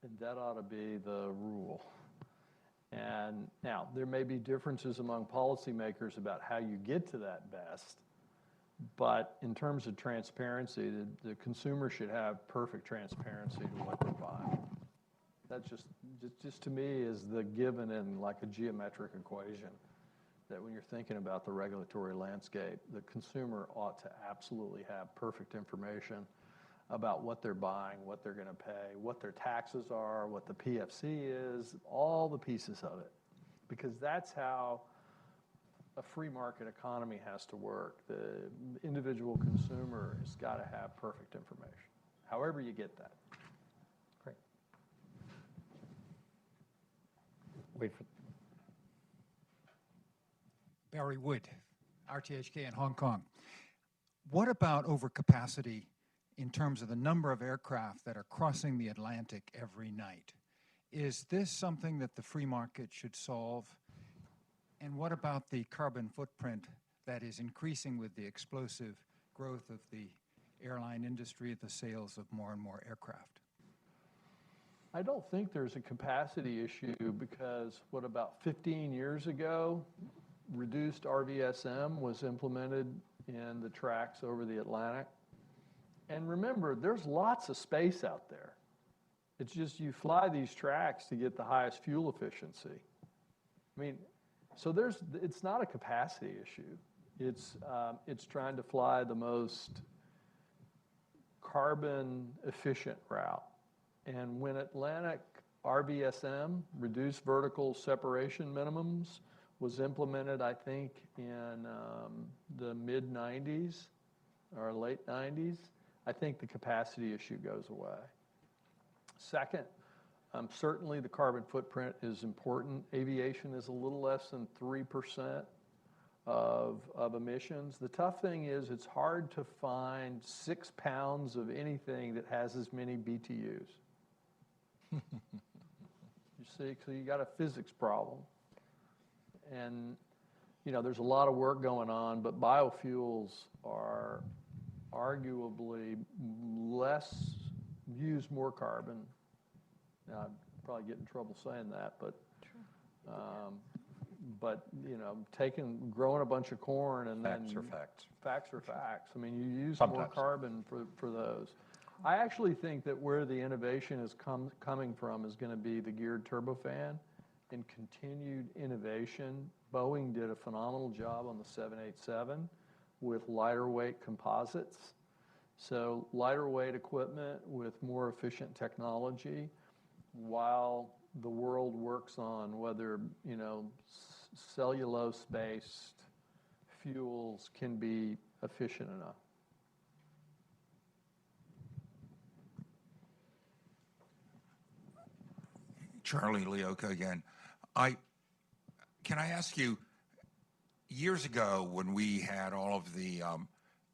and that ought to be the rule. And now, there may be differences among policymakers about how you get to that best, but in terms of transparency, the consumer should have perfect transparency to what they're buying. That just to me is the given in like a geometric equation, that when you're thinking about the regulatory landscape, the consumer ought to absolutely have perfect information about what they're buying, what they're going to pay, what their taxes are, what the PFC is, all the pieces of it. Because that's how a free market economy has to work. The individual consumer has got to have perfect information, however you get that. Great. Wait for... Barry Wood, RTHK in Hong Kong. What about overcapacity in terms of the number of aircraft that are crossing the Atlantic every night? Is this something that the free market should solve? And what about the carbon footprint that is increasing with the explosive growth of the airline industry, the sales of more and more aircraft? I don't think there's a capacity issue because about 15 years ago, reduced RVSM was implemented in the tracks over the Atlantic. And remember, there's lots of space out there. It's just you fly these tracks to get the highest fuel efficiency. I mean, so it's not a capacity issue. It's trying to fly the most carbon efficient route. And when Atlantic RVSM, reduced vertical separation minimums, was implemented, I think, in the mid-90s or late 90s, I think the capacity issue goes away. Second, certainly the carbon footprint is important. Aviation is a little less than 3% of emissions. The tough thing is it's hard to find 6 pounds of anything that has as many BTUs. You see, so you got a physics problem. And, you know, there's a lot of work going on, but biofuels are arguably use more carbon. Now, I'd probably get in trouble saying that, but you know, growing a bunch of corn and Facts then are facts. Facts are facts. I mean, you use more Sometimes. carbon for those. I actually think that where the innovation is coming from is going to be the geared turbofan and continued innovation. Boeing did a phenomenal job on the 787 with lighter weight composites. So lighter weight equipment with more efficient technology, while the world works on whether, you know, cellulose-based fuels can be efficient enough. Charlie Leoka again. Can I ask you, years ago when we had all of the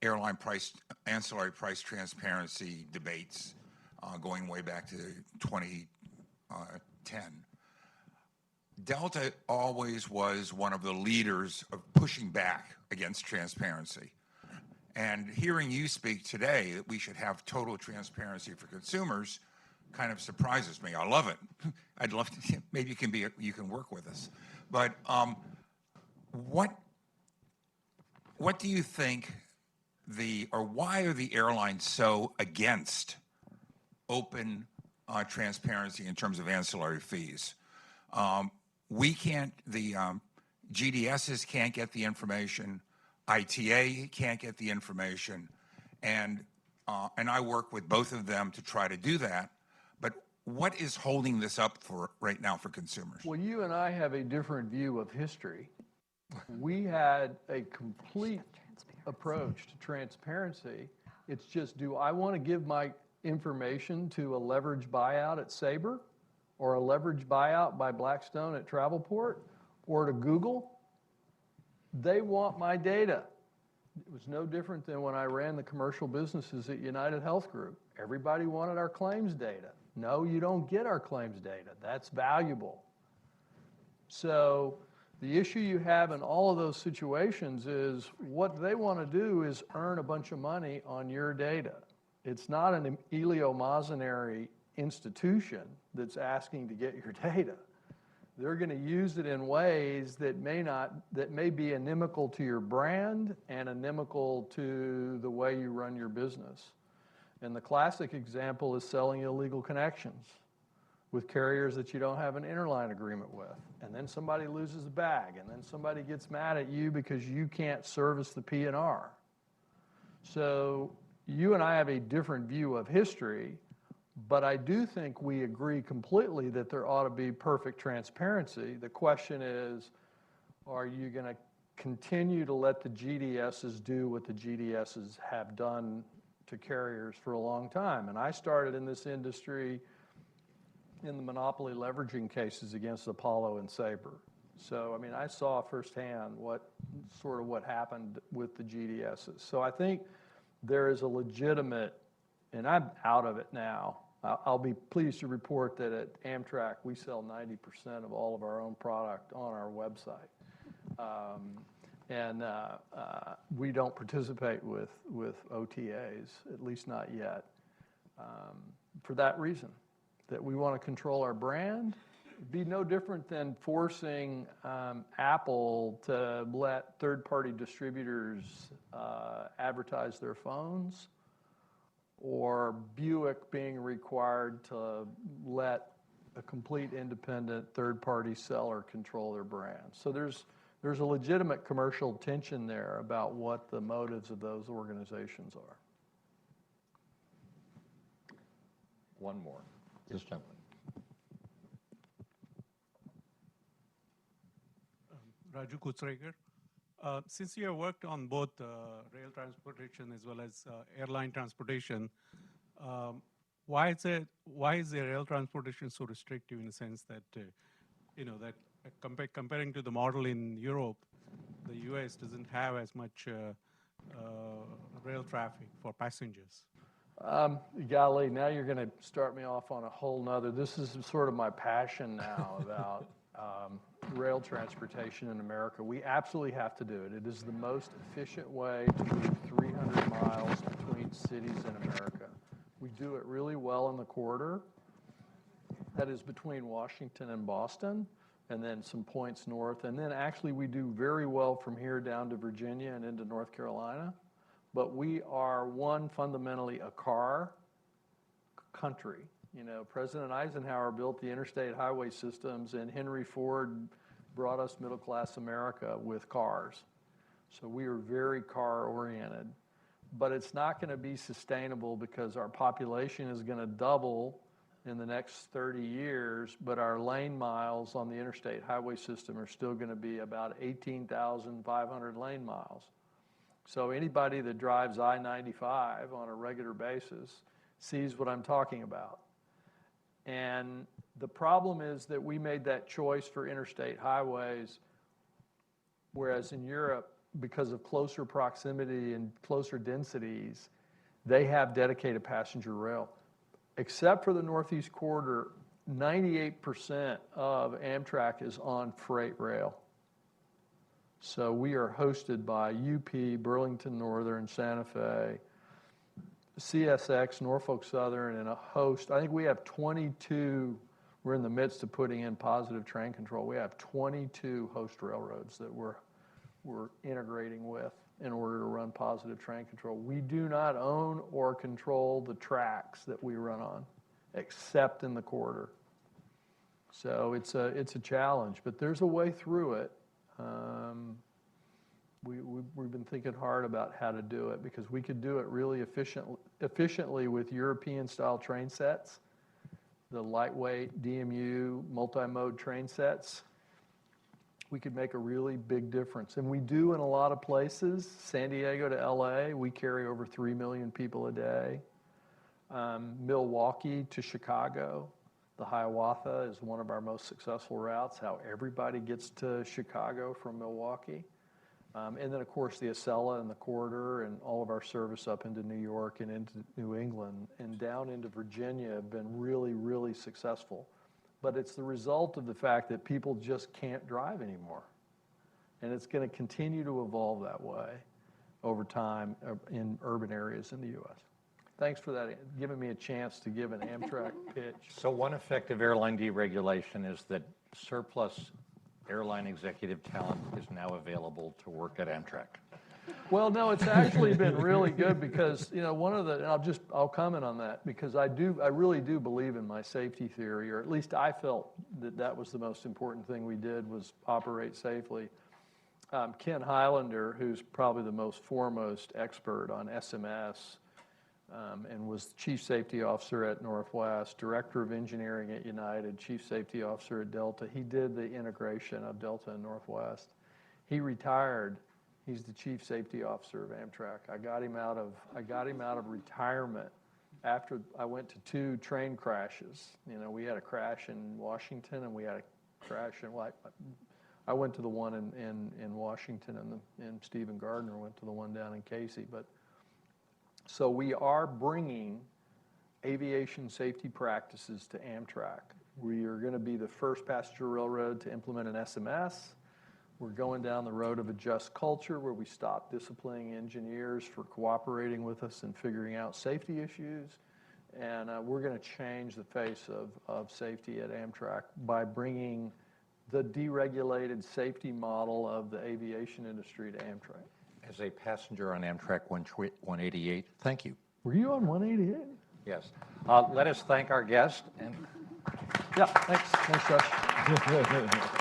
airline ancillary price transparency debates going way back to 2010, Delta always was one of the leaders of pushing back against transparency. And hearing you speak today that we should have total transparency for consumers kind of surprises me. I love it. I'd love to, maybe you can work with us. But what do you think why are the airlines so against open transparency in terms of ancillary fees? The GDSs can't get the information, ITA can't get the information, and I work with both of them to try to do that. But what is holding this up right now for consumers? Well, you and I have a different view of history. We had a complete approach to transparency. It's just, do I want to give my information to a leveraged buyout at Sabre or a leveraged buyout by Blackstone at Travelport or to Google? They want my data. It was no different than when I ran the commercial businesses at United Health Group. Everybody wanted our claims data. No, you don't get our claims data. That's valuable. So the issue you have in all of those situations is what they want to do is earn a bunch of money on your data. It's not an eleemosynary institution that's asking to get your data. They're going to use it in ways that may be inimical to your brand and inimical to the way you run your business. And the classic example is selling illegal connections with carriers that you don't have an interline agreement with. And then somebody loses a bag, and then somebody gets mad at you because you can't service the P&R. So you and I have a different view of history, but I do think we agree completely that there ought to be perfect transparency. The question is, are you going to continue to let the GDSs do what the GDSs have done to carriers for a long time? And I started in this industry in the monopoly leveraging cases against Apollo and Sabre. So, I mean, I saw firsthand what happened with the GDSs. So I think there is a legitimate, and I'm out of it now. I'll be pleased to report that at Amtrak, we sell 90% of all of our own product on our website. We don't participate with OTAs, at least not yet, for that reason, that we want to control our brand. It'd be no different than forcing Apple to let third-party distributors advertise their phones, or Buick being required to let a complete independent third-party seller control their brand. So there's a legitimate commercial tension there about what the motives of those organizations are. One more. This gentleman. Raju Kutsreger. Since you have worked on both rail transportation as well as airline transportation, why is the rail transportation so restrictive in the sense that, that comparing to the model in Europe, the U.S. doesn't have as much rail traffic for passengers? Golly, now you're going to start me off on a whole nother. This is sort of my passion now about rail transportation in America. We absolutely have to do it. It is the most efficient way to move 300 miles between cities in America. We do it really well in the corridor. That is between Washington and Boston, and then some points north. And then actually we do very well from here down to Virginia and into North Carolina. But we are, fundamentally a car country. You know, President Eisenhower built the interstate highway systems, and Henry Ford brought us middle-class America with cars. So we are very car-oriented. But it's not going to be sustainable because our population is going to double in the next 30 years, but our lane miles on the interstate highway system are still going to be about 18,500 lane miles. So anybody that drives I-95 on a regular basis sees what I'm talking about. And the problem is that we made that choice for interstate highways, whereas in Europe, because of closer proximity and closer densities, they have dedicated passenger rail. Except for the Northeast Corridor, 98% of Amtrak is on freight rail. So we are hosted by UP, Burlington Northern, Santa Fe, CSX, Norfolk Southern, and a host. I think we have 22, we're in the midst of putting in positive train control. We have 22 host railroads that we're integrating with in order to run positive train control. We do not own or control the tracks that we run on, except in the corridor. So it's a challenge, but there's a way through it. We've been thinking hard about how to do it because we could do it really efficiently with European-style train sets, the lightweight DMU multi-mode train sets. We could make a really big difference. And we do in a lot of places. San Diego to LA, we carry over 3 million people a day. Milwaukee to Chicago, the Hiawatha is one of our most successful routes, how everybody gets to Chicago from Milwaukee. And then, of course, the Acela and the corridor and all of our service up into New York and into New England and down into Virginia have been really, really successful. But it's the result of the fact that people just can't drive anymore. And it's going to continue to evolve that way over time in urban areas in the U.S. Thanks for that, giving me a chance to give an Amtrak pitch. So one effective airline deregulation is that surplus airline executive talent is now available to work at Amtrak. Well, no, it's actually been really good because, you know, and I'll comment on that because I really do believe in my safety theory, or at least I felt that was the most important thing we did was operate safely. Ken Highlander, who's probably the most foremost expert on SMS, and was Chief Safety Officer at Northwest, Director of Engineering at United, Chief Safety Officer at Delta. He did the integration of Delta and Northwest. He retired. He's the Chief Safety Officer of Amtrak. I got him out of retirement after I went to 2 train crashes. You know, we had a crash in Washington and we had a crash in I went to the one in Washington and Stephen Gardner went to the one down in Casey. But so we are bringing aviation safety practices to Amtrak. We are going to be the first passenger railroad to implement an SMS. We're going down the road of a just culture where we stop disciplining engineers for cooperating with us and figuring out safety issues. And we're going to change the face of safety at Amtrak by bringing the deregulated safety model of the aviation industry to Amtrak. As a passenger on Amtrak 188, thank you. Were you on 188? Yes. Let us thank our guest. Yeah, thanks. Thanks, Josh.